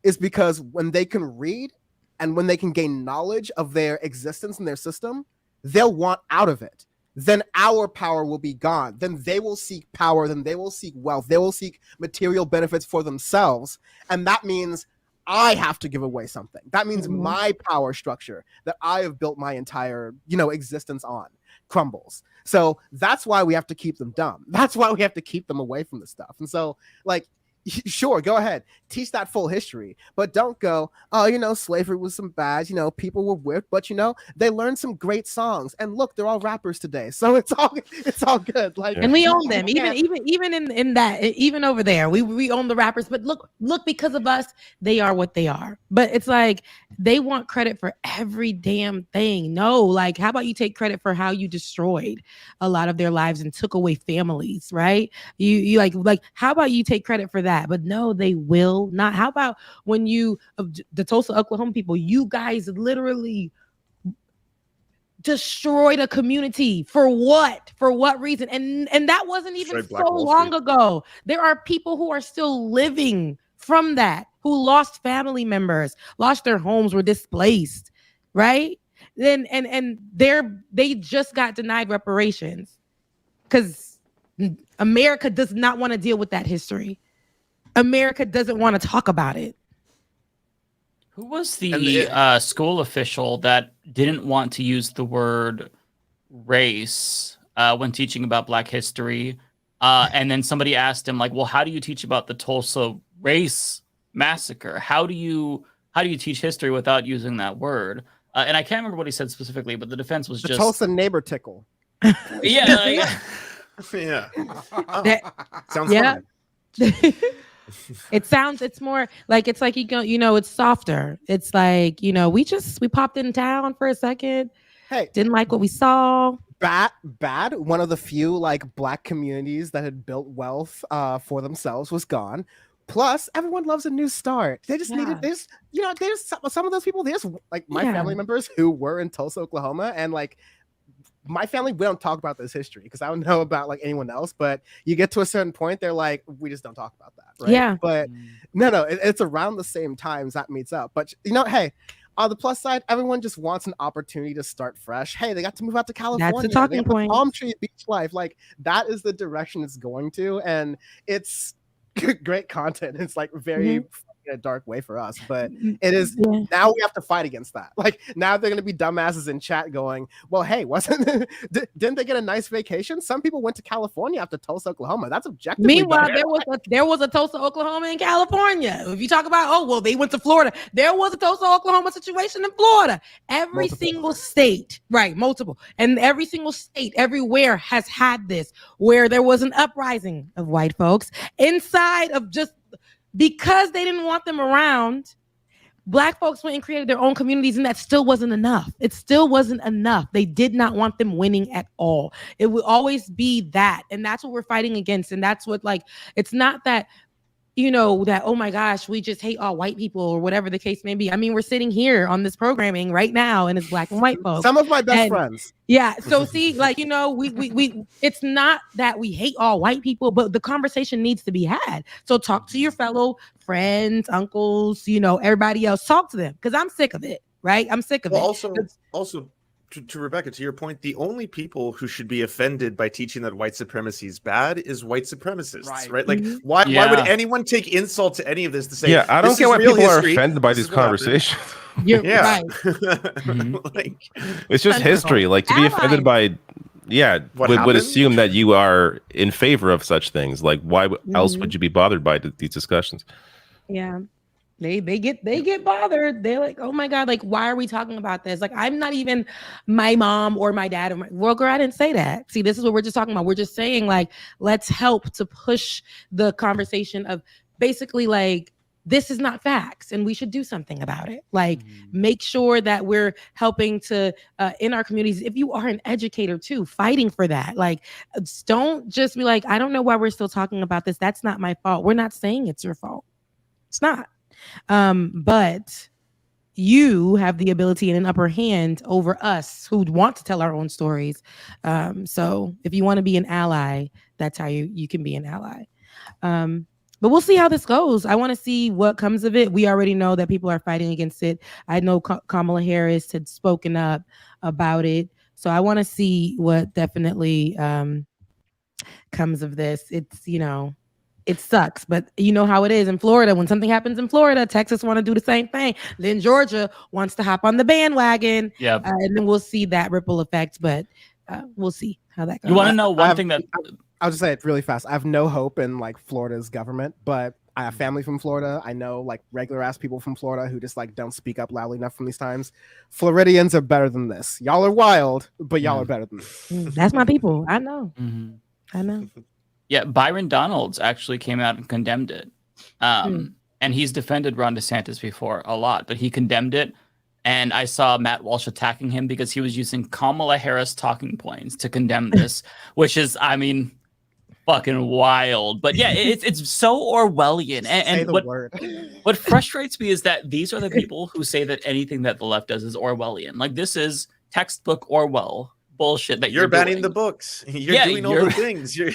is because when they can read and when they can gain knowledge of their existence and their system, they'll want out of it. Then our power will be gone. Then they will seek power. Then they will seek wealth. They will seek material benefits for themselves. And that means I have to give away something. That means my power structure that I have built my entire, existence on crumbles. So that's why we have to keep them dumb. That's why we have to keep them away from this stuff. And so, sure, go ahead, teach that full history, but don't go, oh, slavery was some bad, people were whipped, but they learned some great songs, and look, they're all rappers today, so it's all good. And we own them, even in that, even over there, we own the rappers. But look, because of us, they are what they are. But it's they want credit for every damn thing. No, how about you take credit for how you destroyed a lot of their lives and took away families, right? You how about you take credit for that? But no, they will not. How about when the Tulsa, Oklahoma people, you guys literally destroyed a community for what? For what reason? And that wasn't even so long ago. There are people who are still living from that, who lost family members, lost their homes, were displaced, right? Then and they just got denied reparations because America does not want to deal with that history. America doesn't want to talk about it. Who was the school official that didn't want to use the word race when teaching about Black history? And then somebody asked him, well, how do you teach about the Tulsa race massacre? How do you teach history without using that word? And I can't remember what he said specifically, but the defense was just Tulsa neighbor tickle. Yeah. Sounds fun. It's more it's it's softer. It's we popped in town for a second. Hey, didn't like what we saw. Bad. One of the few Black communities that had built wealth for themselves was gone. Plus, everyone loves a new start. They just needed this. There's some of those people. There's my family members who were in Tulsa, Oklahoma, and my family, we don't talk about this history because I don't know about like anyone else, but you get to a certain point, they're like, we just don't talk about that. Right? Yeah. But no, it's around the same times that meets up. But hey, on the plus side, everyone just wants an opportunity to start fresh. Hey, they got to move out to California. That's the talking point. Palm tree beach life. Like that is the direction it's going to. And it's great content. It's like very in a dark way for us, but it is now we have to fight against that. Like now they're going to be dumbasses in chat going, well, hey, didn't they get a nice vacation? Some people went to California after Tulsa, Oklahoma. That's objectively Meanwhile, better. there was a Tulsa, Oklahoma in California. If you talk about, they went to Florida, there was a Tulsa, Oklahoma situation in Florida. Every single state, right, multiple, and every single state everywhere has had this where there was an uprising of white folks inside of just because they didn't want them around. Black folks went and created their own communities, and that still wasn't enough. It still wasn't enough. They did not want them winning at all. It would always be that, and that's what we're fighting against. And that's what, like, it's not that, that, oh my gosh, we just hate all white people or whatever the case may be. I mean, we're sitting here on this programming right now, and it's black and white folks. Some of my best friends. Yeah. So see, like, we it's not that we hate all white people, but the conversation needs to be had. So talk to your fellow friends, uncles, everybody else. Talk to them because I'm sick of it. Right. I'm sick of it. Also, to Rebecca, to your point, the only people who should be offended by teaching that white supremacy is bad is white supremacists, right? Like, why would anyone take insult to any of this to say? Yeah, I don't get why people are offended by these conversations. Right. It's just history. Like, to be offended by, would assume that you are in favor of such things. Like, why else would you be bothered by these discussions? Yeah. They get bothered. They're like, oh my God, like, why are we talking about this? Like, I'm not even my mom or my dad. Well, girl, I didn't say that. See, this is what we're just talking about. We're just saying, like, let's help to push the conversation of basically, like, this is not facts and we should do something about it. Like, make sure that we're helping to, in our communities, if you are an educator too, fighting for that. Like, don't just be like, I don't know why we're still talking about this. That's not my fault. We're not saying it's your fault. It's not. But you have the ability and an upper hand over us who want to tell our own stories. So if you want to be an ally, that's how you can be an ally. But we'll see how this goes. I want to see what comes of it. We already know that people are fighting against it. I know Kamala Harris had spoken up about it. So I want to see what definitely comes of this. It's, it sucks, but you know how it is in Florida. When something happens in Florida, Texas want to do the same thing. Then Georgia wants to hop on the bandwagon. Yeah, and then we'll see that ripple effect. But we'll see how that goes. You want to know one thing that I'll just say it really fast. I have no hope in like Florida's government, but I have family from Florida. I know like regular ass people from Florida who just like don't speak up loudly enough from these times. Floridians are better than this. Y'all are wild, but y'all are better than this. That's my people. I know. I know. Yeah, Byron Donalds actually came out and condemned it. And he's defended Ron DeSantis before a lot, but he condemned it. And I saw Matt Walsh attacking him because he was using Kamala Harris talking points to condemn this, which is, I mean, fucking wild. But yeah, it's so Orwellian. And what frustrates me is that these are the people who say that anything that the left does is Orwellian. Like, this is textbook Orwell bullshit that you're banning doing. The books. You're doing all the things. You're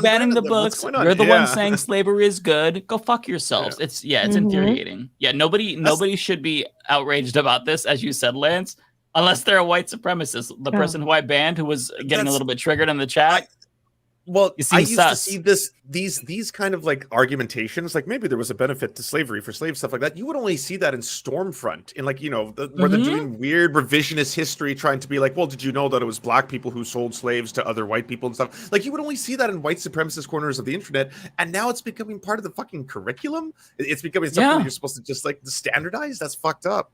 banning the books. You're the one saying slavery is good. Go fuck yourselves. It's infuriating. Yeah, nobody should be outraged about this, as you said, Lance, unless they're a white supremacist. The person who I banned, who was getting a little bit triggered in the chat. I used to see these kind of like argumentations, like maybe there was a benefit to slavery for slave stuff like that. You would only see that in Stormfront, in like, where they're doing weird revisionist history, trying to be like, well, did you know that it was black people who sold slaves to other white people and stuff? Like, you would only see that in white supremacist corners of the internet, and now it's becoming part of the fucking curriculum. It's becoming something that you're supposed to just like standardize. That's fucked up.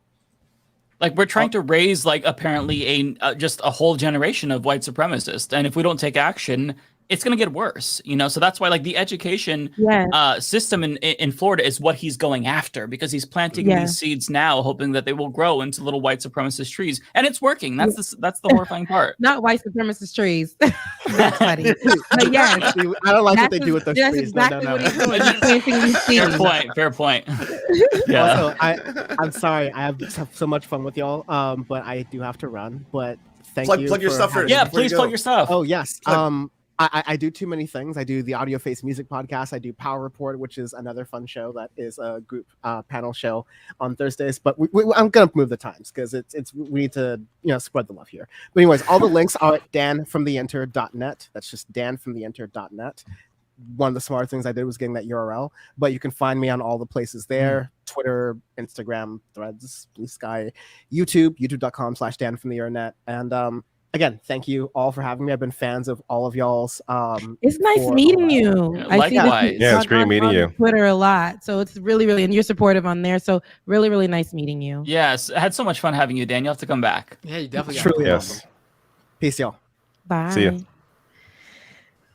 Like, we're trying to raise like apparently just a whole generation of white supremacists, and if we don't take action, it's going to get worse, so that's why like the education system in Florida is what he's going after, because he's planting these seeds now, hoping that they will grow into little white supremacist trees, and it's working. That's the horrifying part. Not white supremacist trees. That's funny. But yes, I don't like what they do with those trees. Exactly what he's doing. He's planting these seeds. Fair point. Yeah. Also, I'm sorry. I have so much fun with y'all, but I do have to run. But thank plug you. Plug your stuff first. Yeah, please plug your stuff. Oh yes. I do too many things. I do the Audio Face Music Podcast. I do Power Report, which is another fun show that is a group panel show on Thursdays. But I'm gonna move the times because we need to spread the love here. But anyways, all the links are at DanFromTheInternet. That's just DanFromTheInter.net. One of the smart things I did was getting that URL. But you can find me on all the places there: Twitter, Instagram, Threads, Blue Sky, YouTube, YouTube.com/DanFromTheInternet, and again, thank you all for having me. I've been fans of all of y'all's. It's nice meeting you. Likewise. Yeah, it's great meeting you. Twitter a lot, so it's really, and you're supportive on there. So really, really nice meeting you. Yes, I had so much fun having you, Dan. You have to come back. Yeah, you definitely. Truly yes. awesome. Peace, y'all. Bye. See you.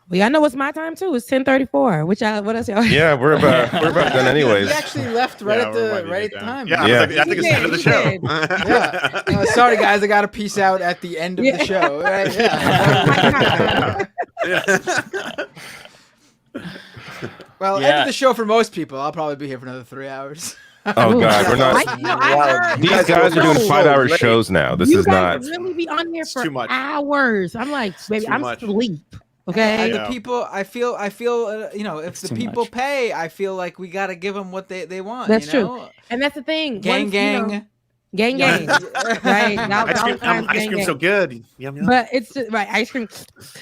Well, y'all know it's my time too. It's 10:34. What else y'all? Yeah, we're about done anyways. We actually left right at the time. Yeah, I think it's the end of the show. Yeah. Sorry guys, I got to peace out at the end of the show. Right? Yeah. Well, end of the show for most people. I'll probably be here for another 3 hours. Oh God, we're not. These guys are doing 5-hour shows now. This is not. Really be on here for too much. hours. I'm like, baby, I'm asleep. Okay. The people, I feel, if the people pay, I feel like we got to give them what they want. That's true. And that's the thing. Gang. Right. Ice cream's so good. Yum, yum. But it's just, right, ice cream.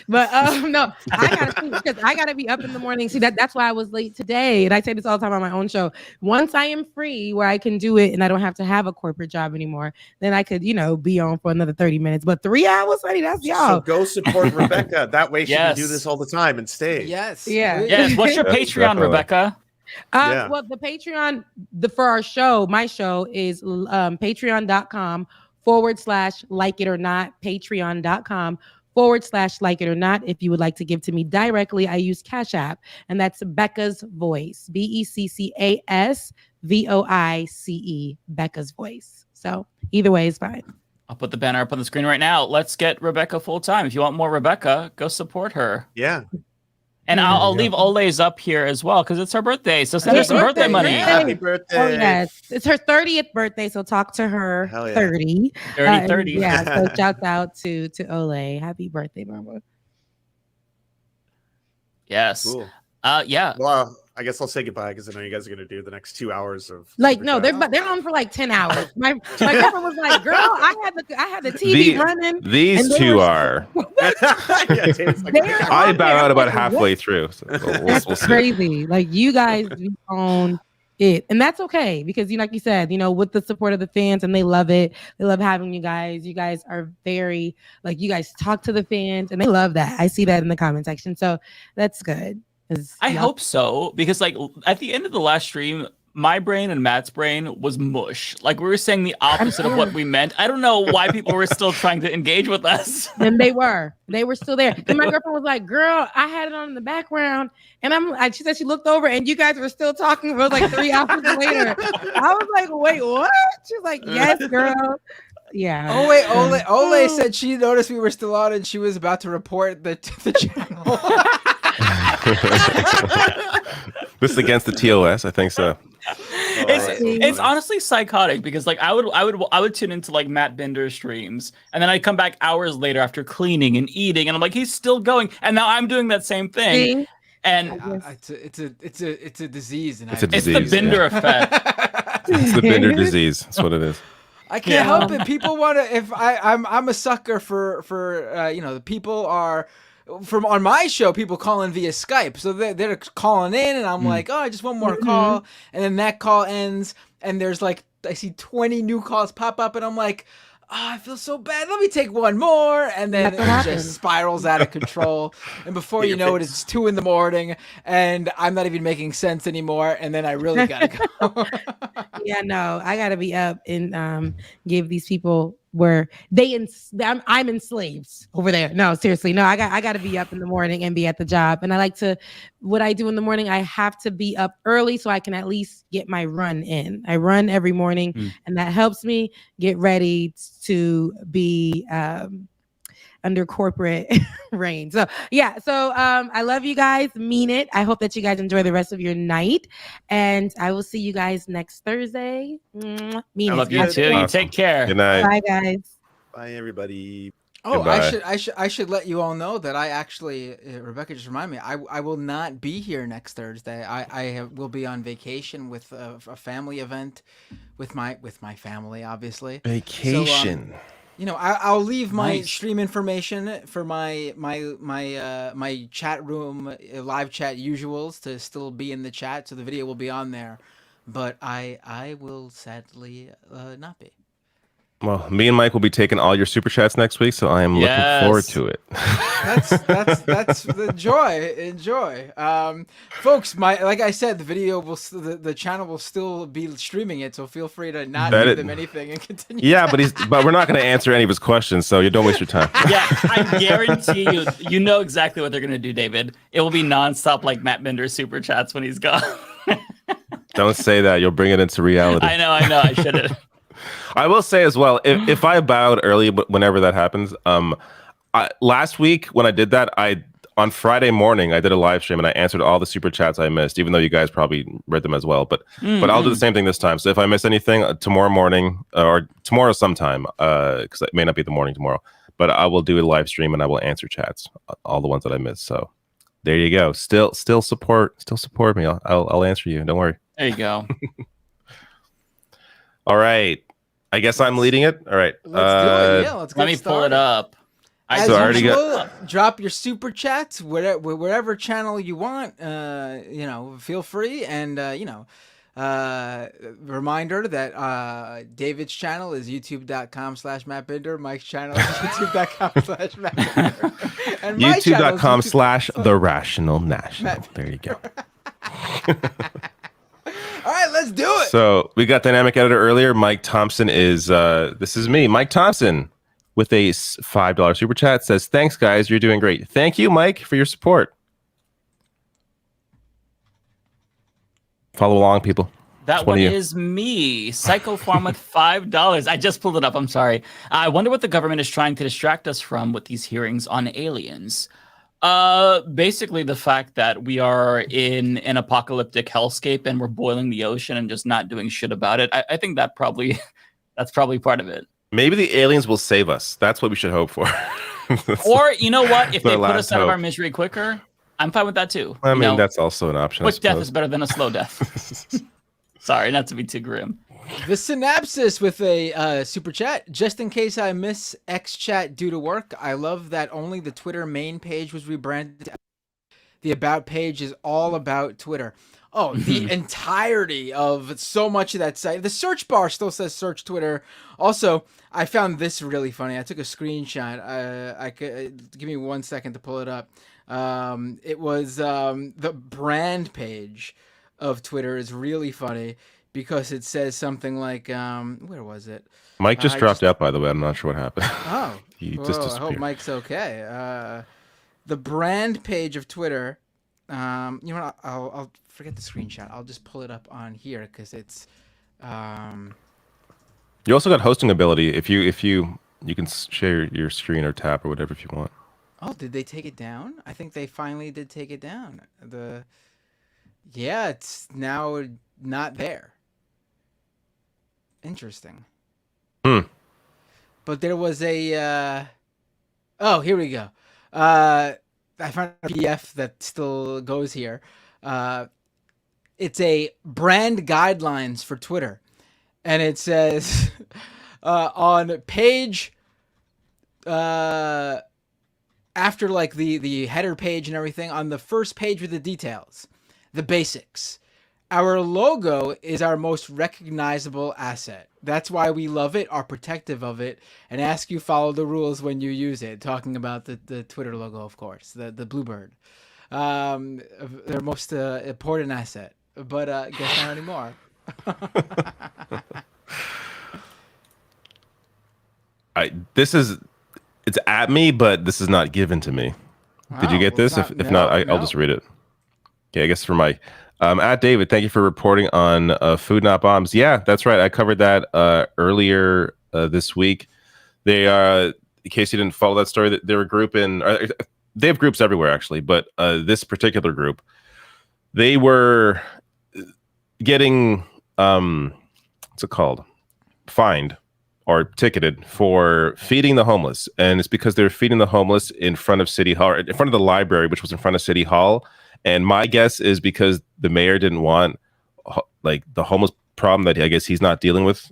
But no, I gotta be up in the morning. See, that's why I was late today. And I say this all the time on my own show. Once I am free where I can do it and I don't have to have a corporate job anymore, then I could, be on for another 30 minutes. But 3 hours, honey, that's y'all. So go support Rebecca. That way she can do this all the time and stay. Yes. Yeah. Yes. What's your Patreon, Rebecca? Well, the Patreon for our show, my show is patreon.com/like it or not, patreon.com/like it or not. If you would like to give to me directly, I use Cash App, and that's Becca's Voice, BECCASVOICE, Becca's Voice. So either way is fine. I'll put the banner up on the screen right now. Let's get Rebecca full time. If you want more Rebecca, go support her. Yeah. And I'll leave Ole's up here as well because it's her birthday. So send her some birthday money. Happy birthday. Oh, yes. It's her 30th birthday. So talk to her. Hell yeah. 30. 30. Yeah. So shout out to Ole. Happy birthday, mama. Yes. Cool. Yeah. Well, I guess I'll say goodbye because I know you guys are going to do the next 2 hours of. They're on for like 10 hours. My girlfriend was like, "Girl, I had the TV running." These two are. I bow out about halfway through. So we'll see. Crazy. Like you guys own it, and that's okay because like you said, with the support of the fans, and they love it. They love having you guys. You guys are very you guys talk to the fans, and they love that. I see that in the comment section, so that's good. I hope so because at the end of the last stream, my brain and Matt's brain was mush. We were saying the opposite of what we meant. I don't know why people were still trying to engage with us. And they were still there. And my girlfriend was like, "Girl, I had it on in the background," and she said she looked over and you guys were still talking. It was like 3 hours later. I was like, "Wait, what?" She was like, "Yes, girl." Yeah. Oh wait, Ole said she noticed we were still on and she was about to report the channel. This is against the TOS, I think so. It's honestly psychotic because I would tune into Matt Binder's streams and then I'd come back hours later after cleaning and eating and I'm like, he's still going, and now I'm doing that same thing. And it's a disease, and it's the Binder effect. It's the Binder disease. That's what it is. I can't help it. People want to. If I'm a sucker for the people are. From on my show, people call in via Skype, so they're calling in, and I'm like, I just want more call, and then that call ends, and there's I see 20 new calls pop up, and I'm like, I feel so bad. Let me take one more, and then it just spirals out of control, and before you know it, it's 2 a.m, and I'm not even making sense anymore, and then I really gotta go. Yeah, no, I gotta be up and give these people where I'm enslaved over there. No, seriously, no, I got to be up in the morning and be at the job. And what I do in the morning, I have to be up early so I can at least get my run in. I run every morning and that helps me get ready to be under corporate reign. So yeah, I love you guys, mean it. I hope that you guys enjoy the rest of your night, and I will see you guys next Thursday. I love you too. You take care. Good night. Bye guys. Bye everybody. Oh, Goodbye. I should let you all know that I actually, Rebecca just reminded me, I will not be here next Thursday. Will be on vacation with a family event with my family, obviously. Vacation. So, I'll leave my Nice. stream information for my chat room live chat usuals to still be in the chat, so the video will be on there. But I will sadly not be. Well, me and Mike will be taking all your super chats next week, so I am looking forward to it. That's enjoy. Folks, like I said, the video the channel will still be streaming it, so feel free to not give them anything and continue. Yeah, but we're not going to answer any of his questions, so you don't waste your time. Yeah, I guarantee you know exactly what they're gonna do, David. It will be nonstop like Matt Bender super chats when he's gone. Don't say that. You'll bring it into reality. I know. I should have. I will say as well, if I bowed early, whenever that happens, last week when I did that, on Friday morning I did a live stream and I answered all the super chats I missed, even though you guys probably read them as well. But I'll do the same thing this time. So if I miss anything tomorrow morning or tomorrow sometime, because it may not be the morning tomorrow, but I will do a live stream and I will answer chats, all the ones that I missed. So there you go. Still support me. I'll answer you. Don't worry. There you go. All right. I guess I'm leading it. All right. Let's do it. Yeah, let's let me pull it up. As usual, drop your super chats wherever channel you want. Feel free, and reminder that David's channel is youtube.com/MattBender. Mike's channel is youtube.com/MattBender. And youtube.com/TheRationalNational. There you go. All right, let's do it. So we got dynamic editor earlier. Mike Thompson is this is me, Mike Thompson, with a $5 super chat. Says, thanks guys, you're doing great. Thank you, Mike, for your support. Follow along, people. That one is me, Psychoform with $5. I just pulled it up. I'm sorry. I wonder what the government is trying to distract us from with these hearings on aliens. Basically the fact that we are in an apocalyptic hellscape and we're boiling the ocean and just not doing shit about it. I think that's probably part of it. Maybe the aliens will save us. That's what we should hope for. Or you know what? If they put us out hope. of our misery quicker, I'm fine with that too. I mean, that's also an option. Quick death is better than a slow death. Sorry, not to be too grim. The Synapsis with a super chat. Just in case I miss X chat due to work, I love that only the Twitter main page was rebranded. The about page is all about Twitter. Oh, the entirety of so much of that site. The search bar still says search Twitter. Also, I found this really funny. I took a screenshot. I could give me 1 second to pull it up. It was the brand page of Twitter is really funny because it says something like, where was it? Mike just dropped out, by the way. I'm not sure what happened. Oh, he just disappeared. I hope Mike's okay. The brand page of Twitter. You know what? I'll forget the screenshot. I'll just pull it up on here because it's. You also got hosting ability. If you can share your screen or tap or whatever if you want. Oh, did they take it down? I think they finally did take it down. Yeah, it's now not there. Interesting. But there was a. Oh, here we go. I found a PDF that still goes here. It's a brand guidelines for Twitter. And it says on page, after like the header page and everything, on the first page with the details, the basics. Our logo is our most recognizable asset. That's why we love it, are protective of it, and ask you follow the rules when you use it. Talking about the Twitter logo, of course, the bluebird. Their most important asset. But guess not anymore. It's at me, but this is not given to me. Did you get this? If not, I'll just read it. Okay, I guess for Mike. At David, thank you for reporting on Food Not Bombs. Yeah, that's right. I covered that earlier this week. They in case you didn't follow that story, they were they have groups everywhere actually, but this particular group, they were getting what's it called? Fined or ticketed for feeding the homeless, and it's because they're feeding the homeless in front of City Hall, in front of the library, which was in front of City Hall. And my guess is because the mayor didn't want like the homeless problem that I guess he's not dealing with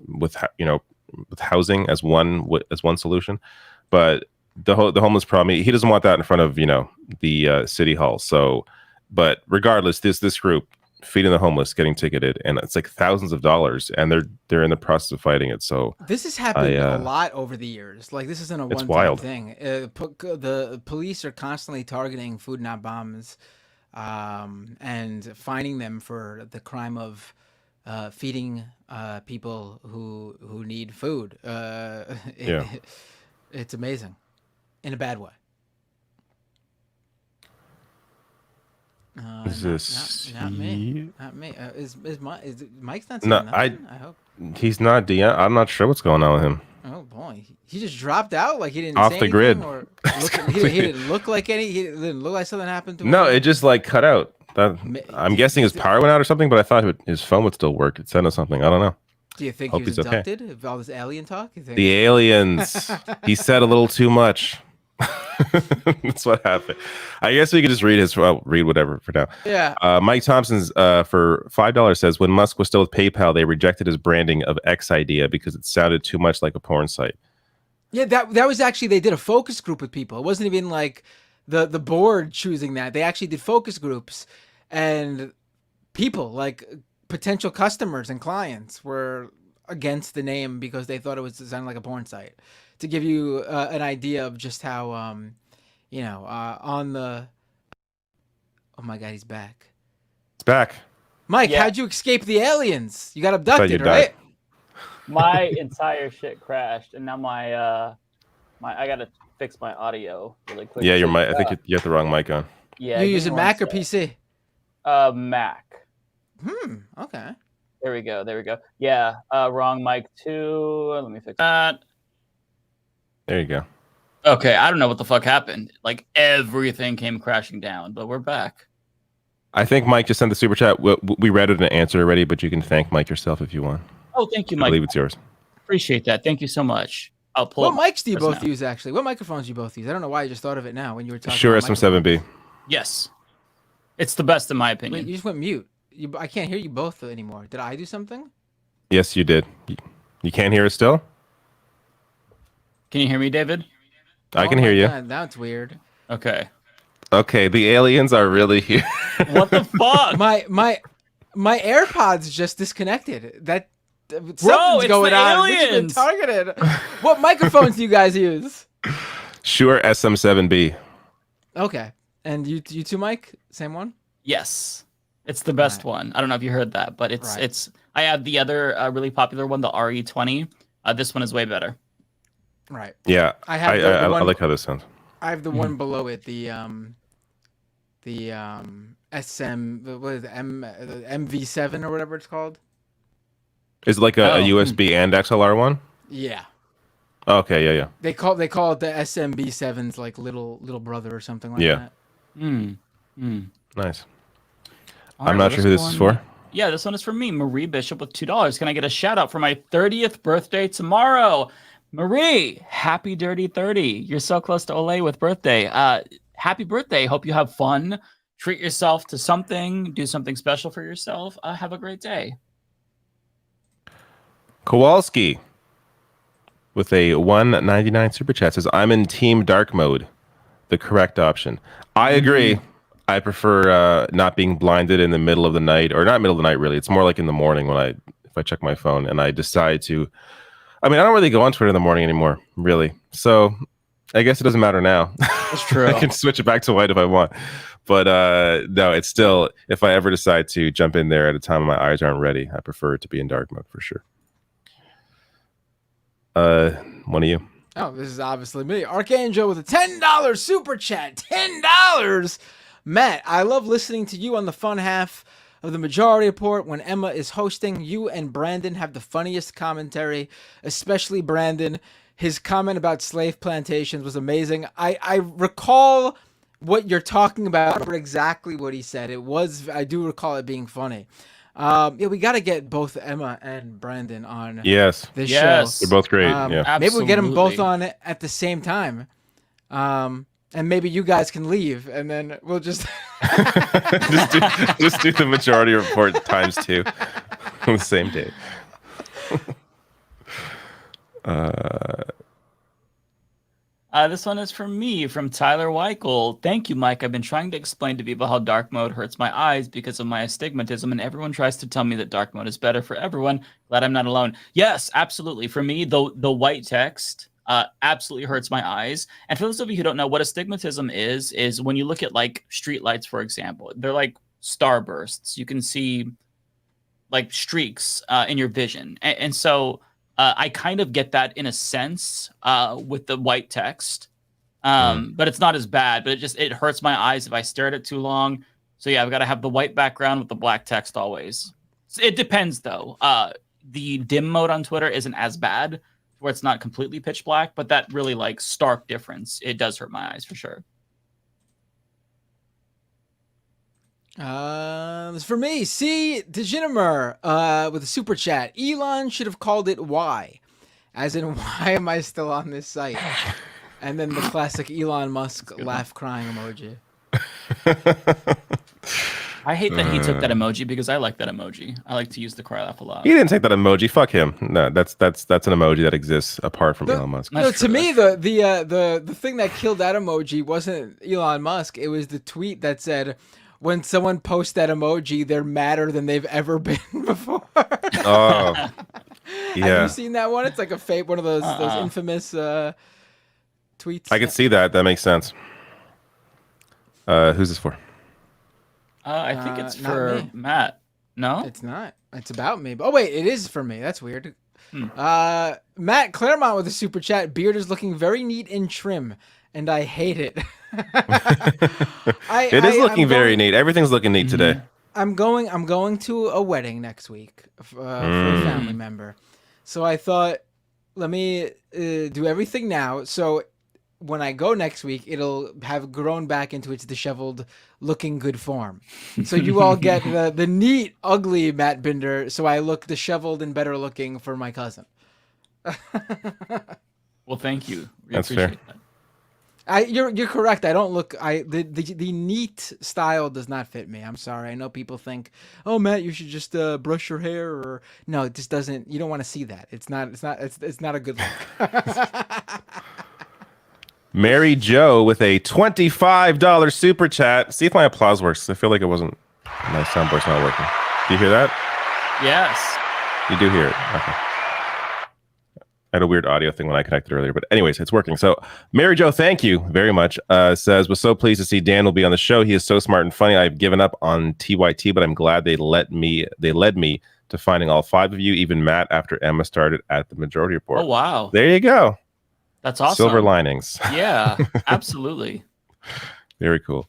housing as one solution, but the homeless problem, he doesn't want that in front of the City Hall. So, but regardless, this group feeding the homeless, getting ticketed, and it's like thousands of dollars, and they're in the process of fighting it. So this has happened a lot over the years. Like this isn't a one-time thing. The police are constantly targeting Food Not Bombs, and finding them for the crime of feeding people who need food. It's amazing, in a bad way. Is this not me? Not me. Is Mike's not saying no? Nothing? I hope he's not. I'm not sure what's going on with him. Oh boy, he just dropped out like he didn't off say the anything, grid. Or he didn't look like any. He didn't look like something happened to him. No, it just like cut out. I'm guessing his power went out or something, but I thought his phone would still work. It sent us something. I don't know. Do you think Hope he was he's okay. abducted? Of all this alien talk? You think? The aliens. He said a little too much. That's what happened. I guess we could just read whatever for now. Yeah. Mike Thompson's for $5 says, when Musk was still with PayPal, they rejected his branding of X idea because it sounded too much like a porn site. Yeah, that was actually, they did a focus group with people. It wasn't even like the board choosing that. They actually did focus groups, and people like potential customers and clients were against the name because they thought it was sounding like a porn site. To give you an idea of just how, on the... Oh my God, he's back. It's back. Mike, how'd you escape the aliens? You got abducted, right? My entire shit crashed, and now I gotta fix my audio really quick. Yeah, your mic. I think you have the wrong mic on. Yeah. You using Mac or PC? Mac. Okay. There we go. Yeah, wrong mic too. Let me fix that. There you go. Okay, I don't know what the fuck happened. Like everything came crashing down, but we're back. I think Mike just sent the super chat. We read it and answered already, but you can thank Mike yourself if you want. Oh, thank you, Mike. I believe it's yours. Appreciate that. Thank you so much. I'll pull. What mics do you both use, actually? What microphones do you both use? I don't know why I just thought of it now when you were talking. Sure, about SM7B. Yes, it's the best in my opinion. Wait, you just went mute. I can't hear you both anymore. Did I do something? Yes, you did. You can't hear us still? Can you hear me, David? I can hear you. God, that's weird. Okay. Okay, the aliens are really here. What the fuck? My AirPods just disconnected. Something's it's going the on. aliens. We've been targeted. What microphones do you guys use? Sure, SM7B. Okay. And you too, Mike? Same one? Yes. It's the best one. I don't know if you heard that, but it's. I have the other really popular one, the RE20. This one is way better. Right. Yeah. I like how this sounds. I have the one below it, the SM, what is it, MV7 or whatever it's called. Is it like a USB and XLR one? Yeah. Okay, yeah. They call it the SMB7's like little brother or something like that. Nice. All I'm not sure who this is for. Yeah, this one is for me, Marie Bishop with $2. Can I get a shout out for my 30th birthday tomorrow? Marie, happy dirty 30. You're so close to Olay with birthday. Happy birthday. Hope you have fun. Treat yourself to something. Do something special for yourself. Have a great day. Kowalski with a $1.99 super chat says, I'm in team dark mode. The correct option. I agree. I prefer not being blinded in the middle of the night, or not middle of the night, really. It's more like in the morning if I check my phone and I decide to. I mean, I don't really go on Twitter in the morning anymore, really. So I guess it doesn't matter now. That's true. I can switch it back to white if I want. But no, it's still, if I ever decide to jump in there at a time when my eyes aren't ready, I prefer it to be in dark mode for sure. One of you. Oh, this is obviously me. Archangel with a $10 super chat. $10! Matt, I love listening to you on the fun half of the Majority Report when Emma is hosting. You and Brandon have the funniest commentary, especially Brandon. His comment about slave plantations was amazing. I recall what you're talking about. I remember exactly what he said. I do recall it being funny. Yeah, we got to get both Emma and Brandon on Yes. this Yes. show. They're both great. Yeah. Maybe we'll get them both Absolutely. on at the same time. And maybe you guys can leave, and then we'll just just do the majority report times 2 on the same day. This one is from me, from Tyler Weichel. Thank you, Mike. I've been trying to explain to people how dark mode hurts my eyes because of my astigmatism, and everyone tries to tell me that dark mode is better for everyone. Glad I'm not alone. Yes, absolutely. For me, the white text absolutely hurts my eyes. And for those of you who don't know what astigmatism is when you look at like streetlights, for example, they're like starbursts. You can see like streaks in your vision, and so. I kind of get that in a sense with the white text, but it's not as bad. But it hurts my eyes if I stare at it too long. So yeah, I've got to have the white background with the black text always. It depends though. The dim mode on Twitter isn't as bad, where it's not completely pitch black, but that really like stark difference. It does hurt my eyes for sure. For me, C. Dejinimer with a super chat. Elon should have called it why, as in why am I still on this site? And then the classic Elon Musk laugh crying emoji. I hate that he took that emoji because I like that emoji. I like to use the cry laugh a lot. He didn't take that emoji. Fuck him. No, that's an emoji that exists apart from Elon Musk. No, to me, the thing that killed that emoji wasn't Elon Musk. It was the tweet that said, when someone posts that emoji, they're madder than they've ever been before. Oh, yeah. Have you seen that one? It's like a one of those infamous tweets. I can see that. That makes sense. Who's this for? I think it's for Matt. No, it's not. It's about me. Oh wait, it is for me. That's weird. Matt Claremont with a super chat. Beard is looking very neat and trim, and I hate it. It is looking very neat. Everything's looking neat today. I'm going to a wedding next week for a family member. So I thought, let me do everything now. So when I go next week, it'll have grown back into its disheveled, looking good form. So you all get the neat, ugly Matt Binder. So I look disheveled and better looking for my cousin. Well, thank you. We That's appreciate fair. that. You're correct. I don't look. The neat style does not fit me. I'm sorry. I know people think, oh Matt, you should just brush your hair, or no, it just doesn't. You don't want to see that. It's not a good look. Mary Joe with a $25 super chat. See if my applause works. I feel like it wasn't. My soundboard's not working. Do you hear that? Yes. You do hear it. Okay. I had a weird audio thing when I connected earlier, but anyways, it's working. So Mary Jo, thank you very much. Says, was so pleased to see Dan will be on the show. He is so smart and funny. I've given up on TYT, but I'm glad they led me to finding all 5 of you, even Matt, after Emma started at the Majority Report. Oh, wow. There you go. That's awesome. Silver linings. Yeah, absolutely. Very cool.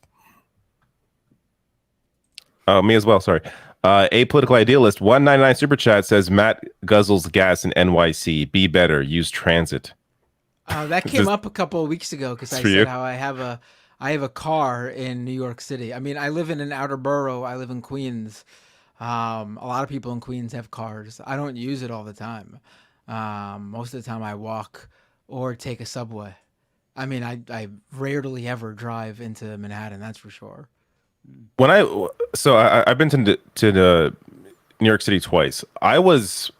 Oh, me as well. Sorry. A political idealist 199 super chat says Matt guzzles gas in NYC. Be better. Use transit. That came up a couple of weeks ago because I said you? how I have a car in New York City. I mean, I live in an outer borough. I live in Queens. A lot of people in Queens have cars. I don't use it all the time. Most of the time I walk or take a subway. I mean, I rarely ever drive into Manhattan. That's for sure. When I've been to New York City twice. I was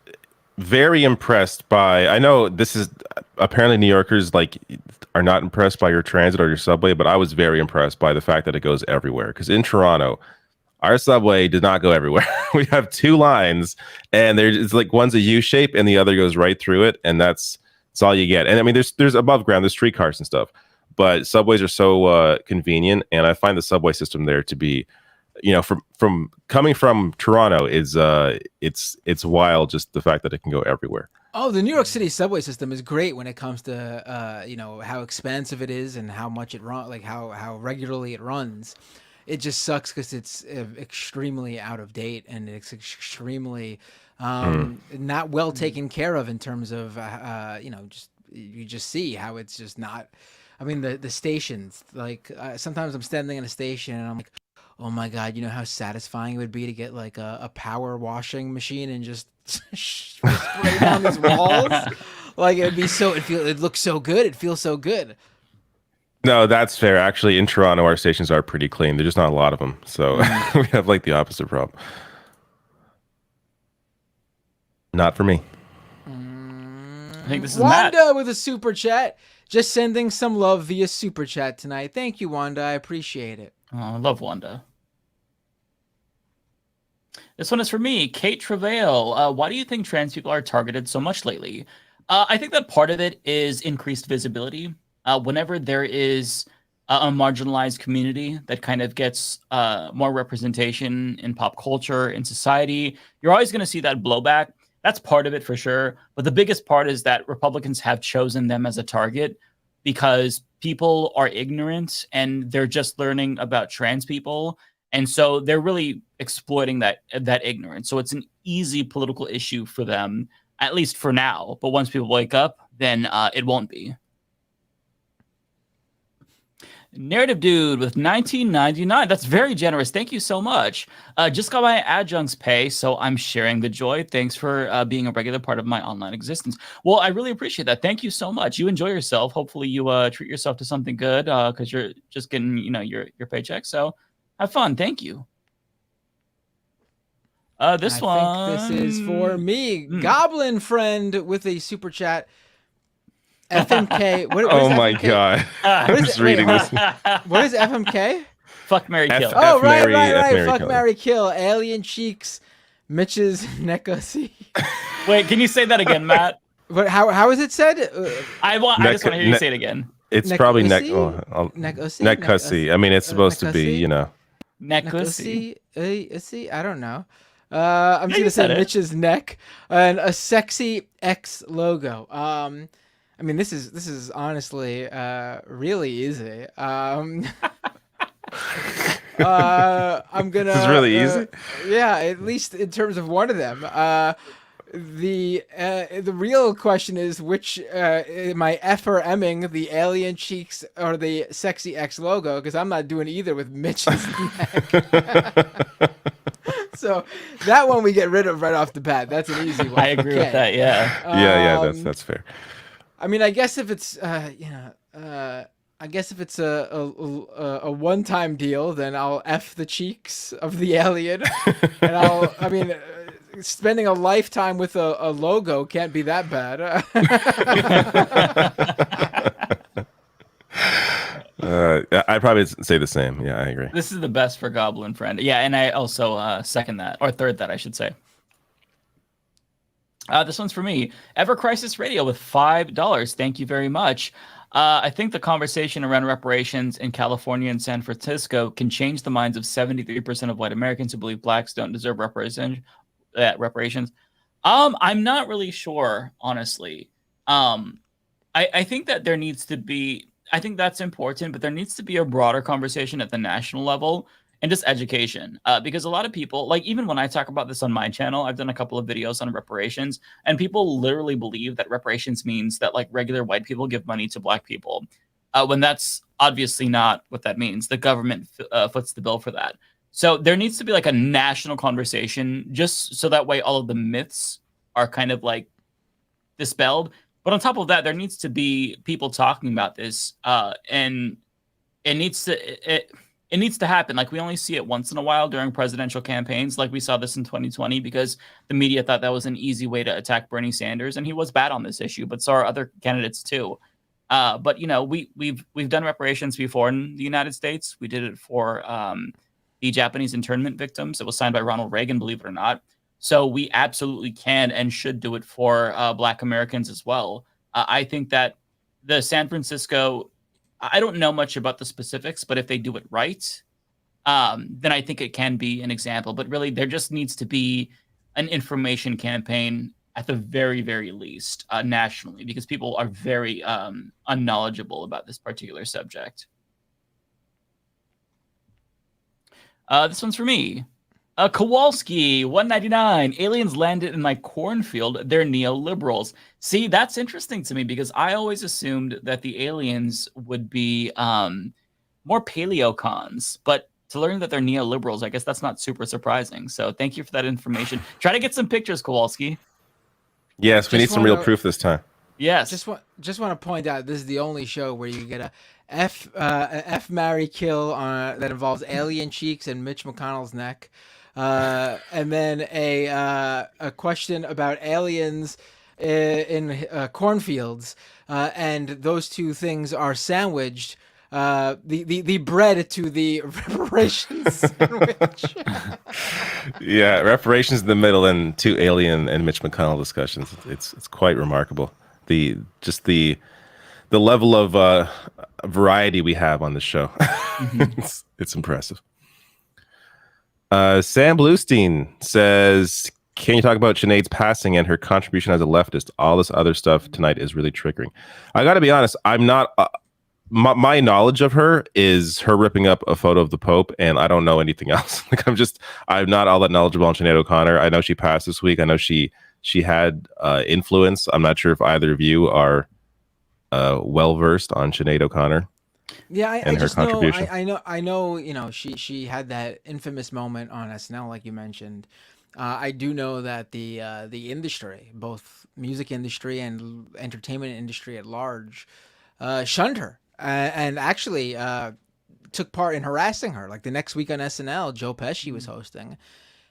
very impressed by. I know this is apparently New Yorkers are not impressed by your transit or your subway, but I was very impressed by the fact that it goes everywhere. Because in Toronto, our subway does not go everywhere. We have 2 lines, and it's like one's a U shape, and the other goes right through it, and that's all you get. And I mean, there's above ground, there's streetcars and stuff. But subways are so convenient, and I find the subway system there to be, from coming from Toronto is it's wild, just the fact that it can go everywhere. Oh, the New York City subway system is great when it comes to how expansive it is and how much it runs, like how regularly it runs. It just sucks because it's extremely out of date and it's extremely not well taken care of in terms of you just see how it's just not. I mean, the stations, sometimes I'm standing in a station and I'm like, oh my God, you know how satisfying it would be to get like a power washing machine and just spray down these walls? Like it'd look so good. It feels so good. No, that's fair. Actually, in Toronto, our stations are pretty clean. There's just not a lot of them. So we have like the opposite problem. Not for me. I think this is Wanda Matt. with a super chat. Just sending some love via super chat tonight. Thank you, Wanda. I appreciate it. Oh, I love Wanda. This one is for me, Kate Travail. Why do you think trans people are targeted so much lately? I think that part of it is increased visibility. Whenever there is a marginalized community that kind of gets more representation in pop culture, in society, you're always going to see that blowback. That's part of it for sure. But the biggest part is that Republicans have chosen them as a target because people are ignorant and they're just learning about trans people. And so they're really exploiting that ignorance. So it's an easy political issue for them, at least for now. But once people wake up, then it won't be. Narrative Dude with $19.99. That's very generous. Thank you so much. Just got my adjuncts pay, so I'm sharing the joy. Thanks for being a regular part of my online existence. Well, I really appreciate that. Thank you so much. You enjoy yourself. Hopefully you treat yourself to something good because you're just getting your paycheck. So have fun. Thank you. I think this is for me. Goblin Friend with a super chat. FMK. What oh is my FMK? God. I'm just reading this. What is FMK? Fuck, marry, kill. Oh, right. Fuck, marry, kill. Alien cheeks, Mitch's neckacy. Wait, can you say that again, Matt? But how is it said? I just want to hear you say it again. It's probably neckacy. I mean, it's supposed to be, Neckacy. I don't know. I'm just gonna say Mitch's neck and a sexy X logo. I mean, this is honestly really easy. I'm gonna. This is really easy. Yeah, at least in terms of one of them. The real question is which am I F or Ming, the alien cheeks or the sexy X logo? Because I'm not doing either with Mitch's neck. So that one we get rid of right off the bat. That's an easy one. I agree with that. Yeah. Yeah. That's fair. I mean, I guess if it's I guess if it's a one-time deal, then I'll F the cheeks of the alien, and spending a lifetime with a logo can't be that bad. I'd probably say the same. Yeah, I agree. This is the best for Goblin Friend. Yeah, and I also second that, or third that, I should say. This one's for me. Ever Crisis Radio with $5. Thank you very much. I think the conversation around reparations in California and San Francisco can change the minds of 73% of white Americans who believe blacks don't deserve reparations. I'm not really sure, honestly. I think that there needs to be, I think that's important, but there needs to be a broader conversation at the national level and just education. Because a lot of people, like even when I talk about this on my channel, I've done a couple of videos on reparations, and people literally believe that reparations means that like regular white people give money to black people, when that's obviously not what that means. The government foots the bill for that. So there needs to be like a national conversation, just so that way all of the myths are kind of like dispelled. But on top of that, there needs to be people talking about this, and it needs to happen. Like we only see it once in a while during presidential campaigns. Like we saw this in 2020 because the media thought that was an easy way to attack Bernie Sanders, and he was bad on this issue, but so are other candidates too. But we've done reparations before in the United States. We did it for the Japanese internment victims. It was signed by Ronald Reagan, believe it or not. So we absolutely can and should do it for Black Americans as well. I think that the San Francisco, I don't know much about the specifics, but if they do it right, then I think it can be an example. But really, there just needs to be an information campaign at the very, very least nationally, because people are very unknowledgeable about this particular subject. This one's for me. Kowalski, $1.99. Aliens landed in my cornfield. They're neoliberals. See, that's interesting to me because I always assumed that the aliens would be more paleocons. But to learn that they're neoliberals, I guess that's not super surprising. So thank you for that information. Try to get some pictures, Kowalski. Yes, we need some real proof this time. Yes. Just want to point out this is the only show where you get a F marry kill that involves alien cheeks and Mitch McConnell's neck, and then a question about aliens in cornfields, and those two things are sandwiched. The bread to the reparations sandwich. Yeah, reparations in the middle and two alien and Mitch McConnell discussions. It's quite remarkable. The level of variety we have on the show. It's impressive. Sam Bluestein says, can you talk about Sinead's passing and her contribution as a leftist? All this other stuff tonight is really triggering. I got to be honest, I'm not... my knowledge of her is her ripping up a photo of the Pope, and I don't know anything else. I'm not all that knowledgeable on Sinead O'Connor. I know she passed this week. I know she had influence. I'm not sure if either of you are well versed on Sinead O'Connor. Yeah, I just know. I know. You know, she had that infamous moment on SNL, like you mentioned. I do know that the industry, both music industry and entertainment industry at large, shunned her and actually took part in harassing her. Like the next week on SNL, Joe Pesci was hosting.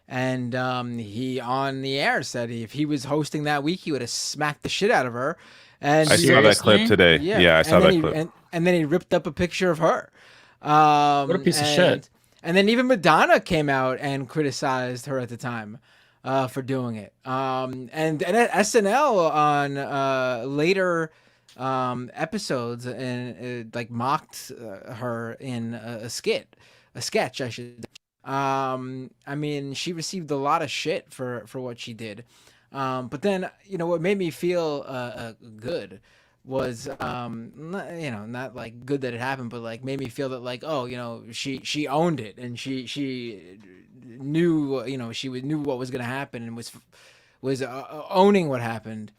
And he on the air said if he was hosting that week, he would have smacked the shit out of her. And I saw that clip today. Yeah, I saw that clip. And then he ripped up a picture of her. What a piece of shit. And then even Madonna came out and criticized her at the time for doing it. And SNL on later episodes and like mocked her in a sketch, I should. I mean, she received a lot of shit for what she did. But then, you know, what made me feel good was, not like good that it happened, but like made me feel that like, oh, you know, she owned it and she knew, you know, she knew what was going to happen and was owning what happened.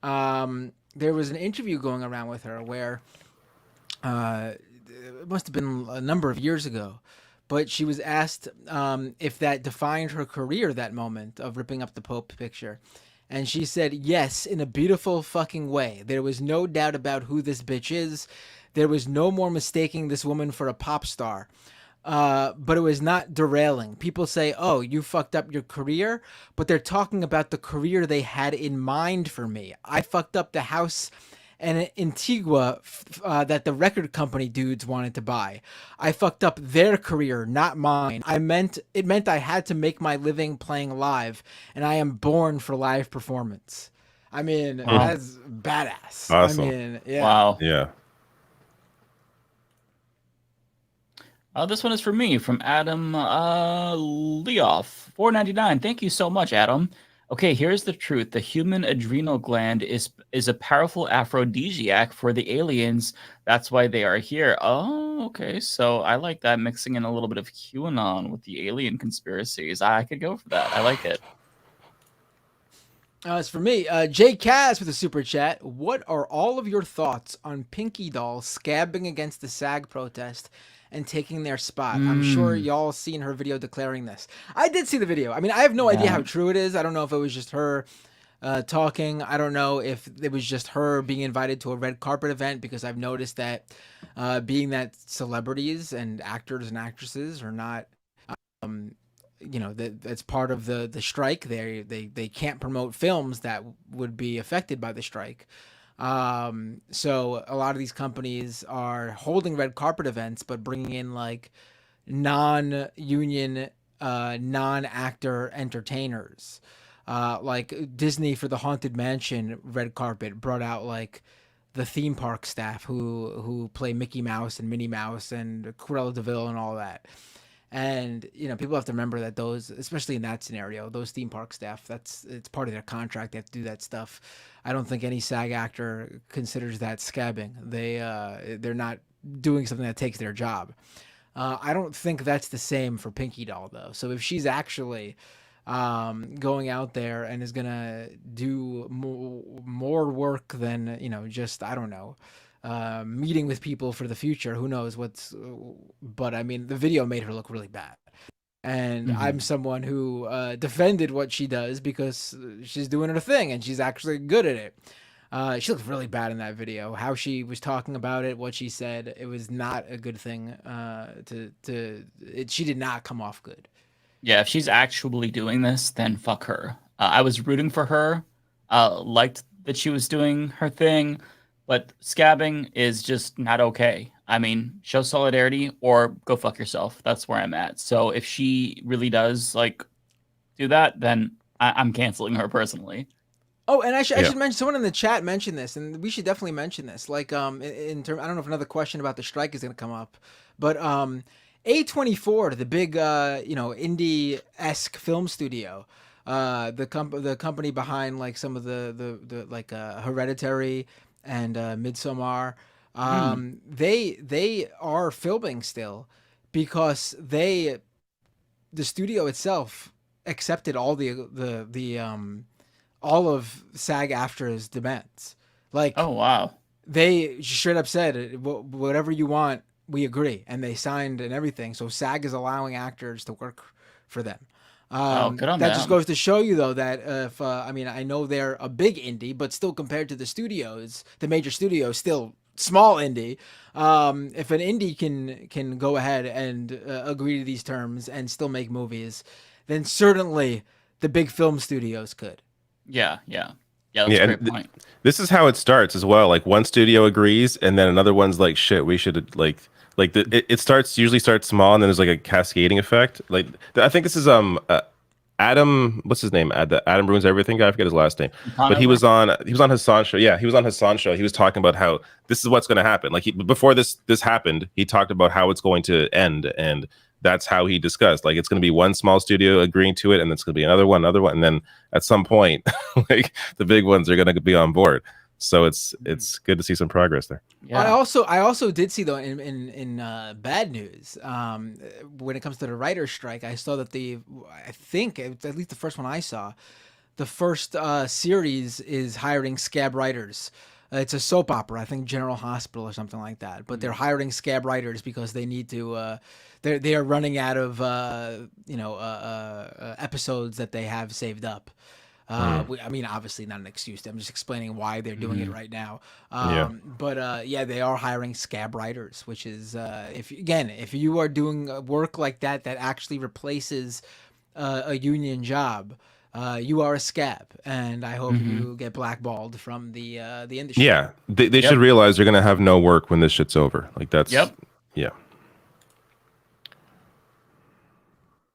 There was an interview going around with her where it must have been a number of years ago, but she was asked if that defined her career, that moment of ripping up the Pope picture. And she said, yes, in a beautiful fucking way. There was no doubt about who this bitch is. There was no more mistaking this woman for a pop star. But it was not derailing. People say, oh, you fucked up your career, but they're talking about the career they had in mind for me. I fucked up the house and Antigua that the record company dudes wanted to buy. I fucked up their career, not mine. It meant I had to make my living playing live, and I am born for live performance. I mean, that's badass. Awesome. I mean, yeah. Wow. Yeah. This one is for me, from Adam Leoff, $4.99. Thank you so much, Adam. Okay, here's the truth. The human adrenal gland is a powerful aphrodisiac for the aliens. That's why they are here. Oh, okay. So I like that, mixing in a little bit of QAnon with the alien conspiracies. I could go for that. I like it. As for me, Jay Kaz with a super chat. What are all of your thoughts on Pinky Doll scabbing against the SAG protest and taking their spot? I'm sure y'all seen her video declaring this. I did see the video. I mean, I have no idea how true it is. I don't know if it was just her talking. I don't know if it was just her being invited to a red carpet event, because I've noticed that being that celebrities and actors and actresses are not, that's part of the strike. They can't promote films that would be affected by the strike. So a lot of these companies are holding red carpet events, but bringing in like non-union, non-actor entertainers. Like Disney for the Haunted Mansion red carpet brought out like the theme park staff who play Mickey Mouse and Minnie Mouse and Cruella de Vil and all that. And, you know, people have to remember that those, especially in that scenario, those theme park staff, it's part of their contract. They have to do that stuff. I don't think any SAG actor considers that scabbing. They're not doing something that takes their job. I don't think that's the same for Pinky Doll, though. So if she's actually going out there and is going to do more work than, just, I don't know, meeting with people for the future. Who knows what's? But I mean, the video made her look really bad. And I'm someone who defended what she does because she's doing her thing and she's actually good at it. She looked really bad in that video. How she was talking about it, what she said, it was not a good thing. She did not come off good. Yeah, if she's actually doing this, then fuck her. I was rooting for her. Liked that she was doing her thing, but scabbing is just not okay. I mean, show solidarity or go fuck yourself. That's where I'm at. So if she really does do that, then I'm canceling her personally. Oh, and I should mention, someone in the chat mentioned this, and we should definitely mention this. Like, in term, I don't know if another question about the strike is going to come up, but A.24, the big, indie-esque film studio, the company behind like some of the like Hereditary and Midsommar, they are filming still because the studio itself accepted all all of SAG-AFTRA's demands. Like, oh wow, they straight up said, whatever you want, we agree, and they signed and everything. So SAG is allowing actors to work for them. Good on that them. just goes to show you, though, that if I mean, I know they're a big indie, but still compared to the studios, the major studios, still small indie. If an indie can go ahead and agree to these terms and still make movies, then certainly the big film studios could. Yeah, that's a great point. This is how it starts as well. Like one studio agrees, and then another one's like, "Shit, we should it usually starts small, and then there's like a cascading effect. Like I think this is Adam, what's his name? The Adam Ruins Everything guy. I forget his last name, but he was on Hassan's show. Yeah, he was on Hassan's show. He was talking about how this is what's going to happen. Like before this happened, he talked about how it's going to end, and that's how he discussed. Like it's going to be one small studio agreeing to it, and it's going to be another one, and then at some point, like the big ones are going to be on board. So it's good to see some progress there. Yeah. I also did see, though, in bad news, when it comes to the writer's strike, I saw that I think at least the first one I saw, the first series is hiring scab writers. It's a soap opera, I think General Hospital or something like that. But they're hiring scab writers because they need to. They are running out of episodes that they have saved up. I mean, obviously not an excuse. I'm just explaining why they're doing it right now. But they are hiring scab writers, which is if you are doing work like that actually replaces a union job, you are a scab, and I hope you get blackballed from the industry. Yeah, they should realize they're gonna have no work when this shit's over. Like that's yeah.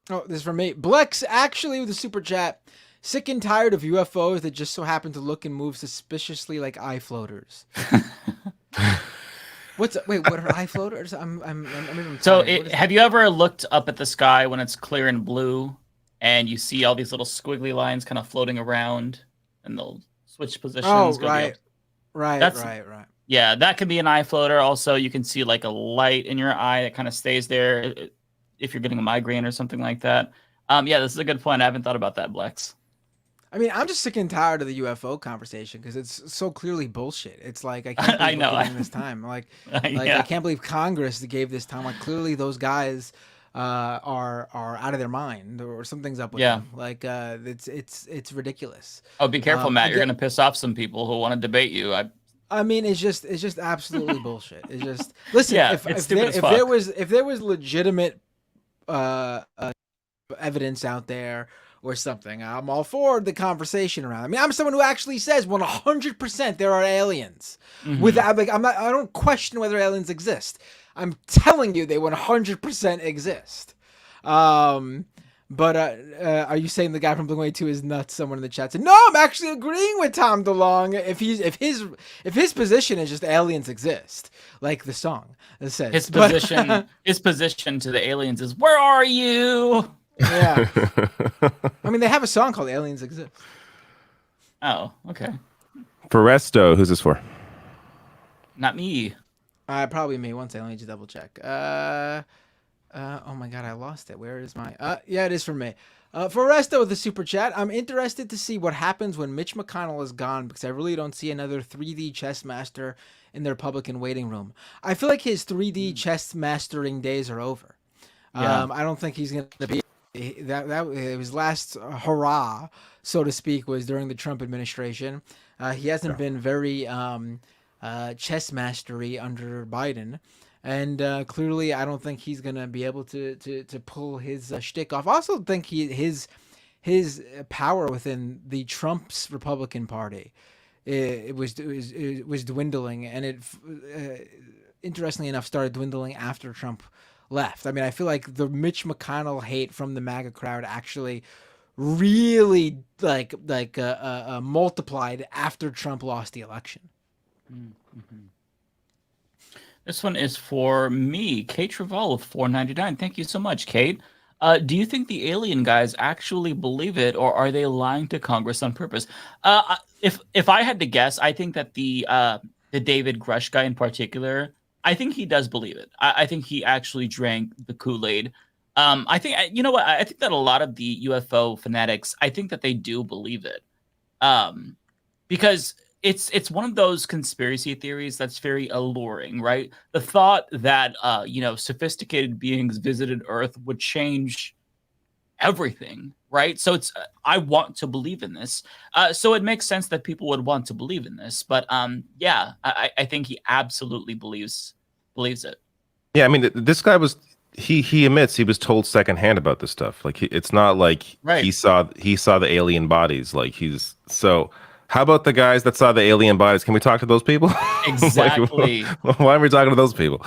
Oh, this is from me. Blex actually with a super chat. Sick and tired of UFOs that just so happen to look and move suspiciously like eye floaters. What are eye floaters? Have you ever looked up at the sky when it's clear and blue and you see all these little squiggly lines kind of floating around and they'll switch positions? Oh, right. Right. Yeah, that could be an eye floater. Also, you can see like a light in your eye that kind of stays there if you're getting a migraine or something like that. This is a good point. I haven't thought about that, Blex. I mean, I'm just sick and tired of the UFO conversation because it's so clearly bullshit. It's like I can't believe we're giving this time. I can't believe Congress gave this time. Like clearly those guys are out of their mind or something's up with them. Like it's ridiculous. Oh, be careful, Matt. You're gonna piss off some people who want to debate you. I mean, it's just absolutely bullshit. It's just listen. If there was legitimate evidence out there or something, I'm all for the conversation around. I mean, I'm someone who actually says 100% there are aliens. Without I don't question whether aliens exist. I'm telling you they 100% exist. But are you saying the guy from Blink-182 is nuts? Someone in the chat said, no, I'm actually agreeing with Tom DeLonge. If his position is just aliens exist, like the song says. His position to the aliens is, where are you? Yeah. I mean, they have a song called Aliens Exist. Oh, okay. For Resto, who's this for? Not me. Probably me. One second, let me just double check. Oh my god, I lost it. Where is my? Yeah, it is for me. For Resto with the super chat, I'm interested to see what happens when Mitch McConnell is gone because I really don't see another 3D chess master in the Republican waiting room. I feel like his 3D chess mastering days are over. Yeah. I don't think he's going to be that. His last hurrah, so to speak, was during the Trump administration. He hasn't been very chess mastery under Biden. And clearly, I don't think he's gonna be able to pull his shtick off. I also think his power within the Trump's Republican Party it was dwindling, and it interestingly enough started dwindling after Trump left. I mean, I feel like the Mitch McConnell hate from the MAGA crowd actually really multiplied after Trump lost the election. Mm-hmm. This one is for me, Kate Travell with $4.99. Thank you so much, Kate. Do you think the alien guys actually believe it, or are they lying to Congress on purpose? If I had to guess, I think that the David Grush guy in particular, I think he does believe it. I think he actually drank the Kool-Aid. I think you know what? I think that a lot of the UFO fanatics, I think that they do believe it, because it's one of those conspiracy theories that's very alluring, right? The thought that sophisticated beings visited Earth would change everything, right? So it's I want to believe in this. So it makes sense that people would want to believe in this. But I think he absolutely believes it. Yeah, I mean, this guy was he admits he was told secondhand about this stuff. Like it's not like he saw the alien bodies. Like so. How about the guys that saw the alien bodies? Can we talk to those people? Exactly. Why are we talking to those people?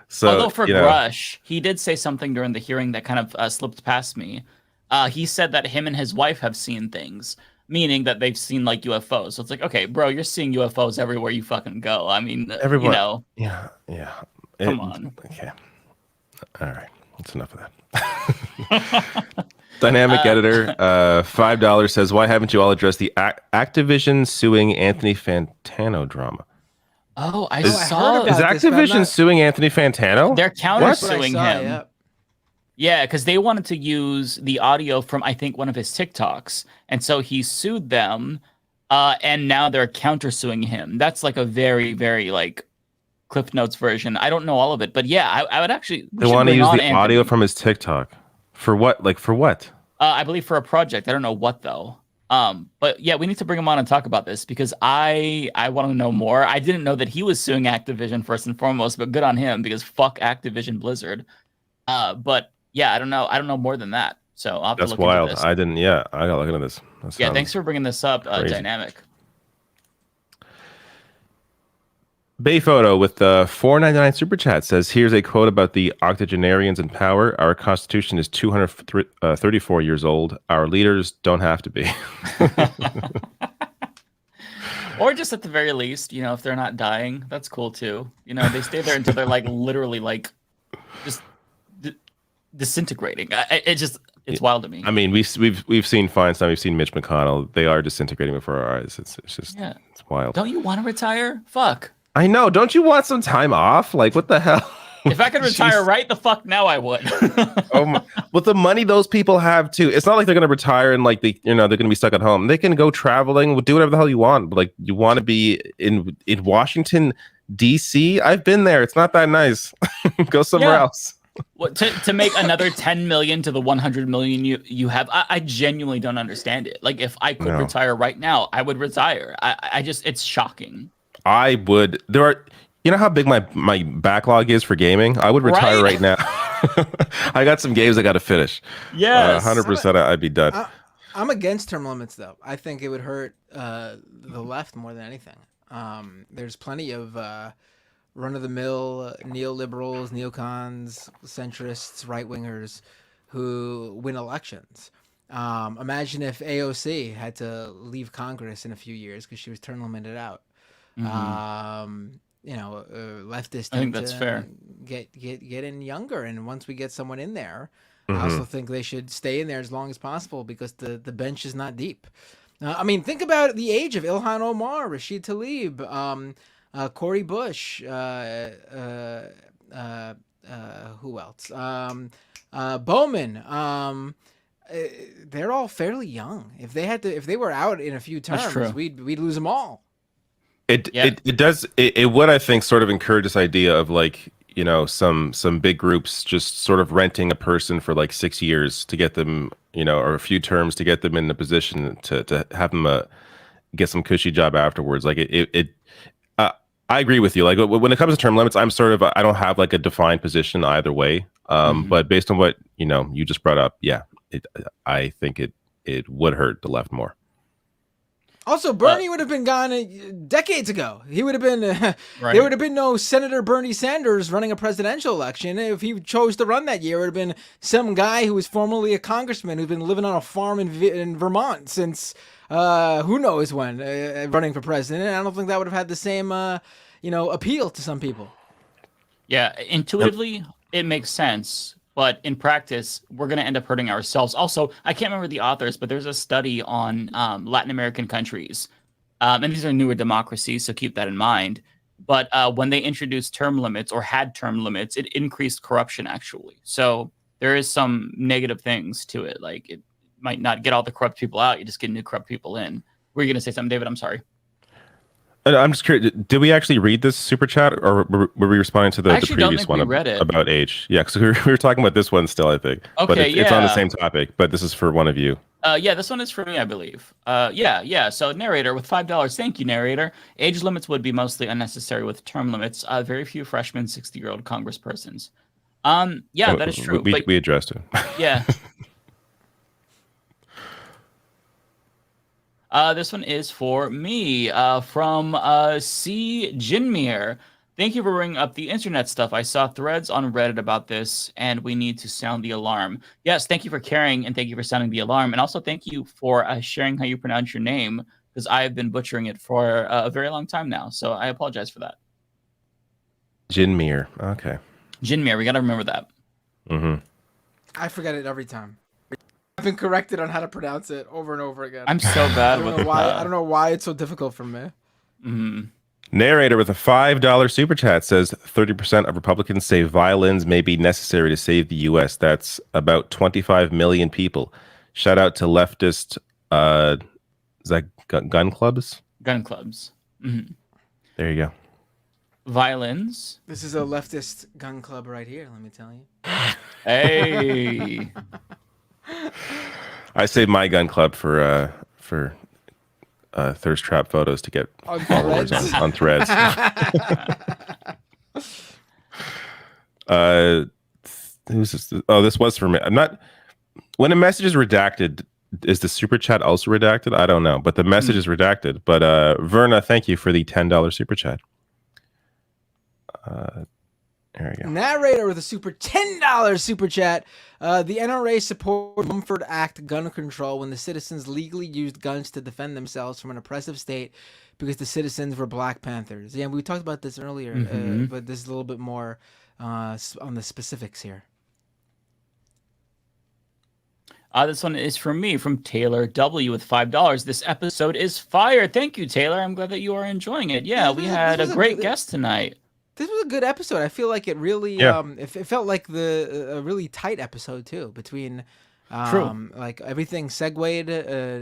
So, although for Grush, he did say something during the hearing that kind of slipped past me. He said that him and his wife have seen things, meaning that they've seen like UFOs. So it's like, okay, bro, you're seeing UFOs everywhere you fucking go. I mean, everyone. Yeah. Come on. Okay. All right. That's enough of that. Dynamic editor, $5 says, why haven't you all addressed the Activision suing Anthony Fantano drama? Oh, I saw. Is Activision suing Anthony Fantano? They're counter suing him. Yeah, because they wanted to use the audio from, I think, one of his TikToks. And so he sued them, and now they're counter suing him. That's like a very, very like Cliff Notes version. I don't know all of it, but yeah, I would actually. They want to use the audio from his TikTok. For what? Like, for what? I believe for a project. I don't know what, though. But yeah, we need to bring him on and talk about this because I want to know more. I didn't know that he was suing Activision first and foremost, but good on him because fuck Activision Blizzard. But yeah, I don't know more than that. So I'll have to look wild. Into this. I didn't. Yeah, I gotta look into this. Thanks for bringing this up, Dynamic. Bay Photo with the $4.99 super chat says, here's a quote about the octogenarians in power. Our constitution is 234 years old. Our leaders don't have to be. Or just at the very least, if they're not dying, that's cool too. They stay there until they're like literally like just disintegrating. It's wild to me. I mean, we've seen Feinstein, we've seen Mitch McConnell. They are disintegrating before our eyes. It's just it's wild. Don't you want to retire? Fuck. I know. Don't you want some time off? Like, what the hell? If I could retire right the fuck now, I would. With the money those people have too, it's not like they're gonna retire and like they're gonna be stuck at home. They can go traveling, do whatever the hell you want. But like, you want to be in Washington D.C. I've been there. It's not that nice. Go somewhere else. What to make another 10 million to the 100 million you have? I genuinely don't understand it. Like, if I could retire right now, I would retire. I just it's shocking. I would. There are. You know how big my backlog is for gaming? I would retire right now. I got some games I got to finish. Yes. 100% I'd be done. I'm against term limits, though. I think it would hurt the left more than anything. There's plenty of run-of-the-mill neoliberals, neocons, centrists, right-wingers who win elections. Imagine if AOC had to leave Congress in a few years because she was term limited out. Mm-hmm. Leftists. I think that's fair. Get in younger, and once we get someone in there, I also think they should stay in there as long as possible because the bench is not deep. I mean, think about the age of Ilhan Omar, Rashid Tlaib, Cori Bush, who else? Bowman. they're all fairly young. If they were out in a few terms, we'd lose them all. It would, I think, sort of encourage this idea of like, you know, some big groups just sort of renting a person for like 6 years to get them, you know, or a few terms to get them in a position to have them get some cushy job afterwards. Like I agree with you. Like when it comes to term limits, I'm sort of I don't have like a defined position either way. But based on what you know you just brought up, yeah, I think it would hurt the left more. Also, Bernie would have been gone decades ago. He would have been. Right. There would have been no Senator Bernie Sanders running a presidential election if he chose to run that year. It would have been some guy who was formerly a congressman who's been living on a farm in Vermont since who knows when, running for president. And I don't think that would have had the same appeal to some people. Yeah, intuitively it makes sense. But in practice, we're going to end up hurting ourselves. Also, I can't remember the authors, but there's a study on Latin American countries. And these are newer democracies, so keep that in mind. But when they introduced term limits or had term limits, it increased corruption, actually. So there is some negative things to it. Like it might not get all the corrupt people out. You just get new corrupt people in. Were you going to say something, David? I'm sorry. I'm just curious. Did we actually read this super chat, or were we responding to the previous one about age? Yeah, because we were talking about this one still, I think. Okay, but it's on the same topic. But this is for one of you. Yeah, this one is for me, I believe. Yeah. So narrator with $5. Thank you, narrator. Age limits would be mostly unnecessary with term limits. Very few freshmen, 60-year-old congresspersons. Yeah, that is true. We addressed it. Yeah. This one is for me from C. Jinmir. Thank you for bringing up the internet stuff. I saw threads on Reddit about this, and we need to sound the alarm. Yes, thank you for caring, and thank you for sounding the alarm. And also thank you for sharing how you pronounce your name, because I have been butchering it for a very long time now. So I apologize for that. Jinmir. Okay. Jinmir, we got to remember that. Mm-hmm. I forget it every time. I've been corrected on how to pronounce it over and over again. I'm so bad with I don't know why it's so difficult for me. Mm-hmm. Narrator with a $5 super chat says 30% of Republicans say violins may be necessary to save the U.S. That's about 25 million people. Shout out to leftist, is that gun clubs? Gun clubs. Mm-hmm. There you go. Violins. This is a leftist gun club right here, let me tell you. Hey. I saved my gun club for thirst trap photos to get followers on threads. Who's this? Oh, this was for me. I'm not. When a message is redacted, is the super chat also redacted? I don't know, but the message is redacted. But Verna, thank you for the $10 super chat. There we go. Narrator with a $10 super chat. The NRA supported Mumford Act gun control when the citizens legally used guns to defend themselves from an oppressive state because the citizens were Black Panthers. Yeah, we talked about this earlier, but this is a little bit more on the specifics here. This one is from me, from Taylor W. with $5. This episode is fire. Thank you, Taylor. I'm glad that you are enjoying it. Yeah, we had a great guest tonight. This was a good episode. I feel like it really, it felt like a really tight episode too, between, like everything segued,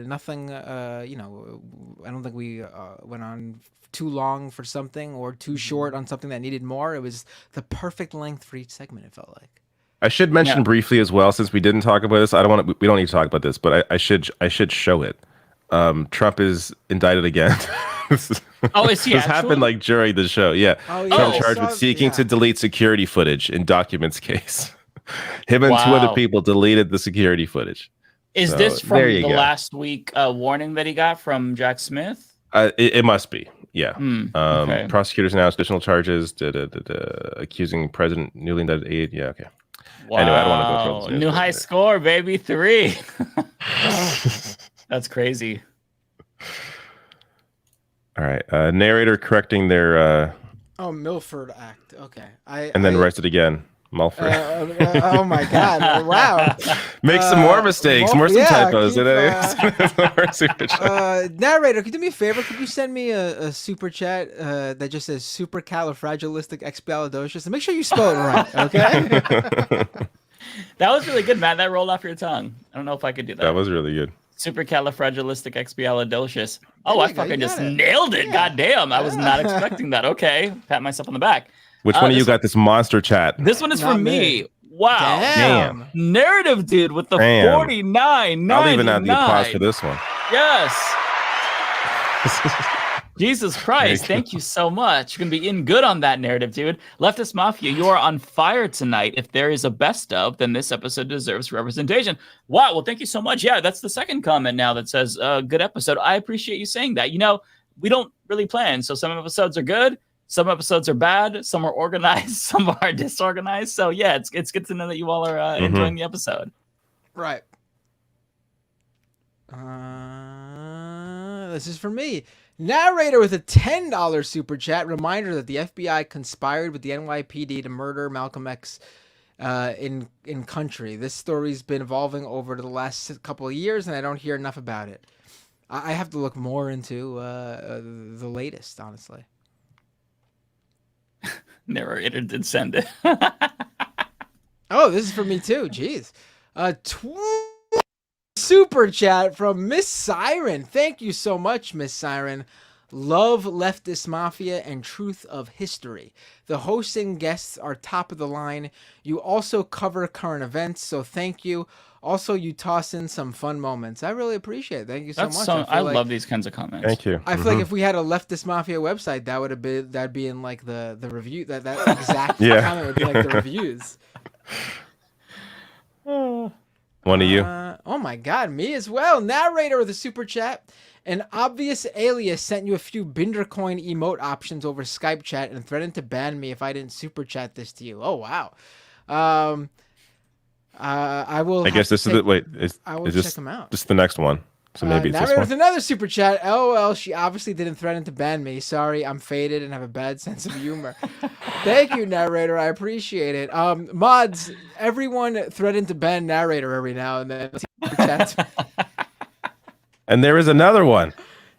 nothing, I don't think we went on too long for something or too short on something that needed more. It was the perfect length for each segment. It felt like. I should mention briefly as well, since we didn't talk about this. We don't need to talk about this, but I should show it. Trump is indicted again. Is he This actually? happened like during the show. Yeah. Trump charged with seeking to delete security footage in documents case. Him and two other people deleted the security footage. Is this from the last week warning that he got from Jack Smith? It must be. Yeah. Okay. Prosecutors announced additional charges accusing President newly indicted aide. Yeah. Okay. Wow. Anyway, I don't want to go through this. New high score, baby. 3. That's crazy. All right. Narrator correcting their. Milford Act. Okay. And then writes it again. Mulford. Oh my God! Wow. Make some more mistakes, more typos. Narrator, could you do me a favor? Could you send me a super chat that just says supercalifragilisticexpialidocious? And make sure you spell it right, okay? That was really good, Matt. That rolled off your tongue. I don't know if I could do that. That was really good. Supercalifragilisticexpialidocious. Oh, I fucking just nailed it. Yeah. God damn. I was not expecting that. Okay. Pat myself on the back. Which one of you got this monster chat? This one is for me. Wow. Damn. Narrative dude with the 49.99. I'll even add the applause for this one. Yes. Jesus Christ, thank you so much. You're going to be in good on that narrative, dude. Leftist Mafia, you are on fire tonight. If there is a best of, then this episode deserves representation. Wow, well, thank you so much. Yeah, that's the second comment now that says, good episode. I appreciate you saying that. You know, we don't really plan, so some episodes are good, some episodes are bad, some are organized, some are disorganized. So, yeah, it's good to know that you all are enjoying the episode. Right. This is for me. Narrator with a $10 super chat. Reminder that the FBI conspired with the NYPD to murder Malcolm X in country. This story's been evolving over the last couple of years, and I don't hear enough about it. I have to look more into the latest, honestly. Narrator did send it. Oh, this is for me too. Jeez. Super chat from Miss Siren. Thank you so much, Miss Siren. Love Leftist Mafia and Truth of History. The hosts and guests are top of the line. You also cover current events, so thank you. Also, you toss in some fun moments. I really appreciate it. Thank you so much. I love these kinds of comments. Thank you. I feel like if we had a Leftist Mafia website, that'd be in like the review. That exact comment would be like the reviews. One of you. Oh my God, me as well. Narrator with a super chat. An obvious alias sent you a few Bindercoin emote options over Skype chat and threatened to ban me if I didn't super chat this to you. Oh wow. I will. I guess this is the wait. I will is check this them out. This is the next one. So maybe it's this Narrator one. with another super chat. LOL, she obviously didn't threaten to ban me. Sorry, I'm faded and have a bad sense of humor. Thank you, Narrator. I appreciate it. Mods, everyone threatened to ban Narrator every now and then. And there is another one.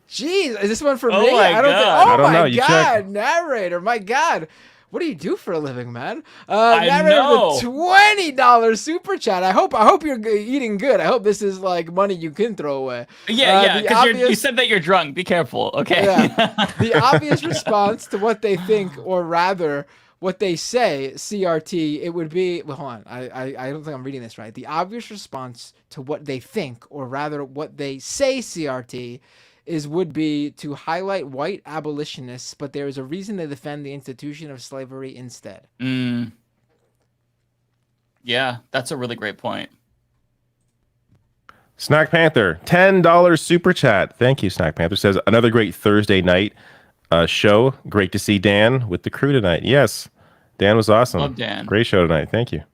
Jeez, is this one for me? I don't know. My You God, check. Narrator. My God. What do you do for a living, man? I Narrator know. with $20 super chat. I hope you're eating good. I hope this is like money you can throw away. Yeah, because you said that you're drunk. Be careful, okay? Yeah. The obvious response to what they think, or rather, what they say, CRT, it would be. Well, hold on. I don't think I'm reading this right. The obvious response to what they think, or rather, what they say, CRT, would be to highlight white abolitionists, but there is a reason they defend the institution of slavery instead. Yeah, that's a really great point. Snack Panther, $10 super chat. Thank you, Snack Panther. Says another great Thursday night show. Great to see Dan with the crew tonight. Yes, Dan was awesome. Love Dan. Great show tonight. Thank you.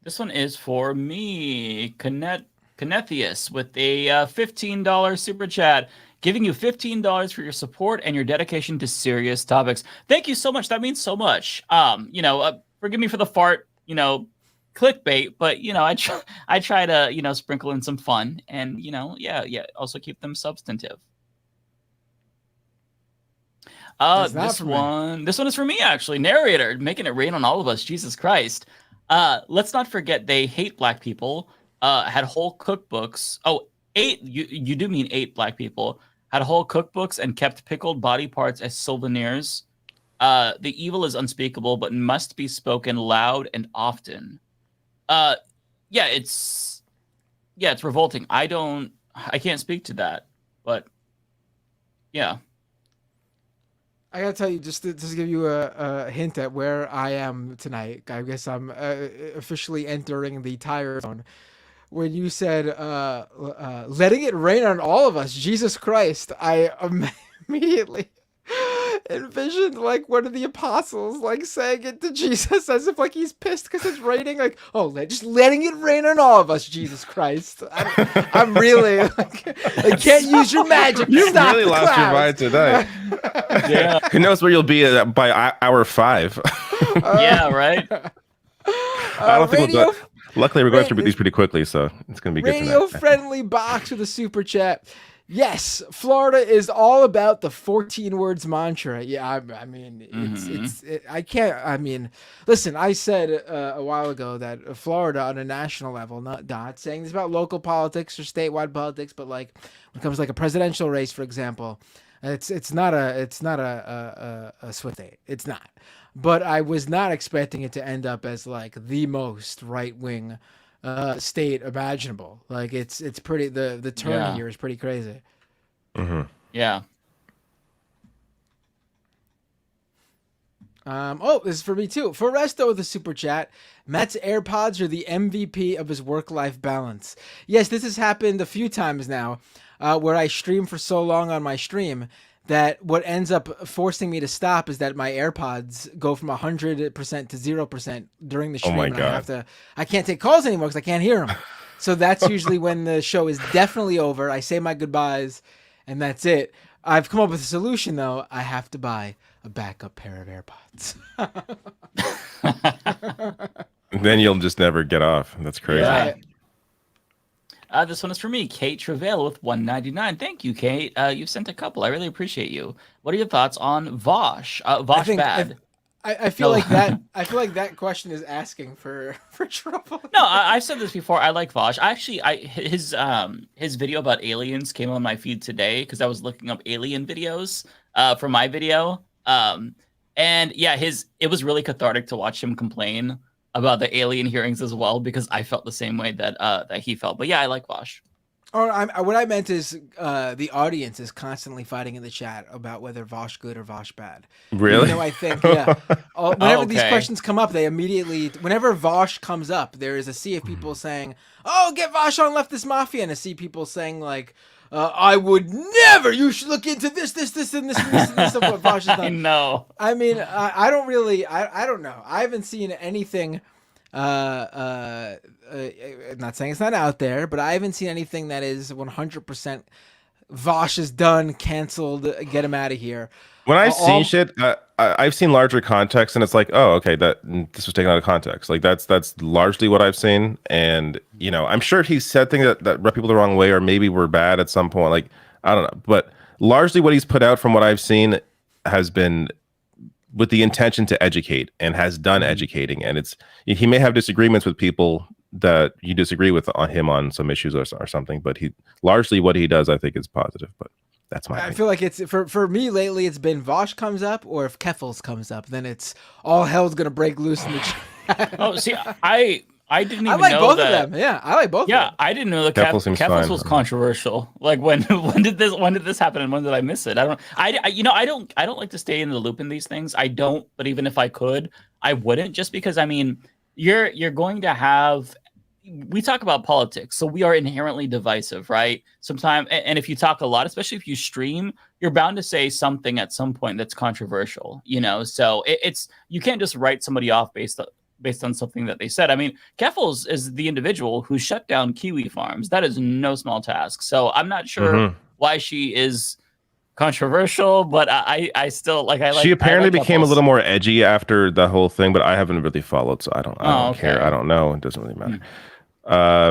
This one is for me, Canethius, with a $15 super chat, giving you $15 for your support and your dedication to serious topics. Thank you so much. That means so much. Forgive me for the fart, clickbait, but I try to sprinkle in some fun and also keep them substantive. This one is for me, actually. Narrator, making it rain on all of us. Jesus Christ. Let's not forget they hate black people. Had whole cookbooks. Oh, 8. You do mean 8 black people had whole cookbooks and kept pickled body parts as souvenirs. The evil is unspeakable, but must be spoken loud and often. It's revolting. I can't speak to that, but yeah. I gotta tell you, just to give you a hint at where I am tonight. I guess I'm officially entering the tire zone. When you said letting it rain on all of us, Jesus Christ, I immediately envisioned like one of the apostles like saying it to Jesus as if like he's pissed because it's raining, like, just letting it rain on all of us, Jesus Christ. I'm really like, I can't use your magic. You Stop really the lost your mind clouds. tonight. Yeah. Who knows where you'll be by hour 5? Yeah, right. I don't think we'll go. Luckily, we're going through these pretty quickly, so it's going to be good tonight. Radio friendly box with a super chat. Yes, Florida is all about the 14 words mantra. Yeah, I mean, I can't. I mean, listen, I said a while ago that Florida on a national level, not saying this about local politics or statewide politics, but like when it comes to like a presidential race, for example, it's not a Swift 8. It's not. But I was not expecting it to end up as like the most right wing state imaginable. Like it's pretty, the turn here is pretty crazy. Yeah. Oh, this is for me too. For Resto with a super chat, Matt's AirPods are the MVP of his work-life balance. Yes, this has happened a few times now, where I stream for so long on my stream that what ends up forcing me to stop is that my AirPods go from 100% to 0% during the stream. Oh my and God. I can't take calls anymore because I can't hear them. So that's usually when the show is definitely over. I say my goodbyes and that's it. I've come up with a solution though. I have to buy a backup pair of AirPods. Then you'll just never get off. That's crazy. Yeah. This one is for me, Kate Travail with $1.99. Thank you, Kate. You've sent a couple. I really appreciate you. What are your thoughts on Vosh? Vosh bad. I feel like that. I feel like that question is asking for trouble. No, I've said this before. I like Vosh. His video about aliens came on my feed today because I was looking up alien videos for my video. And yeah, it was really cathartic to watch him complain about the alien hearings as well, because I felt the same way that he felt. But yeah, I like Vosh. Or what I meant is the audience is constantly fighting in the chat about whether Vosh good or Vosh bad. Really? You know, I think, yeah. Whenever these questions come up, they immediately, whenever Vosh comes up, there is a sea of people saying, "Oh, get Vosh on Leftist Mafia," and a sea of people saying like, "I would never. You should look into this, and this, and this of what Vosh has done." I know. I mean, I don't really. I don't know. I haven't seen anything. I'm not saying it's not out there, but I haven't seen anything that is 100% Vosh is done, canceled, get him out of here. When I've seen shit, I've seen larger context, and it's like, oh, okay, this was taken out of context. Like that's largely what I've seen, and you know, I'm sure he said things that rub people the wrong way, or maybe were bad at some point. Like I don't know, but largely what he's put out, from what I've seen, has been with the intention to educate, and has done educating. And he may have disagreements with people that you disagree with on him on some issues or something, but largely what he does, I think, is positive. But that's my opinion. I feel like it's for me lately, it's been Vosh comes up, or if Keffels comes up, then it's all hell's gonna break loose in the chat. Oh, see, I didn't even like know both that. of them. Yeah, I like both of them. Yeah, I didn't know that Keffels was controversial. Like when did this happen, and when did I miss it? I don't like to stay in the loop in these things. I don't, but even if I could, I wouldn't, just because I mean, you're going to have, we talk about politics, so we are inherently divisive, right? Sometimes, and if you talk a lot, especially if you stream, you're bound to say something at some point that's controversial, you know? So it's you can't just write somebody off based on something that they said. I mean, Keffels is the individual who shut down kiwi farms. That is no small task. So I'm not sure why she is controversial, but I still like. She apparently became a little more edgy after the whole thing, but I haven't really followed, so I don't care. I don't know. It doesn't really matter.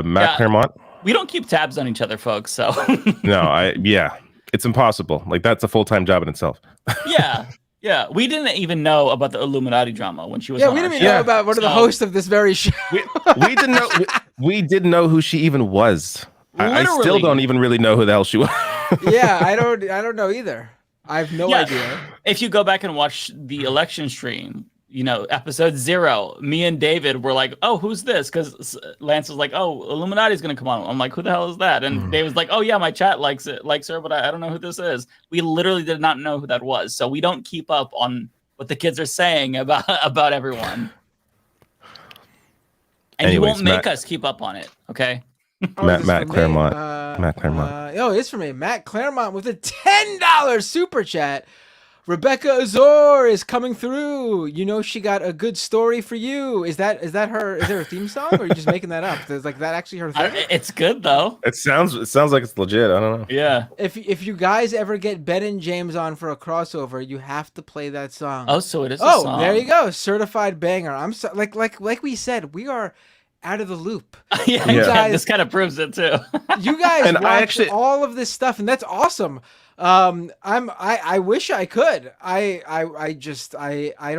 Matt Claremont. We don't keep tabs on each other, folks. So no, it's impossible. Like that's a full-time job in itself. Yeah, we didn't even know about the Illuminati drama when she was. Yeah, we didn't even know about one of the hosts of this very show. we didn't know. We didn't know who she even was. I still don't even really know who the hell she was. Yeah, I don't know either. I have no idea. If you go back and watch the election stream, you know, episode 0, me and David were like, "Oh, who's this?" Because Lance was like, "Oh, Illuminati's gonna come on." I'm like, "Who the hell is that?" And David's like, "Oh yeah, my chat likes her, but I don't know who this is." We literally did not know who that was, so we don't keep up on what the kids are saying about everyone. And you won't make us keep up on it, okay? Matt Claremont. Matt Claremont. It's for me. Matt Claremont with a $10 super chat. Rebecca Azor is coming through. You know she got a good story for you. Is that her? Is there a theme song, or are you just making that up? Is like that actually her thing? It's good though. It sounds like it's legit. I don't know. Yeah. If you guys ever get Ben and James on for a crossover, you have to play that song. Oh, so it is. A song. There you go. Certified banger. I'm so like we said, we are out of the loop. You guys, this kind of proves it too. You guys watch all of this stuff, and that's awesome. I wish I could. I just can't. I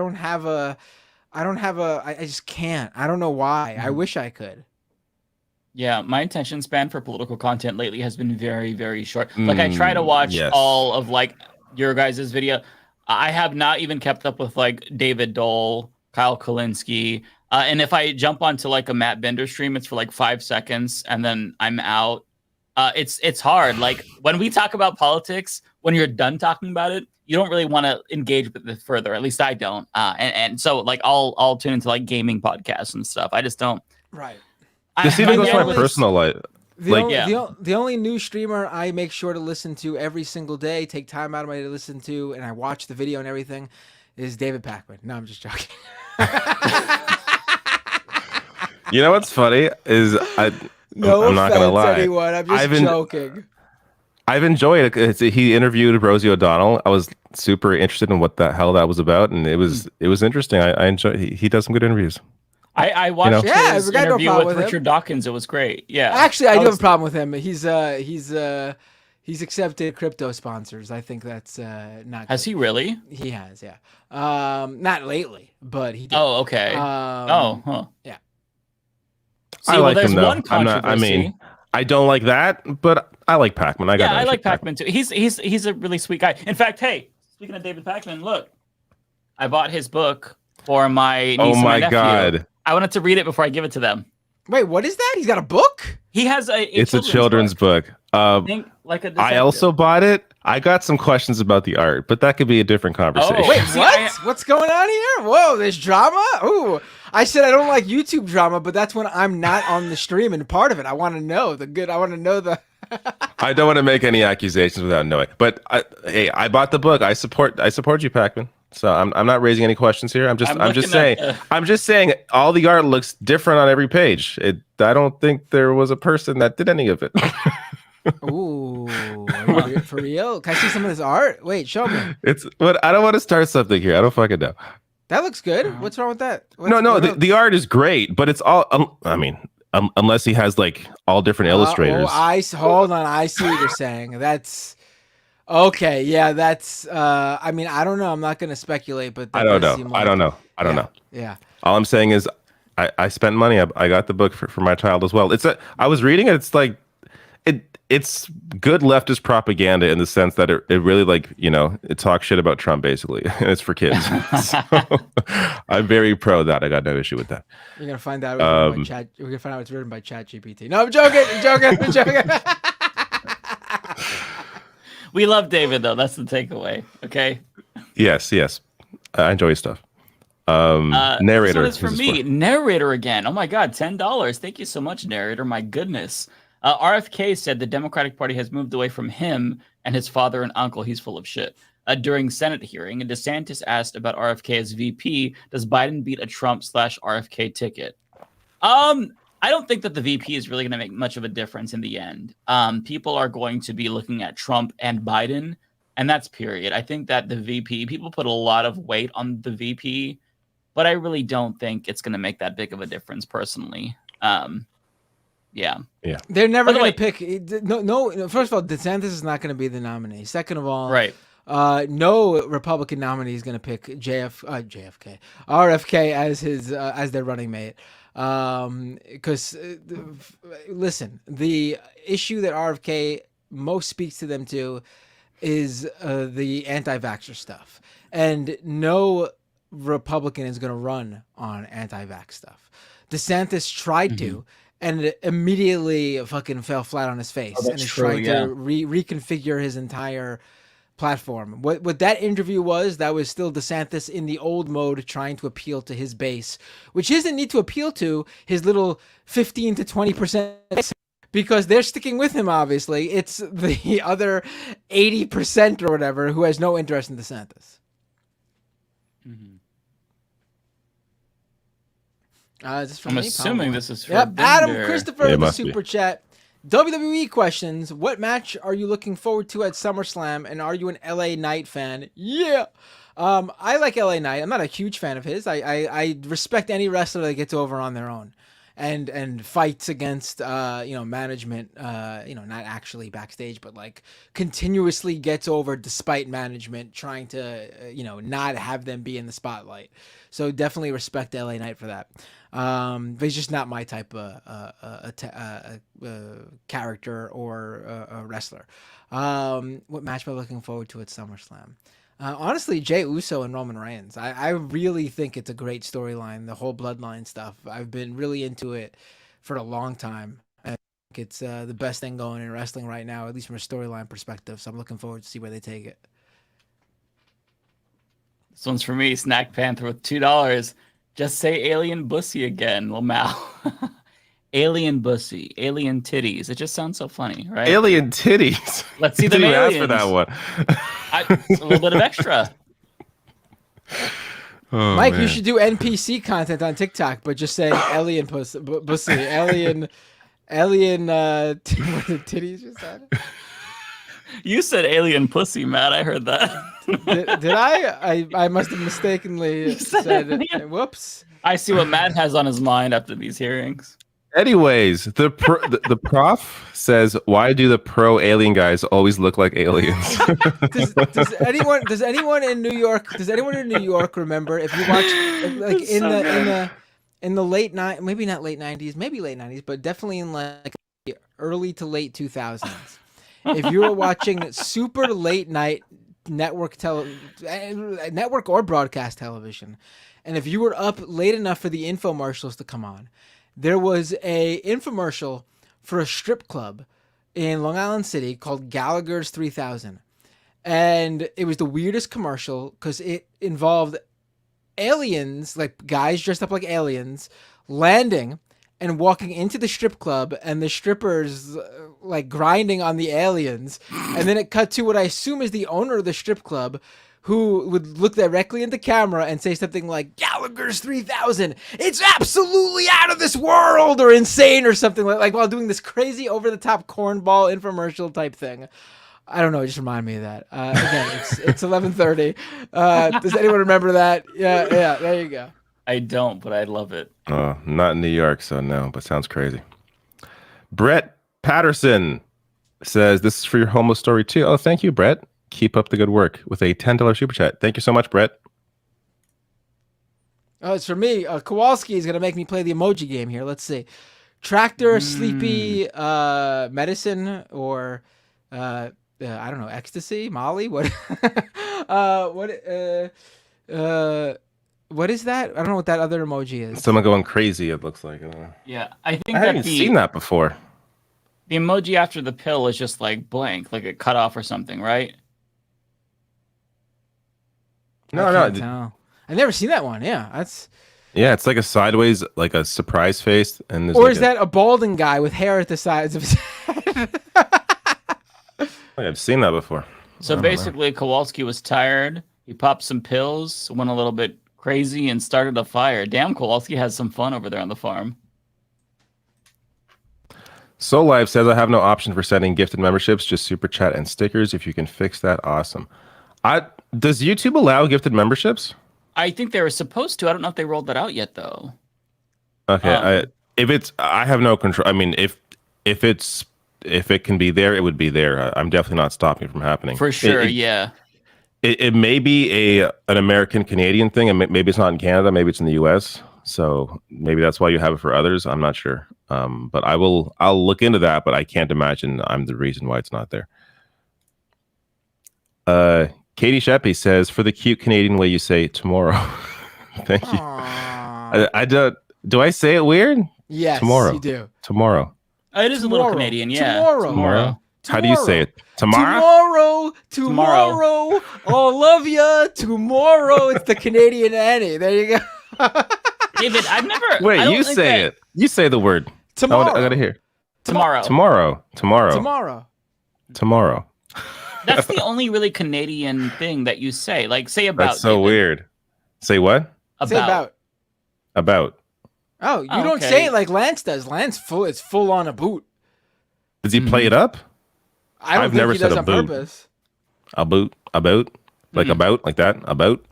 don't know why. I wish I could. Yeah, my attention span for political content lately has been very, very short. Like I try to watch all of like your guys' video. I have not even kept up with like David Dole, Kyle Kulinski. And if I jump onto like a Matt Bender stream, it's for like 5 seconds and then I'm out. It's hard. Like when we talk about politics, when you're done talking about it, you don't really want to engage with it further. At least I don't. And so like I'll tune into like gaming podcasts and stuff. I just don't. Right. This even goes to my personal life. The only new streamer I make sure to listen to every single day, take time out of my day to listen to, and I watch the video and everything, is David Pakman. No, I'm just joking. You know what's funny is I'm not gonna lie. Anyone. I'm just joking. I've enjoyed it. He interviewed Rosie O'Donnell. I was super interested in what the hell that was about, and it was interesting. I enjoy. He does some good interviews. I watched his interview with Richard Dawkins. It was great. Yeah. Actually, I do have a problem with him. He's accepted crypto sponsors. I think that's not good. Has he really? He has, yeah. Not lately, but he did. Oh, okay. Yeah. See, I like him though. One controversy. I don't like that, but I like Pakman. I like Pakman too. He's a really sweet guy. In fact, hey, speaking of David Pakman, look, I bought his book for my niece and my nephew. God. I wanted to read it before I give it to them. Wait, what is that? He's got a book? He has It's a children's book. I also bought it. I got some questions about the art, but that could be a different conversation. Oh, wait, what? What's going on here? Whoa, there's drama? Ooh, I said I don't like YouTube drama, but that's when I'm not on the stream and part of it. I want to know I want to know the... I don't want to make any accusations without knowing. But hey, I bought the book. I support you, Pakman. So I'm not raising any questions here. I'm just saying all the art looks different on every page. I don't think there was a person that did any of it. Ooh, for real? Can I see some of this art? Wait, show me. But I don't want to start something here. I don't fucking know. That looks good. What's wrong with that? The art is great, but it's all. Unless he has like all different illustrators. Hold on. I see what you're saying. That's. Okay, yeah, that's. I don't know. I'm not going to speculate, but I don't know. I don't know. Yeah. All I'm saying is, I spent money. I got the book for my child as well. I was reading it. It's like, it's good leftist propaganda in the sense that it really it talks shit about Trump basically, and it's for kids. So, I'm very pro that. I got no issue with that. You're gonna find out. We're gonna find out it's written by ChatGPT. No, I'm joking. I'm joking. We love David though. That's the takeaway. Okay. Yes. I enjoy his stuff. Narrator. This one is for me. Narrator again. Oh my God, $10. Thank you so much, narrator. My goodness. RFK said the Democratic Party has moved away from him and his father and uncle. He's full of shit. During Senate hearing, DeSantis asked about RFK as VP. Does Biden beat a Trump/RFK ticket? I don't think that the VP is really going to make much of a difference in the end. People are going to be looking at Trump and Biden, and that's period. I think that the VP, people put a lot of weight on the VP, but I really don't think it's going to make that big of a difference personally. Yeah. They're never going to pick. No. First of all, DeSantis is not going to be the nominee. Second of all, right. No Republican nominee is going to pick RFK as their running mate. Because listen, the issue that RFK most speaks to them to is the anti-vaxxer stuff, and no Republican is going to run on anti-vax stuff. DeSantis tried to, and immediately fucking fell flat on his face, and is trying to reconfigure his entire platform. What that interview was still DeSantis in the old mode, trying to appeal to his base, which he doesn't need to appeal to his little 15 to 20%, because they're sticking with him. Obviously, it's the other 80% or whatever who has no interest in DeSantis. I'm assuming this is for Adam Christopher with the super chat. WWE questions: what match are you looking forward to at SummerSlam, and are you an LA Knight fan? Yeah. I like LA Knight. I'm not a huge fan of his. I respect any wrestler that gets over on their own. and fights against management, not actually backstage, but like continuously gets over despite management trying to not have them be in the spotlight. So definitely respect LA Knight for that. But he's just not my type of character or a wrestler. What match am I looking forward to at SummerSlam? Honestly, Jey Uso and Roman Reigns. I really think it's a great storyline, the whole bloodline stuff. I've been really into it for a long time. I think it's the best thing going in wrestling right now, at least from a storyline perspective. So I'm looking forward to see where they take it. This one's for me, Snack Panther with $2. Just say alien bussy again, Lamau. Alien bussy, alien titties. It just sounds so funny, right? Alien titties. Let's see the aliens. Ask for that one. A little bit of extra. Oh, Mike, man. you should do NPC content on TikTok, but just say alien bussy, alien titties. You said. You said alien pussy, Matt. I heard that. Did I? I must have mistakenly said. Whoops. I see what Matt has on his mind after these hearings. Anyways, the prof says, "Why do the pro alien guys always look like aliens?" Does anyone in New York remember if you watch like in the late maybe not late 90s, maybe late 90s, but definitely in like the early to late 2000s, if you were watching super late night network or broadcast television, and if you were up late enough for the infomercials to come on, there was a infomercial for a strip club in Long Island City called Gallagher's 3000. And it was the weirdest commercial because it involved aliens, like guys dressed up like aliens, landing and walking into the strip club and the strippers like grinding on the aliens. And then it cut to what I assume is the owner of the strip club, who would look directly into camera and say something like, Gallagher's 3000, it's absolutely out of this world or insane or something like while doing this crazy over-the-top cornball infomercial type thing. I don't know, it just reminded me of that. Again, it's 11:30. Does anyone remember that? Yeah, there you go. I don't, but I love it. Not in New York, so no, but sounds crazy. Brett Patterson says, this is for your homo story too. Oh, thank you, Brett. Keep up the good work with a $10 super chat. Thank you so much, Brett. Oh, it's for me. Kowalski is going to make me play the emoji game here. Let's see. Tractor, sleepy, medicine, or I don't know, ecstasy, Molly. What? What is that? I don't know what that other emoji is. Someone going crazy. It looks like. Yeah, I think I haven't seen that before. The emoji after the pill is just like blank, like a cut off or something, right? No. I've never seen that one. Yeah, it's like a sideways, like a surprise face, and or is that a balding guy with hair at the sides of his head? I've seen that before. So basically, Kowalski was tired. He popped some pills, went a little bit crazy, and started a fire. Damn, Kowalski has some fun over there on the farm. Soul Live says, I have no option for sending gifted memberships, just super chat and stickers. If you can fix that, awesome. Does YouTube allow gifted memberships? I think they were supposed to. I don't know if they rolled that out yet, though. Okay, I have no control. I mean, if it can be there, it would be there. I'm definitely not stopping it from happening. For sure, yeah. It may be an American Canadian thing, and maybe it's not in Canada. Maybe it's in the U.S. So maybe that's why you have it for others. I'm not sure. But I'll look into that. But I can't imagine I'm the reason why it's not there. Katie Sheppy says, for the cute Canadian way you say tomorrow. Thank you. I don't. Do I say it weird? Yes, tomorrow. You do. Tomorrow. It is a little Canadian, yeah. Tomorrow. How do you say it? Tomorrow. Oh, love ya. Tomorrow. It's the Canadian Annie. There you go. David, I've never. Wait, you say it. You say the word. Tomorrow. I gotta hear. Tomorrow. That's the only really Canadian thing that you say. Like, say about. That's so David. weird. Say what? About. Oh, you don't say it like Lance does. Lance it's full on a boot. Does he play it up? I've never said on purpose. About, like that, about.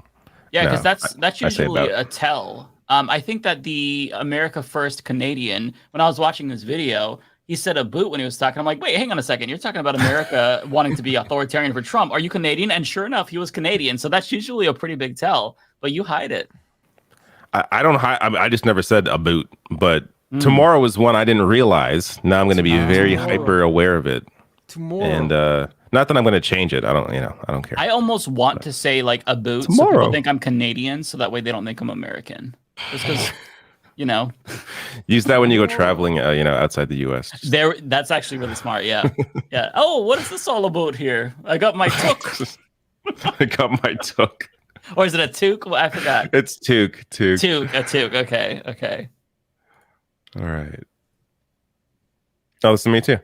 Yeah, because that's usually a tell. I think that the America First Canadian, when I was watching this video, he said a boot when he was talking. I'm like, wait, hang on a second. You're talking about America wanting to be authoritarian for Trump. Are you Canadian? And sure enough, he was Canadian. So that's usually a pretty big tell, but you hide it. I don't hide. I just never said a boot, but tomorrow was one I didn't realize. Now I'm going to be very hyper aware of it. Tomorrow. And not that I'm going to change it. I don't care. I almost want to say like a boot so people think I'm Canadian, so that way they don't think I'm American. Just because, use that when you go traveling, outside the U.S. That's actually really smart. Yeah, yeah. Oh, what is this all about here? I got my toque. I got my toque. Or is it a toque? Well, I forgot. It's toque. A toque. Okay. All right. Oh, listen to me too.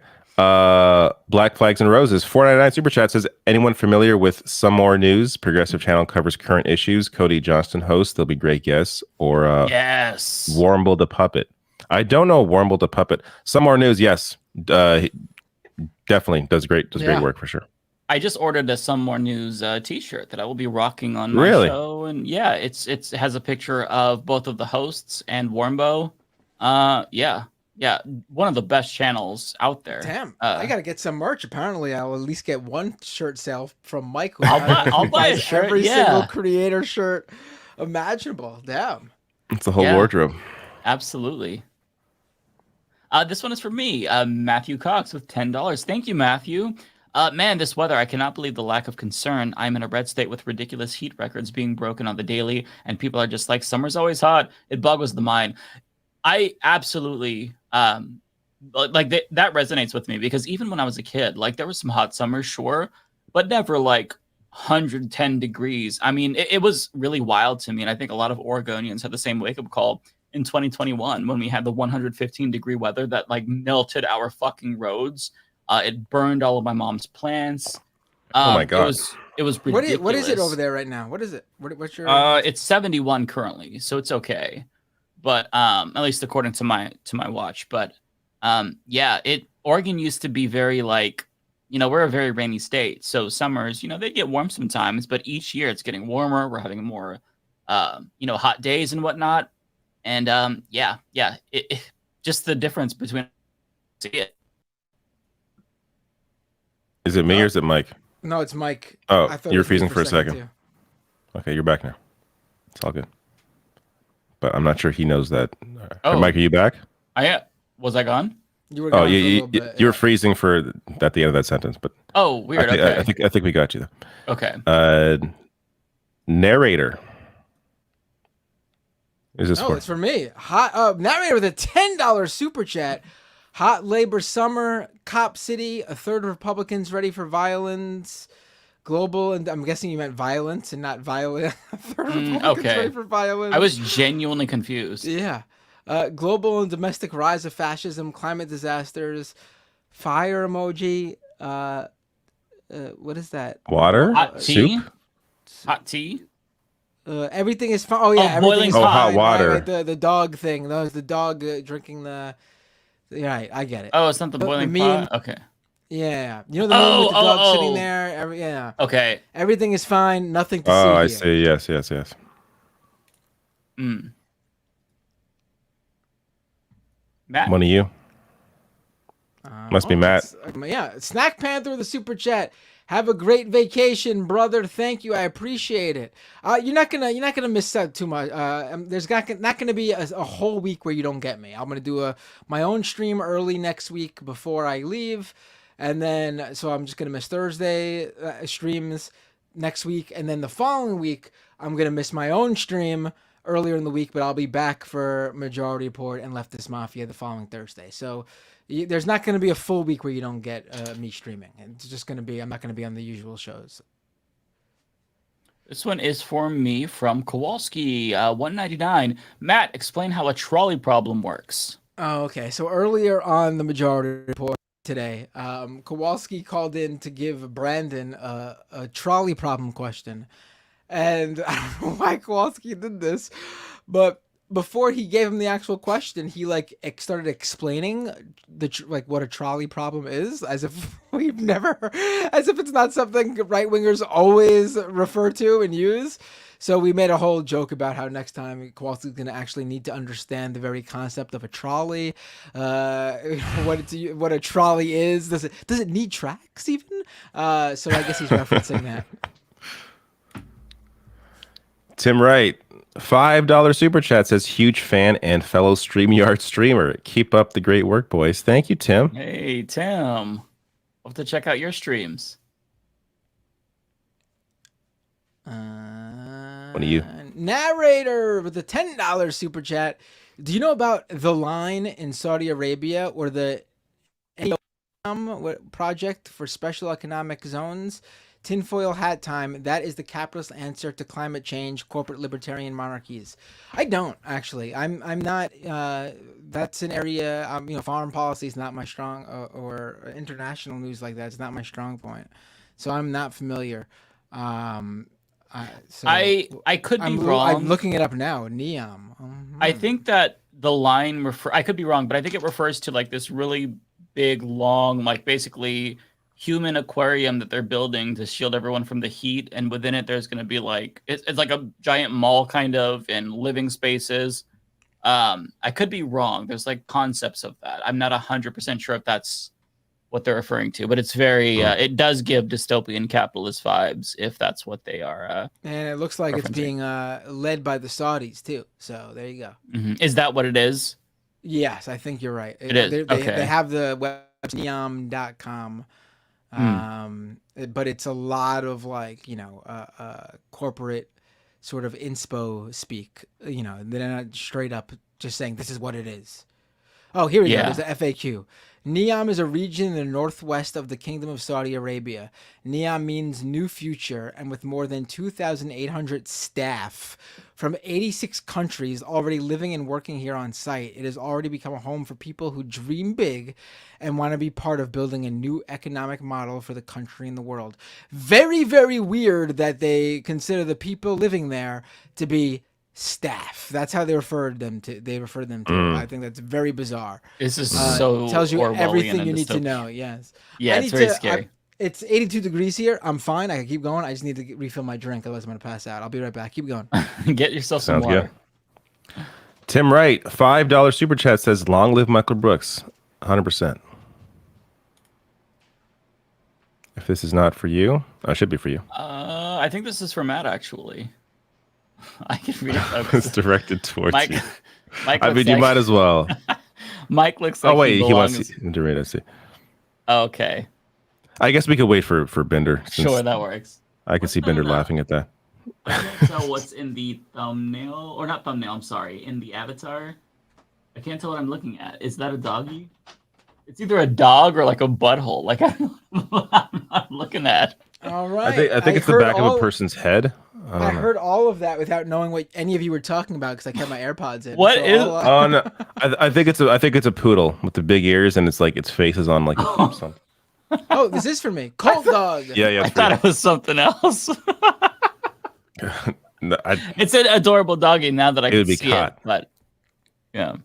Black Flags and Roses, $4.99 super chat says, anyone familiar with Some More News? Progressive channel covers current issues. Cody Johnston hosts. They'll be great guests. Or yes, Warmble the Puppet. I don't know Warmble the Puppet. Some More News, yes, definitely does great work for sure. I just ordered a Some More News T-shirt that I will be rocking on my show, and yeah, it has a picture of both of the hosts and Warmbo. Yeah, one of the best channels out there. Damn, I gotta get some merch. Apparently, I'll at least get one shirt sale from Mike. I'll buy a shirt. Every single creator shirt imaginable. Damn, it's a whole wardrobe. Absolutely. This one is for me, Matthew Cox with $10. Thank you, Matthew. Man, this weather, I cannot believe the lack of concern. I'm in a red state with ridiculous heat records being broken on the daily, and people are just like, summer's always hot. It boggles the mind. I absolutely that resonates with me, because even when I was a kid, like there was some hot summers, sure, but never like 110 degrees. I mean, it was really wild to me, and I think a lot of Oregonians had the same wake-up call in 2021 when we had the 115-degree weather that like melted our fucking roads. It burned all of my mom's plants. Oh my god! It was ridiculous. What is it over there right now? What is it? What's your? It's 71 currently, so it's okay. But at least according to my watch. But Oregon used to be very like, we're a very rainy state. So summers, they get warm sometimes, but each year it's getting warmer. We're having more, hot days and whatnot. And just the difference between it. Is it me or is it Mike? No, it's Mike. Oh, you're freezing for a second. Too. Okay, you're back now. It's all good. But I'm not sure he knows that. Oh. Mike, are you back? Was I gone? You were gone you were freezing for at the end of that sentence, but weird. I think we got you though. Okay. Narrator. Is this it's for me. Hot narrator with a $10 super chat. Hot labor summer, Cop City, a third of Republicans ready for violence. Global, and I'm guessing you meant violence and not violent. Okay. For violence. I was genuinely confused. Yeah. Global and domestic rise of fascism, climate disasters, fire emoji. What is that? Water? Hot tea? Soup? Hot tea? Everything is fine. Oh, yeah. Boiling hot water. Right? The dog thing. That was the dog drinking the... Right, I get it. Oh, it's not the boiling pot? Okay. Yeah, the meme with the dog sitting there. Okay. Everything is fine. Nothing to see. Oh, I here. see. Yes. Matt. One of you. Must be Matt. Yeah, Snack Panther with a super chat. Have a great vacation, brother. Thank you. I appreciate it. You're not gonna miss out too much. There's not gonna be a whole week where you don't get me. I'm gonna do my own stream early next week before I leave. And then, so I'm just going to miss Thursday streams next week. And then the following week, I'm going to miss my own stream earlier in the week, but I'll be back for Majority Report and Leftist Mafia the following Thursday. So there's not going to be a full week where you don't get me streaming. It's just going to be, I'm not going to be on the usual shows. This one is for me from Kowalski, 199. Matt, explain how a trolley problem works. Oh, okay. So earlier on the Majority Report, today, Kowalski called in to give Brandon a trolley problem question, and I don't know why Kowalski did this, but before he gave him the actual question, he started explaining what a trolley problem is, as if as if it's not something right wingers always refer to and use. So we made a whole joke about how next time Kowalski's going to actually need to understand the very concept of a trolley, what a trolley is. Does it need tracks even? So I guess he's referencing that. Tim Wright, $5 super chat says, huge fan and fellow StreamYard streamer. Keep up the great work, boys. Thank you, Tim. Hey, Tim. We'll have to check out your streams. What are you? Narrator with a $10 super chat. Do you know about the line in Saudi Arabia or the project for special economic zones? Tinfoil hat time. That is the capitalist answer to climate change, corporate libertarian monarchies. I don't actually. I'm not. That's an area. Foreign policy is not my strong, or international news like that is not my strong point. So I'm not familiar. I could be wrong. I'm looking it up now. Neom. I think that the line I could be wrong, but I think it refers to like this really big, long, like basically human aquarium that they're building to shield everyone from the heat, and within it there's going to be like it's like a giant mall kind of, and living spaces. I could be wrong. There's like concepts of that. I'm not 100% sure if that's what they're referring to, but it's very it does give dystopian capitalist vibes if that's what they are. And it looks like it's being led by the Saudis too. So there you go. Mm-hmm. Is that what it is? Yes, I think you're right. It is. They have the website neom.com. But it's a lot of like, corporate sort of inspo speak, they're not straight up just saying this is what it is. Oh, here we go. There's the FAQ. Neom is a region in the northwest of the Kingdom of Saudi Arabia. Neom means new future, and with more than 2,800 staff from 86 countries already living and working here on site, it has already become a home for people who dream big and want to be part of building a new economic model for the country and the world. Very, very weird that they consider the people living there to be staff. That's how they referred them to. I think that's very bizarre. This is so tells you Orwellian everything you need to know. Yes. Yeah, it's very scary. It's 82 degrees here. I'm fine. I can keep going. I just need to refill my drink, otherwise I'm gonna pass out. I'll be right back. Keep going. Get yourself some water. Good. Tim Wright, $5 super chat says, long live Michael Brooks. 100%. If this is not for you, it should be for you. I think this is for Matt, actually. I can read it. It's directed towards you. Mike I mean, you might as well. Mike looks like he wants to read it. See. Okay. I guess we could wait for Bender. Sure, that works. I can see Bender laughing at that. I can't tell what's in the thumbnail, or not thumbnail, I'm sorry, in the avatar. I can't tell what I'm looking at. Is that a doggy? It's either a dog or like a butthole. Like, I don't know what I'm looking at. All right. I think it's the back of a person's head. I heard all of that without knowing what any of you were talking about because I kept my AirPods in. What is? Oh no, I think it's a poodle with the big ears, and it's like its face is on like something. Oh, this is for me. Cold dog. Yeah. I thought it was something else. No, it's an adorable doggy now that I can see caught. it. But yeah,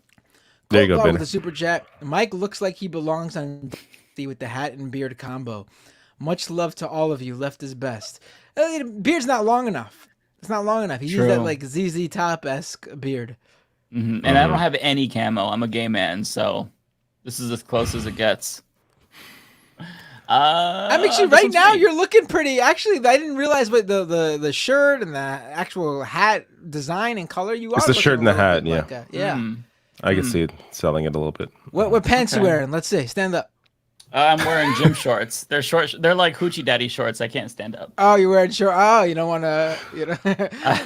there you go, Ben. With the super chat. Mike looks like he belongs on with the hat and beard combo. Much love to all of you. Left is best. Beard's not long enough. It's not long enough. He used that like ZZ Top-esque beard. Mm-hmm. And I don't have any camo. I'm a gay man, so this is as close as it gets. I'm actually right now. You're looking pretty. Actually, I didn't realize what the shirt and the actual hat design and color you are. It's the shirt and the hat. Yeah. Like yeah. I can see it selling it a little bit. What pants you wearing? Let's see. Stand up. I'm wearing gym shorts. They're short. They're like hoochie daddy shorts. I can't stand up. Oh, you're wearing short. Oh, you don't want to.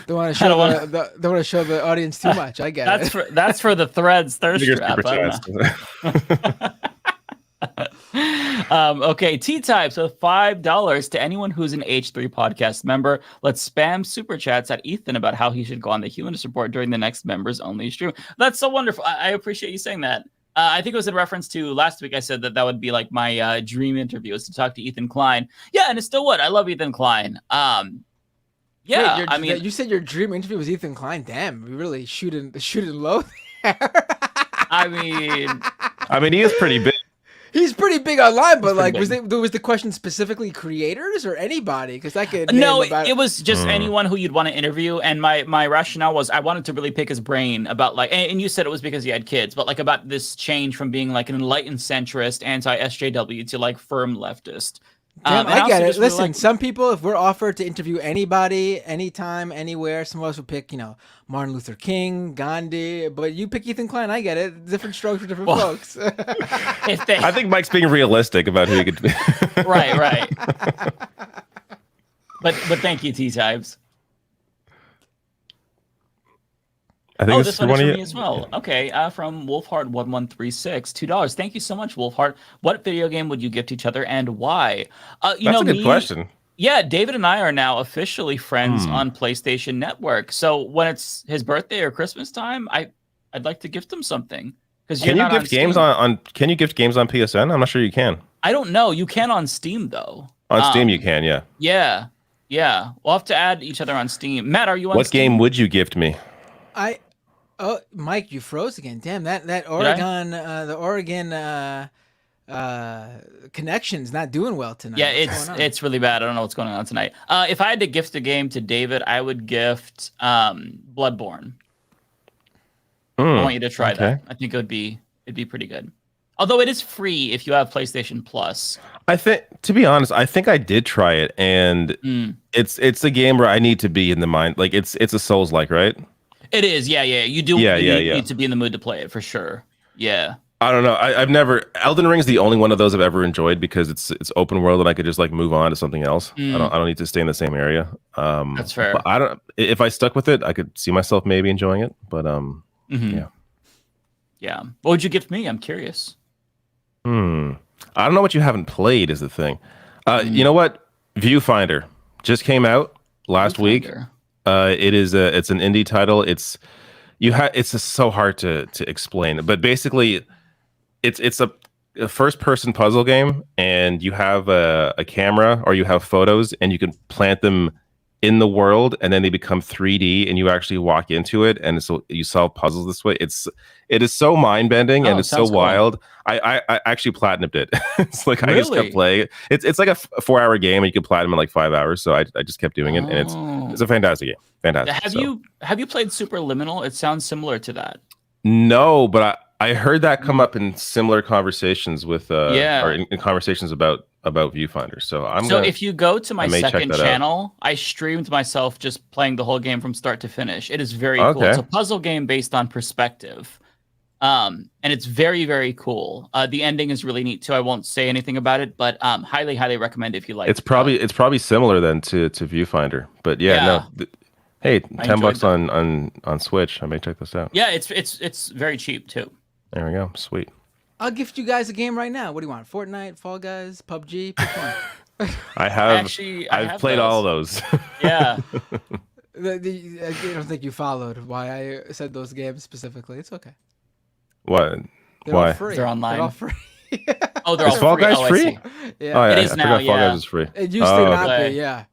Don't want to show the audience too much. I get it. That's for the threads thirst trap. Okay, T-Type. So $5 to anyone who's an H3 podcast member. Let's spam super chats at Ethan about how he should go on the Humanist Report during the next members only stream. That's so wonderful. I appreciate you saying that. I think it was in reference to last week. I said that would be like my dream interview is to talk to Ethan Klein. Yeah, and it still would. I love Ethan Klein. Yeah, Wait, you said your dream interview was Ethan Klein. Damn, we really shooting low there. I mean, he is pretty big. He's pretty big online, but like, was the question specifically creators or anybody? Because I could no, it was just anyone who you'd want to interview. And my rationale was I wanted to really pick his brain about like, and you said it was because he had kids, but like about this change from being like an enlightened centrist, anti-SJW to like firm leftist. Damn, I get it. Listen, some people, if we're offered to interview anybody, anytime, anywhere, some of us would pick, Martin Luther King, Gandhi, but you pick Ethan Klein. I get it. Different strokes for different folks. I think Mike's being realistic about who he could be. Right. But thank you, T-Types. I think this one is for me as well. Okay, from Wolfhard1136, $2. Thank you so much, Wolfhard. What video game would you gift each other and why? That's a good question. Yeah, David and I are now officially friends on PlayStation Network. So when it's his birthday or Christmas time, I'd like to gift him something. Can you gift games on PSN? I'm not sure you can. I don't know. You can on Steam though. On Steam you can, yeah. Yeah. We'll have to add each other on Steam. Matt, are you on What Steam? game would you gift me? Oh, Mike, you froze again. Damn, that Oregon, the Oregon connection's not doing well tonight. Yeah, it's really bad. I don't know what's going on tonight. If I had to gift a game to David, I would gift Bloodborne. I want you to try that. I think it'd be pretty good. Although it is free if you have PlayStation Plus. I think, to be honest, I think I did try it, and it's a game where I need to be in the mind. Like it's a Souls-like, right? It is, yeah. You do need to be in the mood to play it for sure. Yeah. I don't know. I've never. Elden Ring's the only one of those I've ever enjoyed because it's open world and I could just like move on to something else. I don't need to stay in the same area. That's fair. But I don't. If I stuck with it, I could see myself maybe enjoying it. But yeah. What would you gift me? I'm curious. I don't know what you haven't played is the thing. You know what? Viewfinder just came out last week. It's an indie title. It's just so hard to explain, but basically it's a first person puzzle game, and you have a camera or you have photos and you can plant them in the world and then they become 3D and you actually walk into it and so you solve puzzles this way. It is so mind-bending and it's so wild. I actually platinumed it. It's like I just kept playing it. It's like a 4-hour game and you can platinum in like 5 hours. So I just kept doing it, and it's a fantastic game. Fantastic. Have you played Superliminal? It sounds similar to that. No, but I heard that come up in similar conversations with or in conversations about Viewfinder. So if you go to my second channel, I streamed myself just playing the whole game from start to finish. It is very cool. It's a puzzle game based on perspective. And it's very, very cool. The ending is really neat too. I won't say anything about it, but highly, highly recommend if you like. It's probably similar then to Viewfinder. But hey, $10 on Switch. I may check this out. Yeah, it's very cheap too. There we go. Sweet. I'll gift you guys a game right now. What do you want? Fortnite, Fall Guys, PUBG? Pick one. I've played all of those. Yeah. I don't think you followed why I said those games specifically. It's okay. What? They're Why? all free. They're online. They're all free. They're all Fall free. Guys free? Yeah. It is now. Fall Guys is free. It used to not be. Yeah.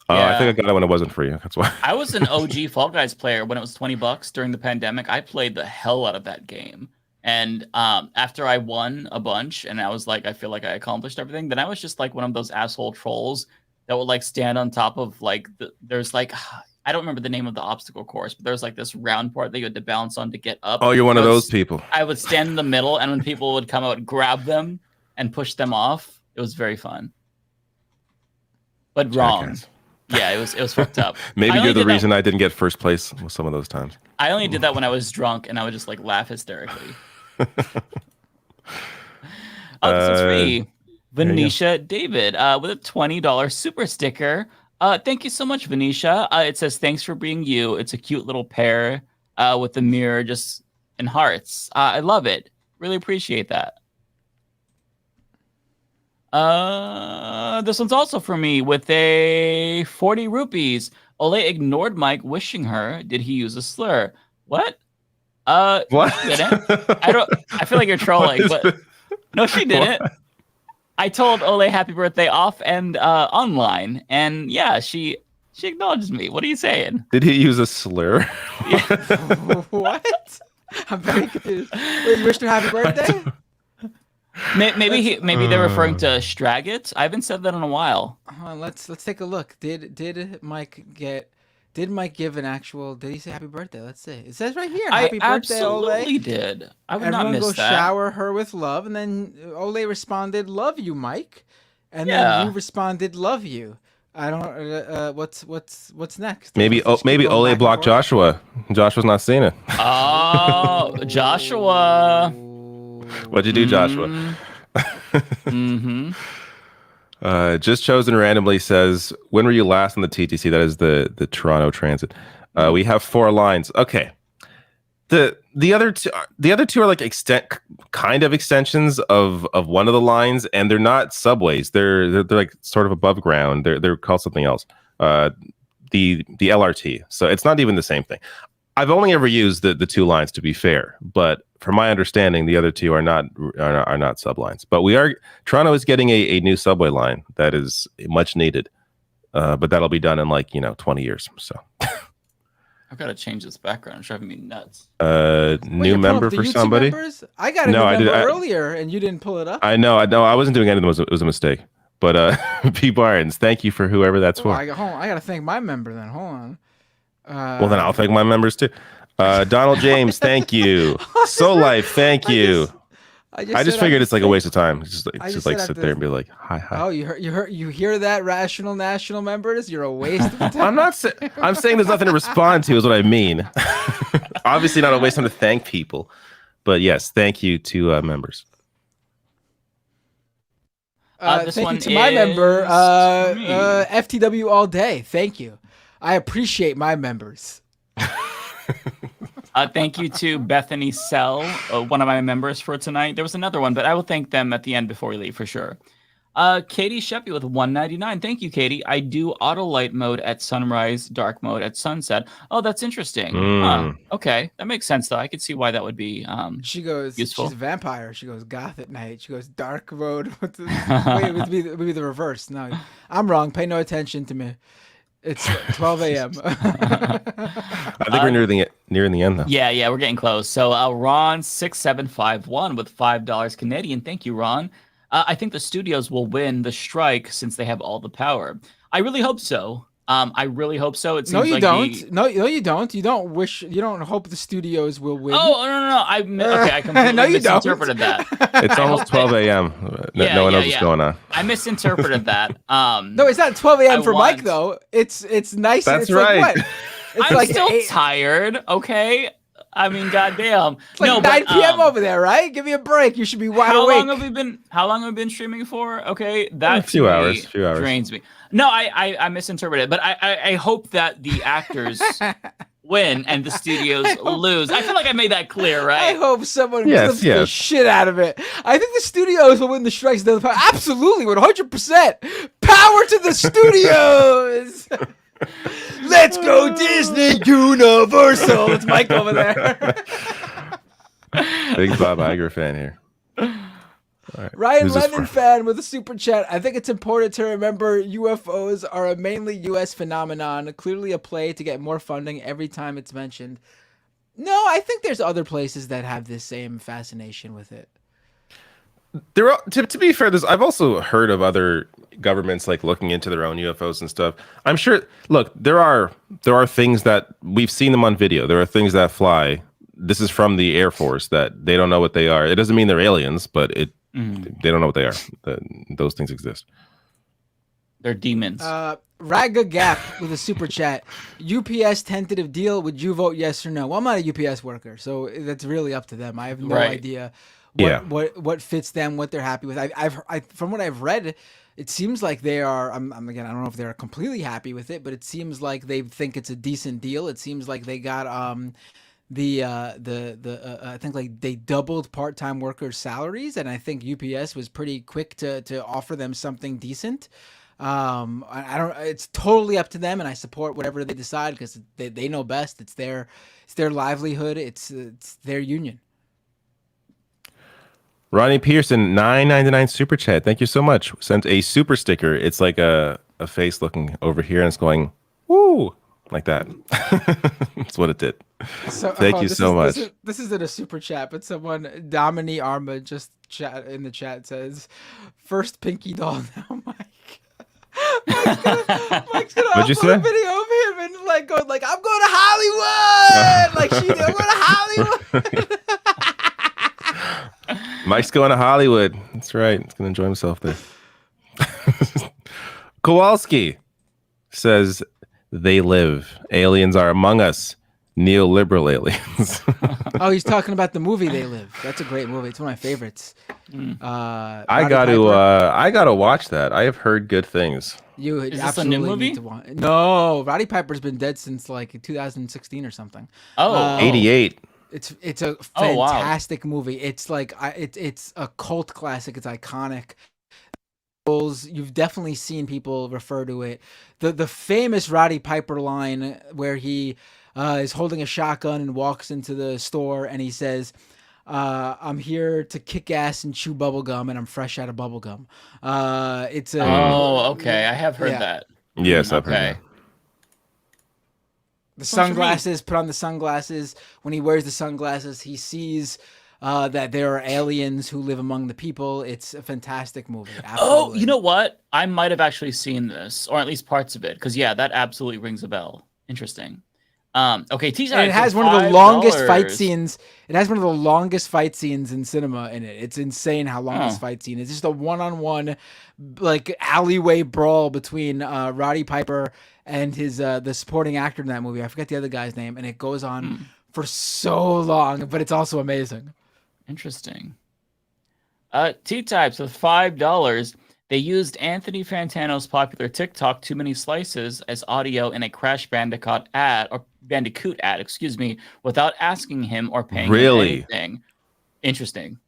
I think I got it when it wasn't free. That's why. I was an OG Fall Guys player when it was $20 during the pandemic. I played the hell out of that game. And after I won a bunch and I was like, I feel like I accomplished everything, then I was just like one of those asshole trolls that would like stand on top of like, there's like, I don't remember the name of the obstacle course, but there's like this round part that you had to bounce on to get up. Oh, you're one of those people. I would stand in the middle, and when people would come out, grab them and push them off. It was very fun. But wrong. Yeah, it was fucked up. Maybe you're the reason I didn't get first place with some of those times. I only did that when I was drunk, and I would just like laugh hysterically. This one's for me. Venetia David with a $20 super sticker. Thank you so much, Venetia. It says, thanks for being you. It's a cute little pair with the mirror just in hearts. I love it. Really appreciate that. This one's also for me with a 40 rupees. Ole ignored Mike wishing her. Did he use a slur? What? What? She didn't. I feel like you're trolling, but no, she didn't. What? I told Ole happy birthday off and online, and yeah, she acknowledges me. What are you saying? Did he use a slur? What? I'm very confused. Wait, you wished her happy birthday? Maybe they're referring to Straggit. I haven't said that in a while. Let's take a look. Did Mike give an actual? Did he say happy birthday? Let's see. It says right here. Happy birthday, absolutely Ole. did. I would Everyone not miss go that. shower her with love, and then Ole responded, "Love you, Mike," and then you responded, "Love you." I don't. What's next? Maybe Ole blocked Joshua. Joshua's not seeing it. Oh, Joshua. What'd you do, Joshua? Just chosen randomly says, when were you last on the TTC? That is the Toronto Transit. We have 4 lines. Okay. The other two are like kind of extensions of one of the lines, and they're not subways. They're like sort of above ground. They're called something else. The LRT. So it's not even the same thing. I've only ever used the 2 lines, to be fair, but from my understanding, the other 2 are not sublines. But Toronto is getting a new subway line that is much needed, but that'll be done in 20 years. So I've got to change this background. It's driving me nuts. New member for somebody. Members? I got a new member earlier, and you didn't pull it up. I know. I wasn't doing anything. It was a mistake. But P. Barnes, thank you for whoever that's for. I got to thank my member then. Hold on. Well, then I'll thank my members too. Donald James, thank you. Soul Life, thank you. I just figured it's like a waste of time. Just sit there and be like, hi. Oh, you hear that, rational national members? You're a waste of time. I'm saying there's nothing to respond to is what I mean. Obviously not a waste of time to thank people. But yes, thank you to members. Thank you to my member, FTW all day. Thank you. I appreciate my members. Thank you to Bethany Sell, one of my members for tonight. There was another one, but I will thank them at the end before we leave for sure. Katie Sheppy with $1.99. Thank you, Katie. I do auto light mode at sunrise, dark mode at sunset. Oh, that's interesting. Okay, that makes sense though. I could see why that would be. She goes. Useful. She's a vampire. She goes goth at night. She goes dark mode. Wait, it would be the reverse. No, I'm wrong. Pay no attention to me. It's 12 a.m. I think we're nearing the end though. Yeah, we're getting close. So Ron6751 with $5 Canadian. Thank you, Ron. I think the studios will win the strike since they have all the power. I really hope so. I really hope so. It seems no, you like don't. No, you don't. You don't hope the studios will win. Oh, no. I completely misinterpreted that. It's almost 12 a.m. No one knows what's going on. I misinterpreted that. No, it's not 12 a.m. for Mike though. It's nice. That's it's right. Like what? It's I'm like still tired. Okay. I mean, goddamn. It's like 9 p.m. over there, right? Give me a break. You should be wide awake. How long have we been streaming for? Okay, that a few hours drains me. No, I misinterpreted it, but I hope that the actors win and the studios lose. I feel like I made that clear, right? I hope someone gives the shit out of it. I think the studios will win the strikes. Absolutely, 100%. Power to the studios. Let's go Disney Universal. It's Mike over there. Big Bob Iger fan here. Right. Ryan Lemon fan with a super chat. I think it's important to remember UFOs are a mainly U.S. phenomenon, clearly a play to get more funding every time it's mentioned. No, I think there's other places that have this same fascination with it. There are, to be fair, I've also heard of other governments like looking into their own UFOs and stuff. I'm sure. Look, there are things that we've seen them on video. There are things that fly. This is from the Air Force that they don't know what they are. It doesn't mean they're aliens, but they don't know what they are. Those things exist. They're demons. Raga Gap with a super chat. UPS tentative deal. Would you vote yes or no? Well, I'm not a UPS worker, so that's really up to them. I have no idea. What fits them, what they're happy with. I from what I've read, it seems like they are. Again, I don't know if they're completely happy with it, but it seems like they think it's a decent deal. It seems like they got I think like they doubled part-time workers' salaries, and I think UPS was pretty quick to offer them something decent. I don't. It's totally up to them, and I support whatever they decide because they know best. It's their livelihood. It's their union. Ronnie Pearson, $9.99 super chat. Thank you so much. Sent a super sticker. It's like a face looking over here, and it's going, woo, like that. That's what it did. Thank you so much. This isn't a super chat, but someone, Domini Arma, just chat in the chat says, "First Pinky Doll now, Mike." Mike's gonna What'd you upload a say? video of him and like going like, "I'm going to Hollywood," like she did. I'm going to Hollywood. Mike's going to Hollywood. That's right. He's gonna enjoy himself there. Kowalski says, "They live. Aliens are among us. Neoliberal aliens." Oh, he's talking about the movie They Live. That's a great movie. It's one of my favorites. I got to watch that. I have heard good things. You Is this a absolutely new movie? need to watch. No, Roddy Piper's been dead since like 2016 or something. 88. It's a Oh, wow. fantastic movie. It's like it's a cult classic. It's iconic. You've definitely seen people refer to it. The famous Roddy Piper line where he is holding a shotgun and walks into the store and he says, "I'm here to kick ass and chew bubblegum, and I'm fresh out of bubblegum." It's a okay. I have heard that. Yes, I've heard that. The sunglasses, put on the sunglasses. When he wears the sunglasses, he sees that there are aliens who live among the people. It's a fantastic movie. Absolutely. Oh, you know what? I might have actually seen this, or at least parts of it, because yeah, that absolutely rings a bell. Interesting. Okay, and it has one of the longest fight scenes. It has one of the longest fight scenes in cinema in it. It's insane how long this fight scene is. It's just a one-on-one, like alleyway brawl between Roddy Piper and his the supporting actor in that movie. I forget the other guy's name, and it goes on for so long, but it's also amazing. Interesting. T-Types with $5. They used Anthony Fantano's popular TikTok "Too Many Slices" as audio in a Crash Bandicoot ad, without asking him or paying him anything. Interesting.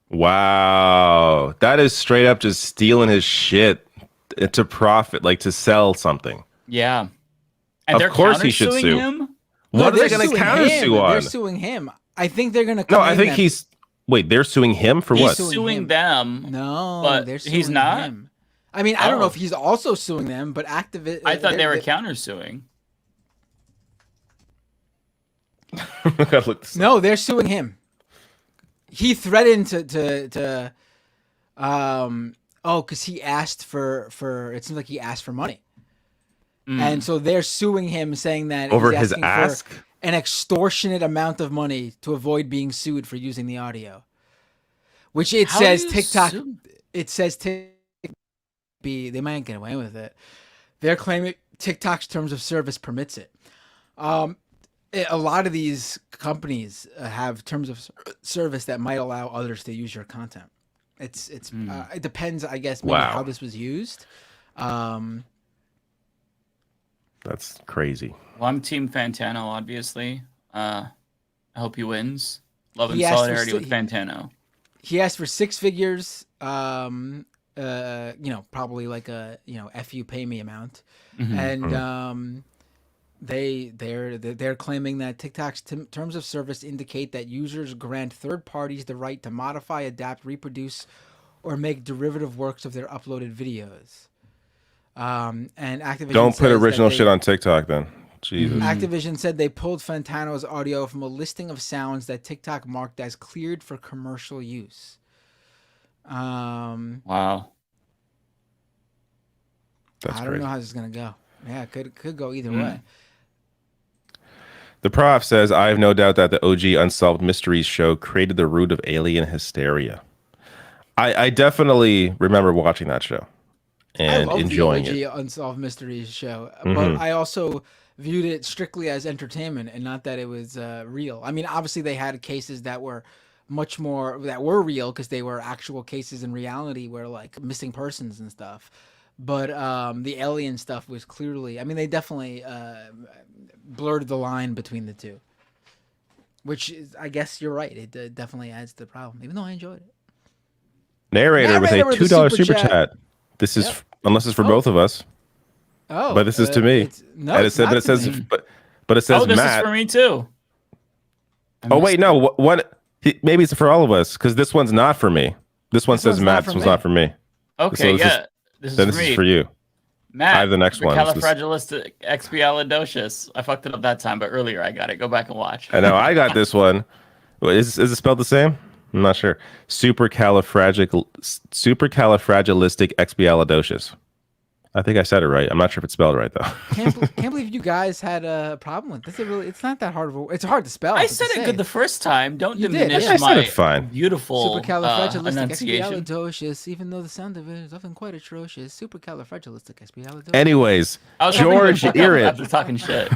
Wow, that is straight up just stealing his shit to profit, like to sell something. Yeah, and of course he should sue him. What are they going to countersue on? They're suing him. I think they're going to. No, I think he's. Wait, they're suing him for what? He's suing them. No, but they're suing he's not. him. I mean, I don't know if he's also suing them, but activist. I thought they were countersuing. No, they're suing him. He threatened because he asked for. It seems like he asked for money, and so they're suing him, saying that over he's his asking ask. for an extortionate amount of money to avoid being sued for using the audio, which it says TikTok. It says TikTok. They might get away with it. They're claiming TikTok's terms of service permits it. A lot of these companies have terms of service that might allow others to use your content. It depends, I guess, maybe how this was used. That's crazy. Well, I'm Team Fantano, obviously. I hope he wins. Love and solidarity with Fantano. He asked for 6 figures. Probably like a F you pay me amount, and they're claiming that TikTok's terms of service indicate that users grant third parties the right to modify, adapt, reproduce, or make derivative works of their uploaded videos. And Activision don't put original shit on TikTok then. Jesus. Activision said they pulled Fantano's audio from a listing of sounds that TikTok marked as cleared for commercial use. Wow. That's I don't know how this is gonna go. Yeah, it could go either way. The Prof says, "I have no doubt that the OG Unsolved Mysteries show created the root of alien hysteria." I definitely remember watching that show and enjoying the it. OG Unsolved Mysteries show, but I also viewed it strictly as entertainment and not that it was real. I mean, obviously they had cases that were much more that were real because they were actual cases in reality where like missing persons and stuff. But the alien stuff was clearly, I mean, they definitely blurred the line between the two, which is, I guess you're right. It definitely adds to the problem, even though I enjoyed it. Narrator with a $2 super chat. This is unless it's for both of us. Oh, but this is to me. No, and it says, but it says this Matt. is for me too. Oh wait, no. Maybe it's for all of us because this one's not for me. This one says Matt. This one's not for me. Okay, so yeah. This is then for this me. is for you. Matt, I have the next one. Califragilisticexpialidocious. I fucked it up that time, but earlier I got it. Go back and watch. I know I got this one. Is it spelled the same? I'm not sure. Supercalifragilisticexpialidocious. I think I said it right. I'm not sure if it's spelled right though. Can't believe you guys had a problem with this. It's not that hard of a, it's hard to spell. I said it good the first time. Don't You diminish did, I my said it fine. beautiful enunciation. Supercalifragilisticexpialidocious, even though the sound of it is often quite atrocious. Supercalifragilisticexpialidocious. Anyways, I was George Irrit. Irrit. After talking shit.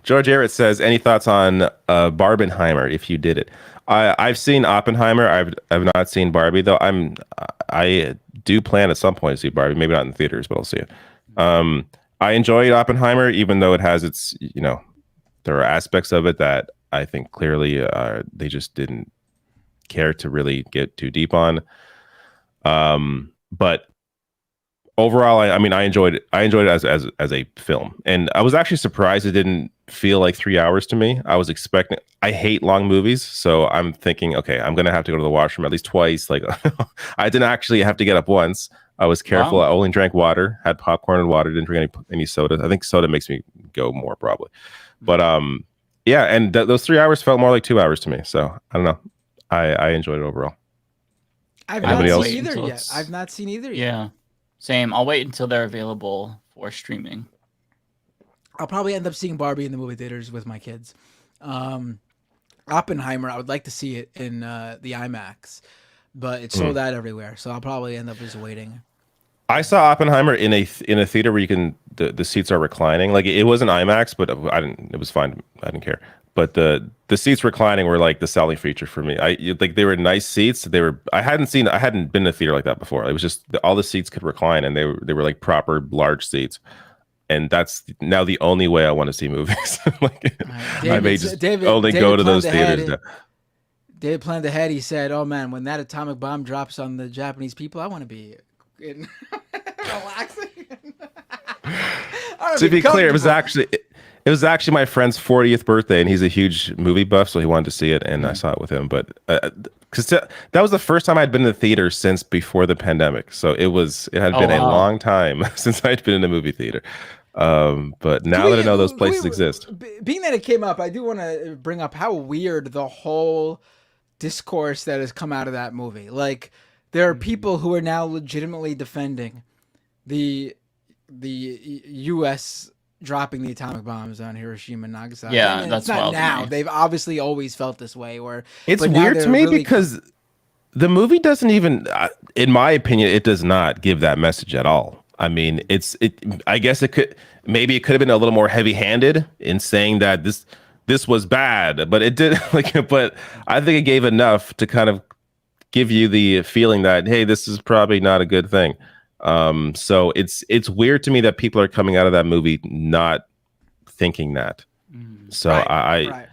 George Irrit says, any thoughts on Barbenheimer if you did it? I've seen Oppenheimer. I've not seen Barbie though. I do plan at some point to see Barbie. Maybe not in theaters, but I'll see it. I enjoyed Oppenheimer, even though it has its, there are aspects of it that I think clearly they just didn't care to really get too deep on. But overall, I enjoyed it. I enjoyed it as a film, and I was actually surprised it didn't feel like 3 hours to me. I was expecting. I hate long movies, so I'm thinking, okay, I'm gonna have to go to the washroom at least twice. Like, I didn't actually have to get up once. I was careful. Wow. I only drank water, had popcorn and water. Didn't drink any soda. I think soda makes me go more probably. But yeah, and those 3 hours felt more like 2 hours to me. So I don't know. I enjoyed it overall. I've not seen either yet. I've not seen either yet. Yeah, same. I'll wait until they're available for streaming. I'll probably end up seeing Barbie in the movie theaters with my kids. Oppenheimer, I would like to see it in the IMAX, but it's sold out everywhere, so I'll probably end up just waiting. I saw Oppenheimer in a theater where you can the seats are reclining. Like it wasn't IMAX, but I didn't. It was fine. I didn't care. But the seats reclining were like the selling feature for me. They were nice seats. They were. I hadn't been in a theater like that before. It was just all the seats could recline, and they were like proper large seats. And that's now the only way I want to see movies. I may just only go to those theaters. David planned ahead. He said, "Oh man, when that atomic bomb drops on the Japanese people, I want to be in relaxing." To be clear, it was actually my friend's 40th birthday, and he's a huge movie buff, so he wanted to see it, and I saw it with him. But because that was the first time I'd been in the theater since before the pandemic, so it had been a long time since I'd been in a movie theater. But now that I know those places exist, being that it came up, I do want to bring up how weird the whole discourse that has come out of that movie. Like, there are people who are now legitimately defending the U.S. dropping the atomic bombs on Hiroshima and Nagasaki. Yeah, and that's it's not wild. now. They've obviously always felt this way. It's weird to me because the movie doesn't even, in my opinion, it does not give that message at all. I mean, I guess it could have been a little more heavy-handed in saying that this was bad, but it did but I think it gave enough to kind of give you the feeling that, hey, this is probably not a good thing. So it's weird to me that people are coming out of that movie not thinking that. So I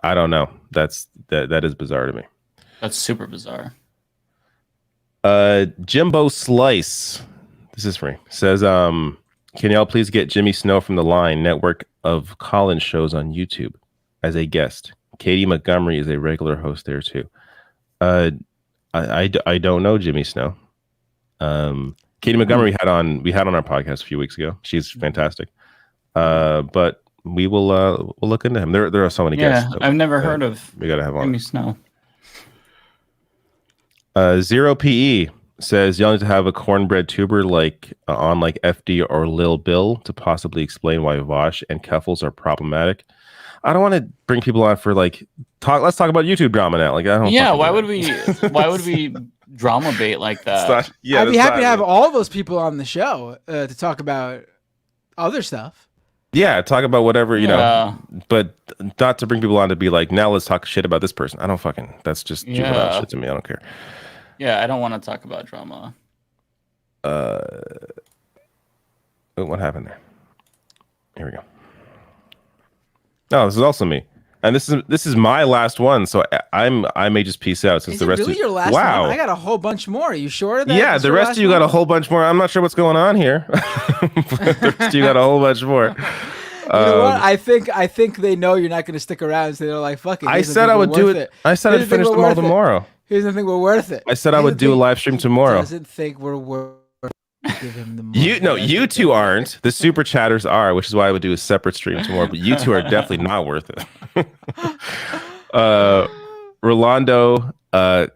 don't know. That is bizarre to me. That's super bizarre. Jimbo Slice, this is free, says, can y'all please get Jimmy Snow from the Line network of call-in shows on YouTube as a guest? Katie Montgomery is a regular host there too. I don't know Jimmy Snow. Katie Montgomery we had on our podcast a few weeks ago. She's fantastic. But we'll look into him. There are so many guests. I've never heard of we gotta have on Jimmy Snow. Zero PE says y'all need to have a cornbread tuber on FD or Lil Bill to possibly explain why Vosh and Keffels are problematic. I don't want to bring people on for let's talk about YouTube drama now. Why would we drama bait like that? I'd be happy to have all those people on the show to talk about other stuff. Yeah, talk about whatever, but not to bring people on to be like, now let's talk shit about this person. I don't that's just juvenile shit to me. I don't care. Yeah, I don't want to talk about drama. What happened there? Here we go. No, this is also me. And this is my last one, so I may just peace out since Is the rest really of your last one? I got a whole bunch more. Are you sure? Yeah, the rest of you got a whole bunch more. I'm not sure what's going on here. The rest of you got a whole bunch more. You know what? I think they know you're not going to stick around, so they're like, "Fuck it." I said I would do it. I said I'd finish them all tomorrow. Here's the thing: we're worth it. I said I would do a live stream tomorrow. Doesn't think we're worth. Give him the money. You two aren't. The super chatters are, which is why I would do a separate stream tomorrow. But you two are definitely not worth it. Rolando, I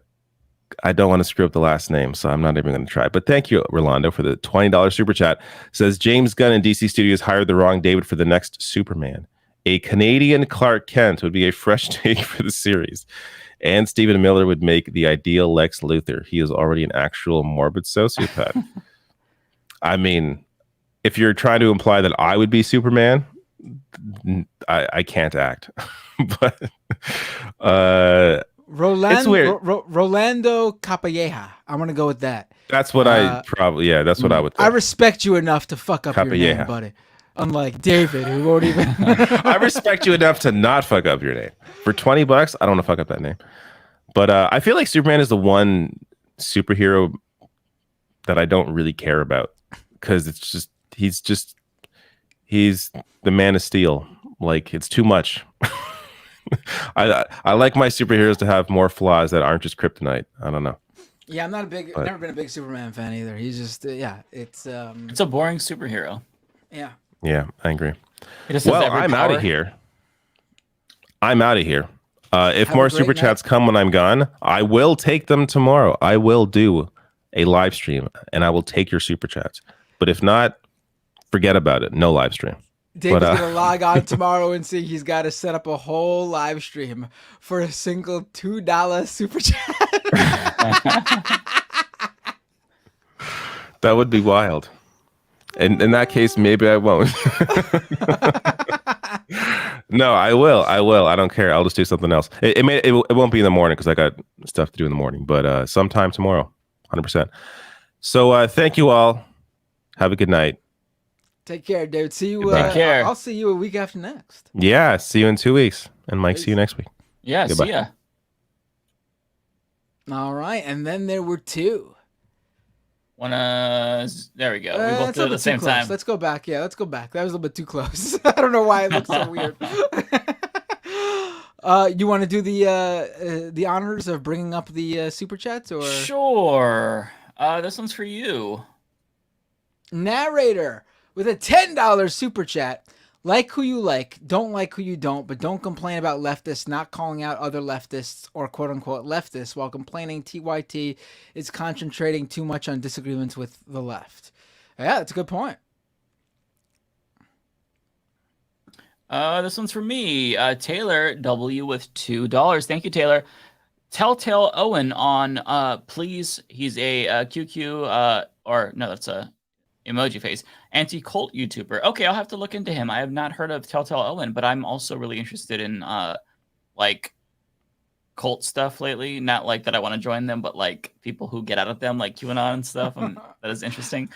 don't want to screw up the last name, so I'm not even going to try. But thank you, Rolando, for the $20 super chat. Says James Gunn and DC Studios hired the wrong David for the next Superman. A Canadian Clark Kent would be a fresh take for the series. And Stephen Miller would make the ideal Lex Luthor. He is already an actual morbid sociopath. I mean, if you're trying to imply that I would be Superman, I can't act. But it's weird. Rolando Capelleja. I'm gonna go with that. That's what that's what I would think. I respect you enough to fuck up your name, buddy. Unlike David, who won't even. I respect you enough to not fuck up your name. For $20, I don't want to fuck up that name. But I feel like Superman is the one superhero that I don't really care about, because he's the Man of Steel. Like, it's too much. I like my superheroes to have more flaws that aren't just kryptonite. I don't know. Yeah, never been a big Superman fan either. He's just it's a boring superhero. Yeah. Yeah, I agree. Well, I'm out of here. If more super chats come when I'm gone, I will take them tomorrow. I will do a live stream and I will take your super chats. But if not, forget about it. No live stream. David's going to log on tomorrow and see he's got to set up a whole live stream for a single $2 super chat. That would be wild. And in that case, maybe I won't. No, I will. I don't care. I'll just do something else. It won't be in the morning because I got stuff to do in the morning, but sometime tomorrow, 100%. So thank you all. Have a good night. Take care, dude. See you. Take care. I'll see you a week after next. Yeah, see you in 2 weeks. And Mike, see you next week. Yeah, Goodbye. see ya. All right, and then there were two. There we go. We both did it at the same time. Let's go back. Yeah, let's go back. That was a little bit too close. I don't know why it looks so weird. You want to do the honors of bringing up the super chats, or sure? This one's for you. Narrator with a $10 super chat. Like who you like, don't like who you don't, but don't complain about leftists not calling out other leftists or quote-unquote leftists while complaining TYT is concentrating too much on disagreements with the left. Yeah, that's a good point. This one's for me. Taylor W with $2. Thank you, Taylor. Telltale Owen on please. He's a QQ or no, that's a emoji face anti-cult YouTuber. Okay, I'll have to look into him. I have not heard of Telltale Owen, but I'm also really interested in like cult stuff lately. Not like that I want to join them, but like people who get out of them, like QAnon and stuff. That is interesting.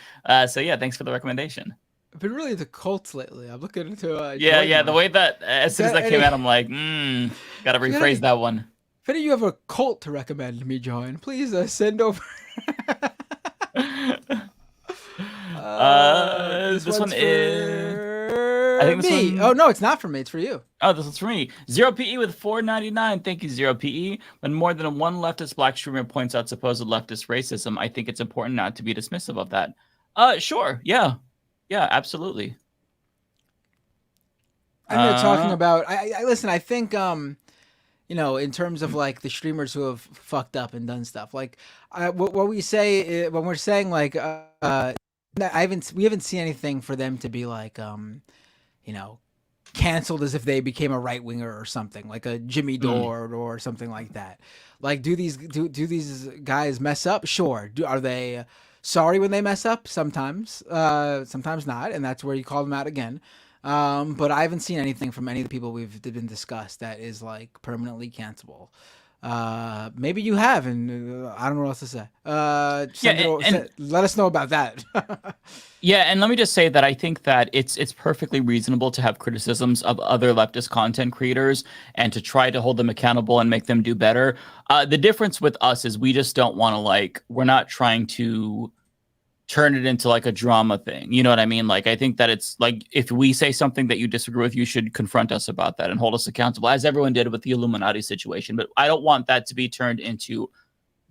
So yeah, thanks for the recommendation. But really, the cults lately. I'm looking into yeah. The way that as soon as that came out, I'm like, gotta rephrase that one. If any of you have a cult to recommend me join, please send over. This one is. I think this me. one. Oh no, it's not for me. It's for you. Oh, this one's for me. Zero PE with $4.99. Thank you, Zero PE. When more than one leftist black streamer points out supposed leftist racism, I think it's important not to be dismissive of that. Sure. Yeah, absolutely. And they're talking about. I listen. I think in terms of like the streamers who have fucked up and done stuff, like what we say when we're saying like we haven't seen anything for them to be like canceled as if they became a right winger or something, like a Jimmy Dore or something like that. Like, do these guys mess up? Sure. Are they sorry when they mess up? Sometimes, sometimes not, and that's where you call them out again. But I haven't seen anything from any of the people we've been discussed that is like permanently cancelable. Maybe you have, and I don't know what else to say. Let us know about that. Yeah, and let me just say that I think that it's perfectly reasonable to have criticisms of other leftist content creators and to try to hold them accountable and make them do better. The difference with us is we just don't want to we're not trying to turn it into like a drama thing. You know what I mean? Like, I think that it's like, if we say something that you disagree with, you should confront us about that and hold us accountable, as everyone did with the Illuminati situation. But I don't want that to be turned into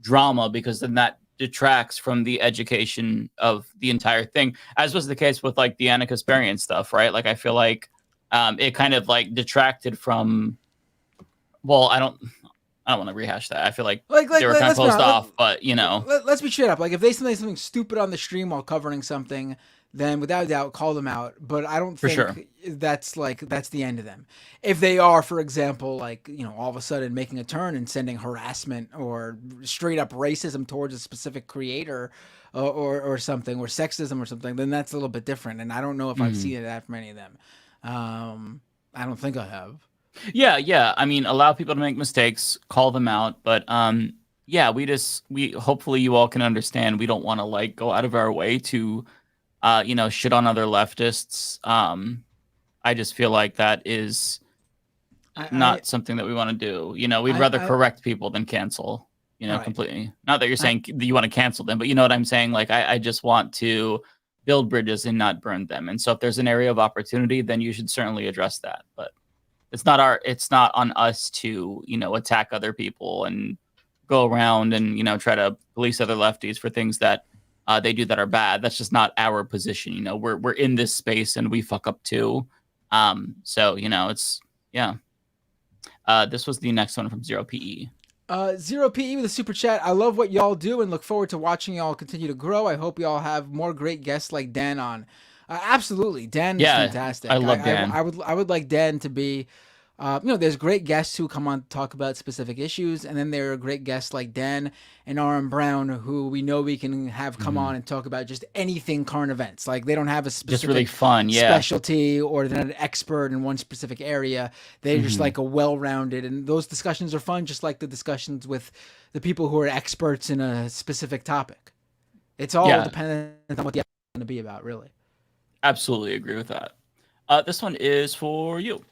drama, because then that detracts from the education of the entire thing, as was the case with like the Anarchist stuff, right? Like I feel like it kind of like detracted from. Well, I don't want to rehash that. I feel like they were kind of closed off, but you know, let's be straight up. Like if they say something stupid on the stream while covering something, then without a doubt call them out. But I don't think that's the end of them. If they are, for example, like, you know, all of a sudden making a turn and sending harassment or straight up racism towards a specific creator or something, or sexism or something, then that's a little bit different. And I don't know if I've seen that from any of them. I don't think I have. Yeah. I mean, allow people to make mistakes, call them out, but yeah, we hopefully you all can understand. We don't want to like go out of our way to, you know, shit on other leftists. I just feel like that is not something that we want to do. You know, we'd rather correct people than cancel. You know, completely. Not that you're saying that you want to cancel them, but you know what I'm saying. Like, I just want to build bridges and not burn them. And so, if there's an area of opportunity, then you should certainly address that. But it's not on us to, you know, attack other people and go around and, you know, try to police other lefties for things that they do that are bad. That's just not our position. You know, we're in this space and we fuck up too. So, you know, it's, yeah. This was the next one from 0PE. 0PE with a super chat. I love what y'all do and look forward to watching y'all continue to grow. I hope y'all have more great guests like Dan on. Absolutely. Dan is fantastic. I love Dan. I would like Dan to be, you know, there's great guests who come on to talk about specific issues, and then there are great guests like Dan and RM Brown who we know we can have come on and talk about just anything current events. Like they don't have a specific just really fun, specialty, or they're not an expert in one specific area. They're just like a well-rounded, and those discussions are fun, just like the discussions with the people who are experts in a specific topic. It's all dependent on what the episode is going to be about, really. Absolutely agree with that. This one is for you.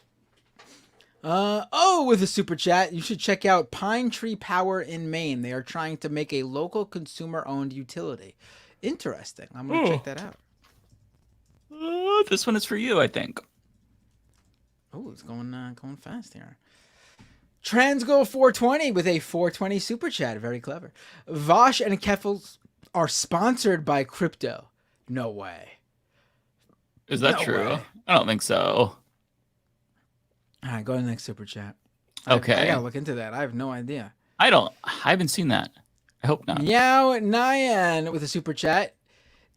With a super chat, you should check out Pine Tree Power in Maine. They are trying to make a local consumer-owned utility. Interesting. I'm going to check that out. This one is for you, I think. Oh, it's going fast here. Transgo 420 with a 420 super chat. Very clever. Vosh and Keffels are sponsored by crypto. No way. Is that true? I don't think so. All right, go to the next super chat. Okay. I gotta look into that. I have no idea. I haven't seen that. I hope not. Meow Nyan with a super chat.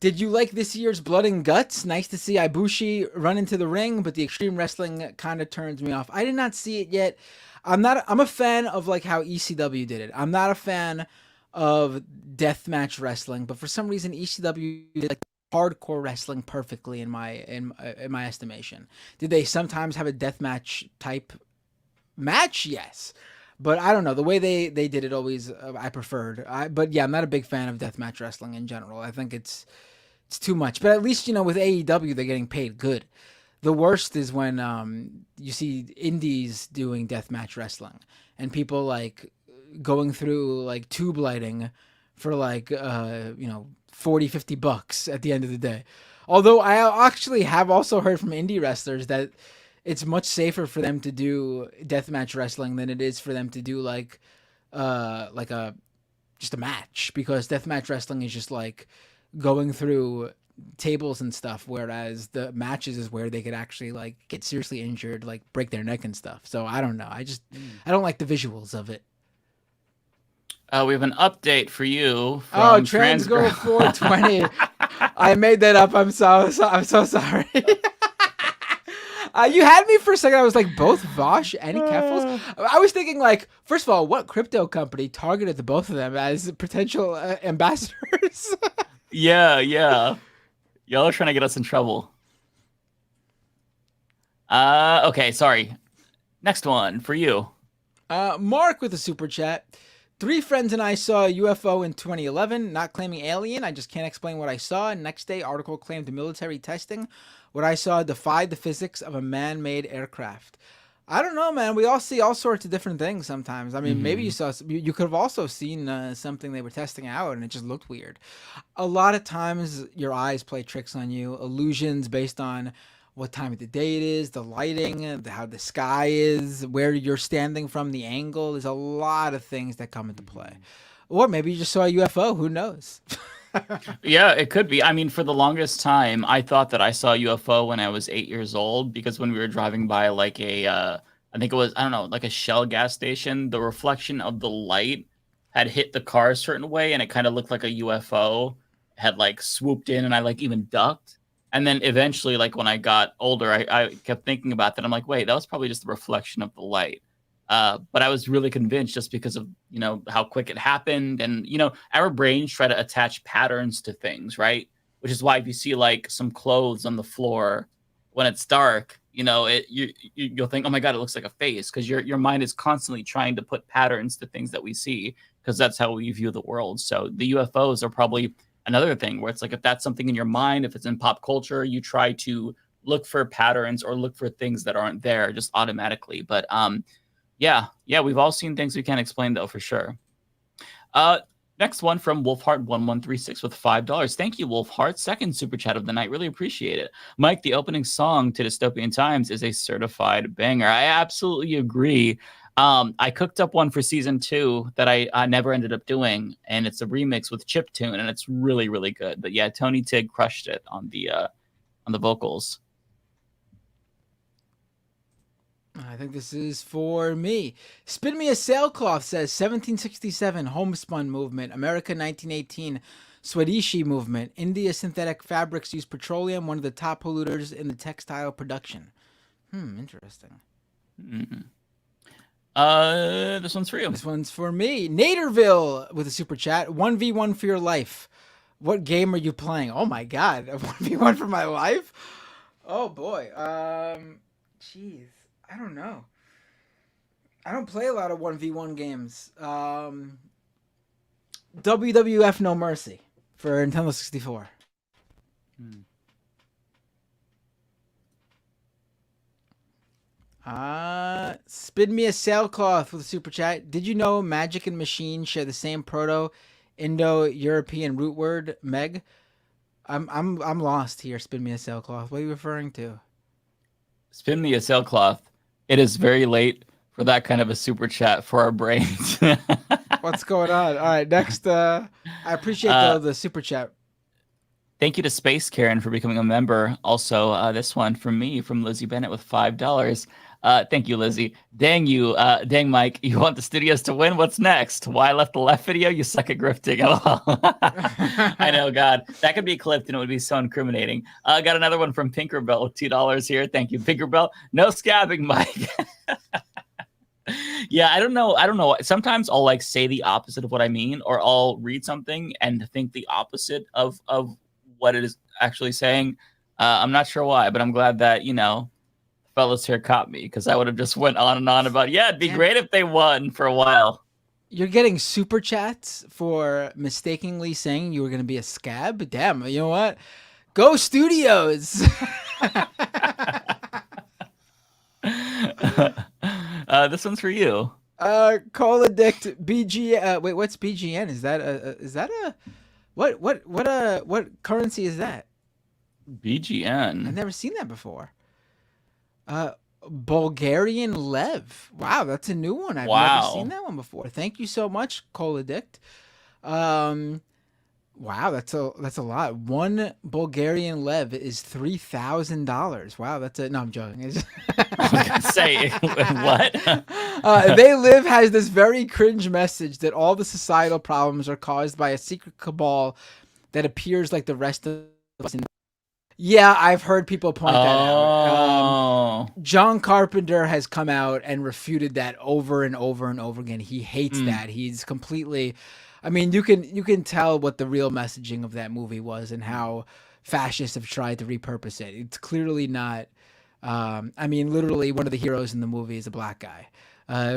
Did you like this year's Blood and Guts? Nice to see Ibushi run into the ring, but the extreme wrestling kind of turns me off. I did not see it yet. I'm a fan of like how ECW did it. I'm not a fan of deathmatch wrestling, but for some reason ECW did like hardcore wrestling perfectly in my estimation. Did they sometimes have a deathmatch type match? Yes, but I don't know, the way they did it always I preferred. But yeah, I'm not a big fan of deathmatch wrestling in general. I think it's too much. But at least, you know, with AEW they're getting paid good. The worst is when you see indies doing deathmatch wrestling and people like going through like tube lighting for like you know, $40-50 at the end of the day. Although I actually have also heard from indie wrestlers that it's much safer for them to do deathmatch wrestling than it is for them to do like a match, because deathmatch wrestling is just like going through tables and stuff, whereas the matches is where they could actually like get seriously injured, like break their neck and stuff. So I don't know. I don't like the visuals of it. We have an update for you. From Transgo 420. I made that up. I'm so sorry. You had me for a second. I was like, both Vosh and Keffels. I was thinking, like, first of all, what crypto company targeted the both of them as potential ambassadors? Yeah. Y'all are trying to get us in trouble. Okay, sorry. Next one for you. Mark with a super chat. 3 friends and I saw a UFO in 2011, not claiming alien. I just can't explain what I saw. Next day, article claimed military testing. What I saw defied the physics of a man-made aircraft. I don't know, man. We all see all sorts of different things sometimes. I mean, maybe you could have also seen something they were testing out and it just looked weird. A lot of times your eyes play tricks on you. Illusions based on what time of the day it is, the lighting, how the sky is, where you're standing from, the angle. There's a lot of things that come into play. Or maybe you just saw a UFO. Who knows? Yeah, it could be. I mean, for the longest time, I thought that I saw a UFO when I was 8 years old, because when we were driving by like I think it was, I don't know, like a Shell gas station, the reflection of the light had hit the car a certain way, and it kind of looked like a UFO had like swooped in, and I like even ducked. And then eventually, like when I got older, I kept thinking about that. I'm like, wait, that was probably just the reflection of the light. But I was really convinced just because of, how quick it happened. And, our brains try to attach patterns to things, right? Which is why if you see like some clothes on the floor when it's dark, you'll think, oh my God, it looks like a face, because your mind is constantly trying to put patterns to things that we see, because that's how we view the world. So the UFOs are probably another thing where it's like, if that's something in your mind, if it's in pop culture, you try to look for patterns or look for things that aren't there just automatically. But yeah, we've all seen things we can't explain, though, for sure. Next one from Wolfheart1136 with $5. Thank you, Wolfheart. Second super chat of the night. Really appreciate it. Mike, the opening song to Dystopian Times is a certified banger. I absolutely agree. I cooked up one for season 2 that I never ended up doing, and it's a remix with chiptune, and it's really, really good. But yeah, Tony Tig crushed it on the vocals. I think this is for me. Spin Me a Sailcloth says 1767 homespun movement, America 1918 Swadeshi movement, India synthetic fabrics use petroleum, one of the top polluters in the textile production. Interesting. Mm-hmm. This one's for you. This one's for me. Naderville with a super chat. 1v1 for your life. What game are you playing? Oh my God. 1v1 for my life? Oh boy. Jeez. I don't know. I don't play a lot of 1v1 games. WWF No Mercy for Nintendo 64. Spin Me a Sailcloth with a super chat. Did you know magic and machine share the same Proto-Indo-European root word, Meg? I'm lost here. Spin Me a Sailcloth. What are you referring to? Spin Me a Sailcloth. It is very late for that kind of a super chat for our brains. What's going on? All right, next. I appreciate the super chat. Thank you to Space Karen for becoming a member. Also, this one from me, from Lizzie Bennett with $5. Thank you, Lizzie. Dang you, dang Mike. You want the studios to win? What's next? Why I left the left video? You suck at grifting. I know, God. That could be clipped and it would be so incriminating. Got another one from Pinkerbell with $2 here. Thank you, Pinkerbell. No scabbing, Mike. Yeah, I don't know. Sometimes I'll like say the opposite of what I mean, or I'll read something and think the opposite of what it is actually saying. I'm not sure why, but I'm glad that, fellas here caught me, because I would have just went on and on about, it'd be great if they won for a while. You're getting super chats for mistakenly saying you were going to be a scab? Damn, you know what? Go Studios! This one's for you. Call Addict BG. Wait, what's BGN? Is that a what currency is that? BGN. I've never seen that before. Bulgarian Lev. Wow, that's a new one. I've never seen that one before. Thank you so much, Call Addict. Wow, that's a lot. One Bulgarian Lev is $3,000. Wow, no, I'm joking. I was gonna say what? They Live has this very cringe message that all the societal problems are caused by a secret cabal that appears like the rest of us. Yeah, I've heard people point that out. John Carpenter has come out and refuted that over and over and over again. He hates that. He's completely. I mean, you can tell what the real messaging of that movie was and how fascists have tried to repurpose it. It's clearly not. I mean, literally, one of the heroes in the movie is a black guy.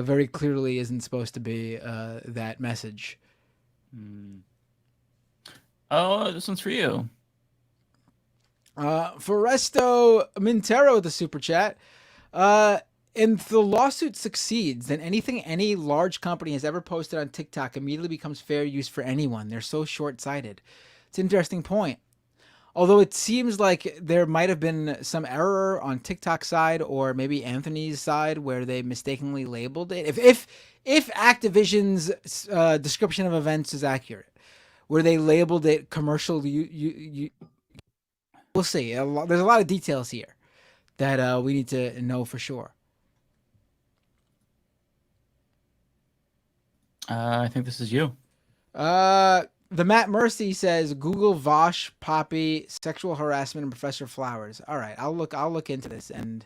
Very clearly isn't supposed to be that message. Oh, this one's for you. Foresto Mintero with the super chat. If the lawsuit succeeds, then anything any large company has ever posted on TikTok immediately becomes fair use for anyone. They're so short-sighted. It's an interesting point. Although it seems like there might have been some error on TikTok's side or maybe Anthony's side where they mistakenly labeled it. If Activision's description of events is accurate, where they labeled it commercial, we'll see. There's a lot of details here that we need to know for sure. I think this is you. The Matt Mercy says Google Vosh, Poppy, sexual harassment, and Professor Flowers. All right, I'll look into this and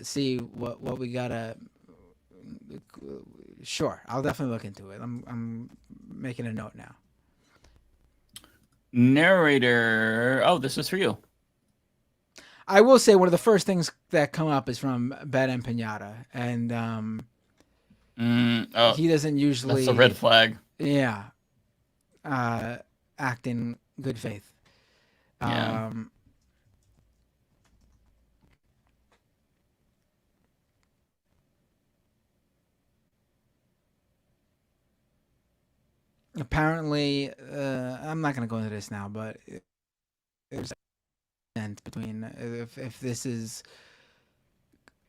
see what we gotta. Sure, I'll definitely look into it. I'm making a note now. Narrator. Oh, this is for you. I will say one of the first things that come up is from Bad and Pinata, and he doesn't usually. That's a red flag. Yeah. Act in good faith. Yeah. Apparently, I'm not going to go into this now, but there's a between if this is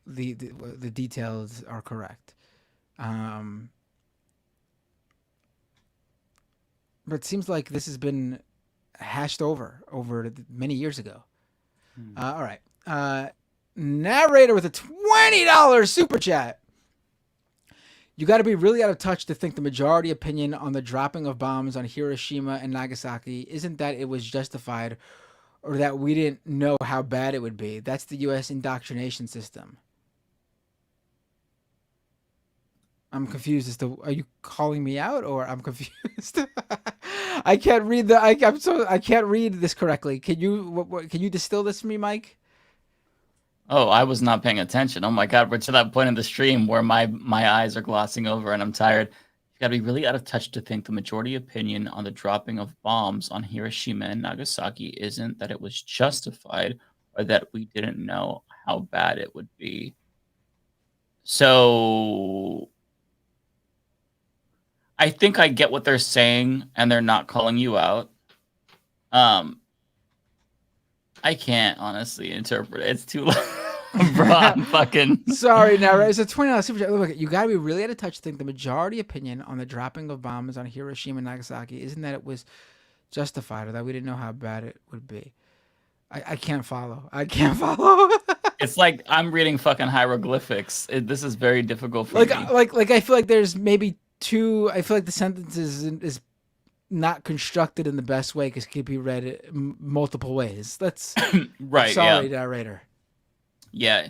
the details are correct. But it seems like this has been hashed over many years ago. All right. Narrator with a $20 super chat. You got to be really out of touch to think the majority opinion on the dropping of bombs on Hiroshima and Nagasaki isn't that it was justified or that we didn't know how bad it would be. That's the U.S. indoctrination system. I'm confused as to, are you calling me out or I'm confused? I can't read I can't read this correctly. Can you distill this for me, Mike? Oh, I was not paying attention. Oh my God, we're to that point in the stream where my eyes are glossing over and I'm tired. You gotta be really out of touch to think the majority opinion on the dropping of bombs on Hiroshima and Nagasaki isn't that it was justified or that we didn't know how bad it would be. So I think I get what they're saying, and they're not calling you out. I can't honestly interpret it. It's too long. Bro, I'm fucking sorry. Now it's a $20 super chat. Look, you gotta be really out of touch to think the majority opinion on the dropping of bombs on Hiroshima and Nagasaki isn't that it was justified or that we didn't know how bad it would be. I can't follow. I can't follow. It's like I'm reading fucking hieroglyphics. This is very difficult for me. Like I feel like there's maybe two. I feel like the sentence is not constructed in the best way because it could be read multiple ways. That's right. Sorry, narrator. Yeah.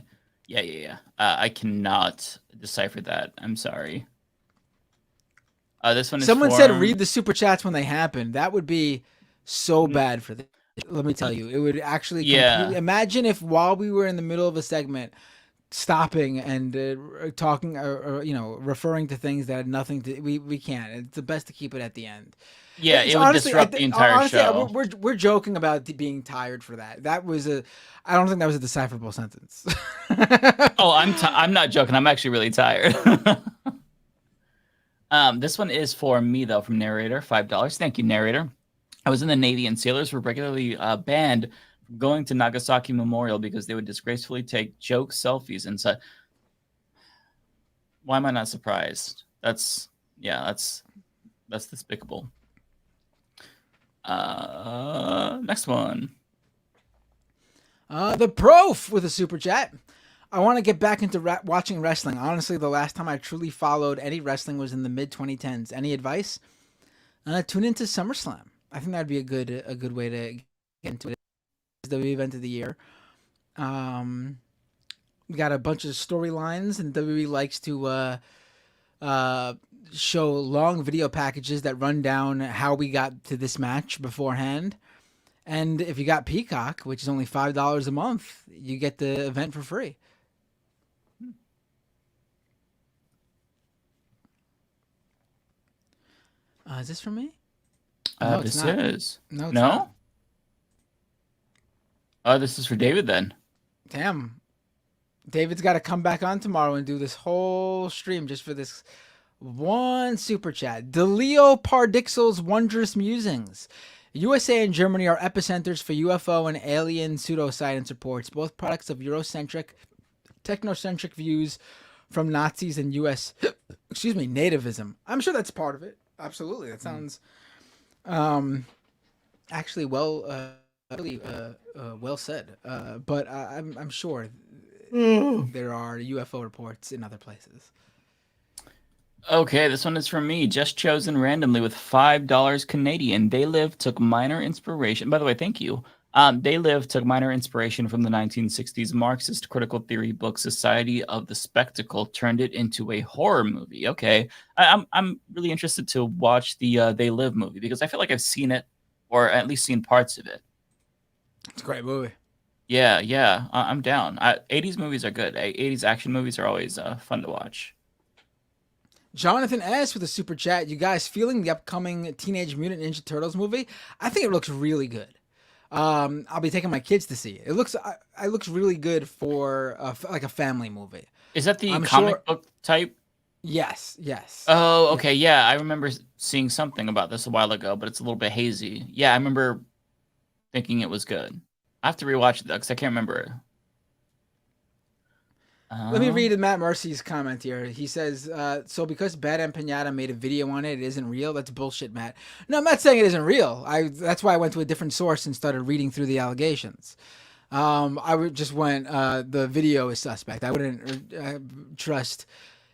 I cannot decipher that. I'm sorry. This one is Someone said read the super chats when they happen. That would be so bad for them. Let me tell you, it would actually. Imagine if while we were in the middle of a segment, stopping and talking or referring to things that had nothing to. We can't. It's the best to keep it at the end. Yeah, it would disrupt the entire show. We're joking about being tired for that. That was I don't think that was a decipherable sentence. Oh, I'm not joking. I'm actually really tired. This one is for me though, from narrator, $5. Thank you, narrator. I was in the Navy and sailors were regularly banned from going to Nagasaki Memorial because they would disgracefully take joke selfies and such. Why am I not surprised? That's despicable. Next one. The Prof with a super chat. I want to get back into watching wrestling. Honestly, the last time I truly followed any wrestling was in the mid-2010s. Any advice? Tune into SummerSlam. I think that'd be a good way to get into it. It's the event of the year. We got a bunch of storylines, and WWE likes to show long video packages that run down how we got to this match beforehand. And if you got Peacock, which is only $5 a month, you get the event for free. Is this for me? No, this is. No? Oh, this is for David then. Damn. David's got to come back on tomorrow and do this whole stream just for this one super chat. DeLeo Pardixel's Wondrous Musings. USA and Germany are epicenters for UFO and alien pseudoscience reports, both products of Eurocentric, technocentric views from Nazis and U.S. nativism. I'm sure that's part of it. Absolutely, that sounds actually well said. But I'm sure there are UFO reports in other places. Okay, this one is from me, just chosen randomly with $5 Canadian. They Live took minor inspiration. By the way, thank you. They Live took minor inspiration from the 1960s Marxist critical theory book Society of the Spectacle, turned it into a horror movie. Okay, I'm really interested to watch the They Live movie because I feel like I've seen it, or at least seen parts of it. It's a great movie. Yeah, I'm down. 80s movies are good. 80s action movies are always fun to watch. Jonathan S. with a super chat. You guys feeling the upcoming Teenage Mutant Ninja Turtles movie? I think it looks really good. I'll be taking my kids to see it. It looks really good for like a family movie. Is that the comic book type? Yes. Oh, okay. Yeah, I remember seeing something about this a while ago, but it's a little bit hazy. Yeah, I remember thinking it was good. I have to rewatch it though, because I can't remember. Let me read Matt Mercy's comment here. He says, so because Bad and Pinata made a video on it, it isn't real? That's bullshit, Matt. No, I'm not saying it isn't real. That's why I went to a different source and started reading through the allegations. Just went, the video is suspect. I wouldn't trust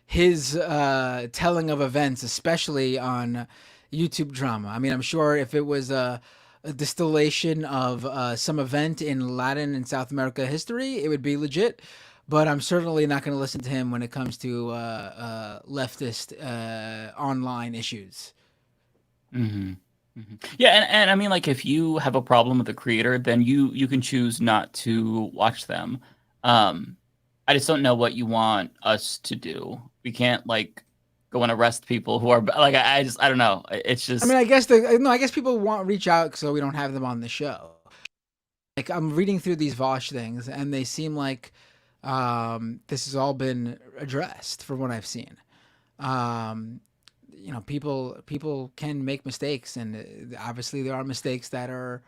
his telling of events, especially on YouTube drama. I mean, I'm sure if it was a distillation of some event in Latin and South America history, it would be legit. But I'm certainly not going to listen to him when it comes to leftist online issues. Mm-hmm. Mm-hmm. Yeah, and I mean, like, if you have a problem with the creator, then you can choose not to watch them. I just don't know what you want us to do. We can't, like, go and arrest people who are, like, I don't know. It's just... I mean, I guess people reach out so we don't have them on the show. Like, I'm reading through these Vosh things, and they seem like... this has all been addressed from what I've seen. People can make mistakes, and obviously there are mistakes that are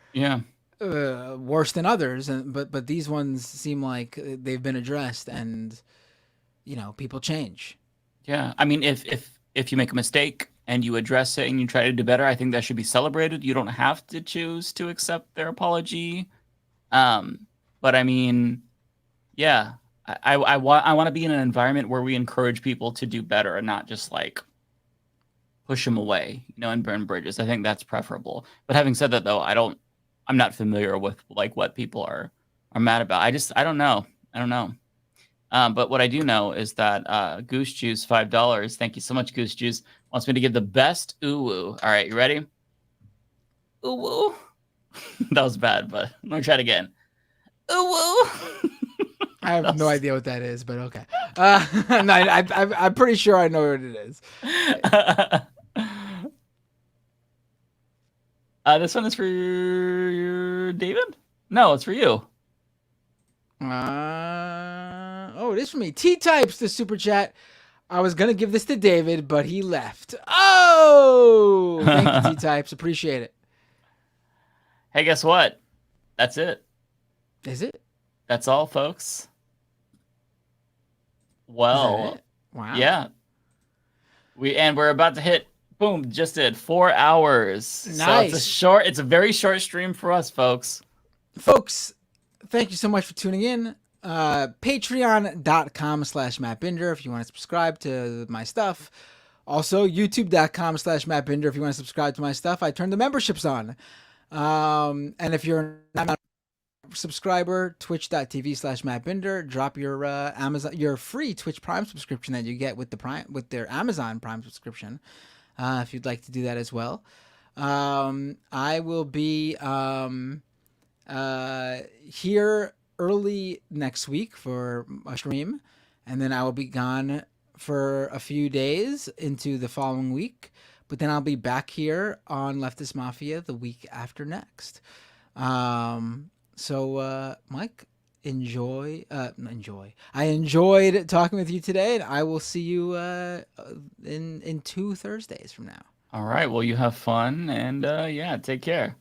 worse than others. But these ones seem like they've been addressed, and people change. Yeah, I mean, if you make a mistake and you address it and you try to do better, I think that should be celebrated. You don't have to choose to accept their apology. But I mean, yeah. I want to be in an environment where we encourage people to do better and not just like push them away, and burn bridges. I think that's preferable. But having said that, though, I'm not familiar with like what people are mad about. I don't know. But what I do know is that Goose Juice $5. Thank you so much, Goose Juice. Wants me to give the best ooh-woo. All right, you ready? Ooh-woo. That was bad, but I'm gonna try it again. Ooh-woo. I have no idea what that is, but okay. I'm pretty sure I know what it is. This one is for David? No, it's for you. It is for me. T-Types, the super chat. I was going to give this to David, but he left. Oh! Thank you, T-Types. Appreciate it. Hey, guess what? That's it. Is it? That's all, folks. Well, wow. Yeah. We're about to hit, boom, just did 4 hours. Nice. So it's a very short stream for us, folks. Folks, thank you so much for tuning in. Patreon.com/MattBinder if you want to subscribe to my stuff. Also, YouTube.com/MattBinder if you want to subscribe to my stuff. I turned the memberships on. And if you're not a subscriber, twitch.tv/MattBinder. Drop your your free Twitch Prime subscription that you get with their Amazon Prime subscription. If you'd like to do that as well. I will be here early next week for a stream, and then I will be gone for a few days into the following week. But then I'll be back here on Leftist Mafia the week after next. So, Mike, enjoy. I enjoyed talking with you today, and I will see you in 2 Thursdays from now. All right. Well, you have fun, and take care.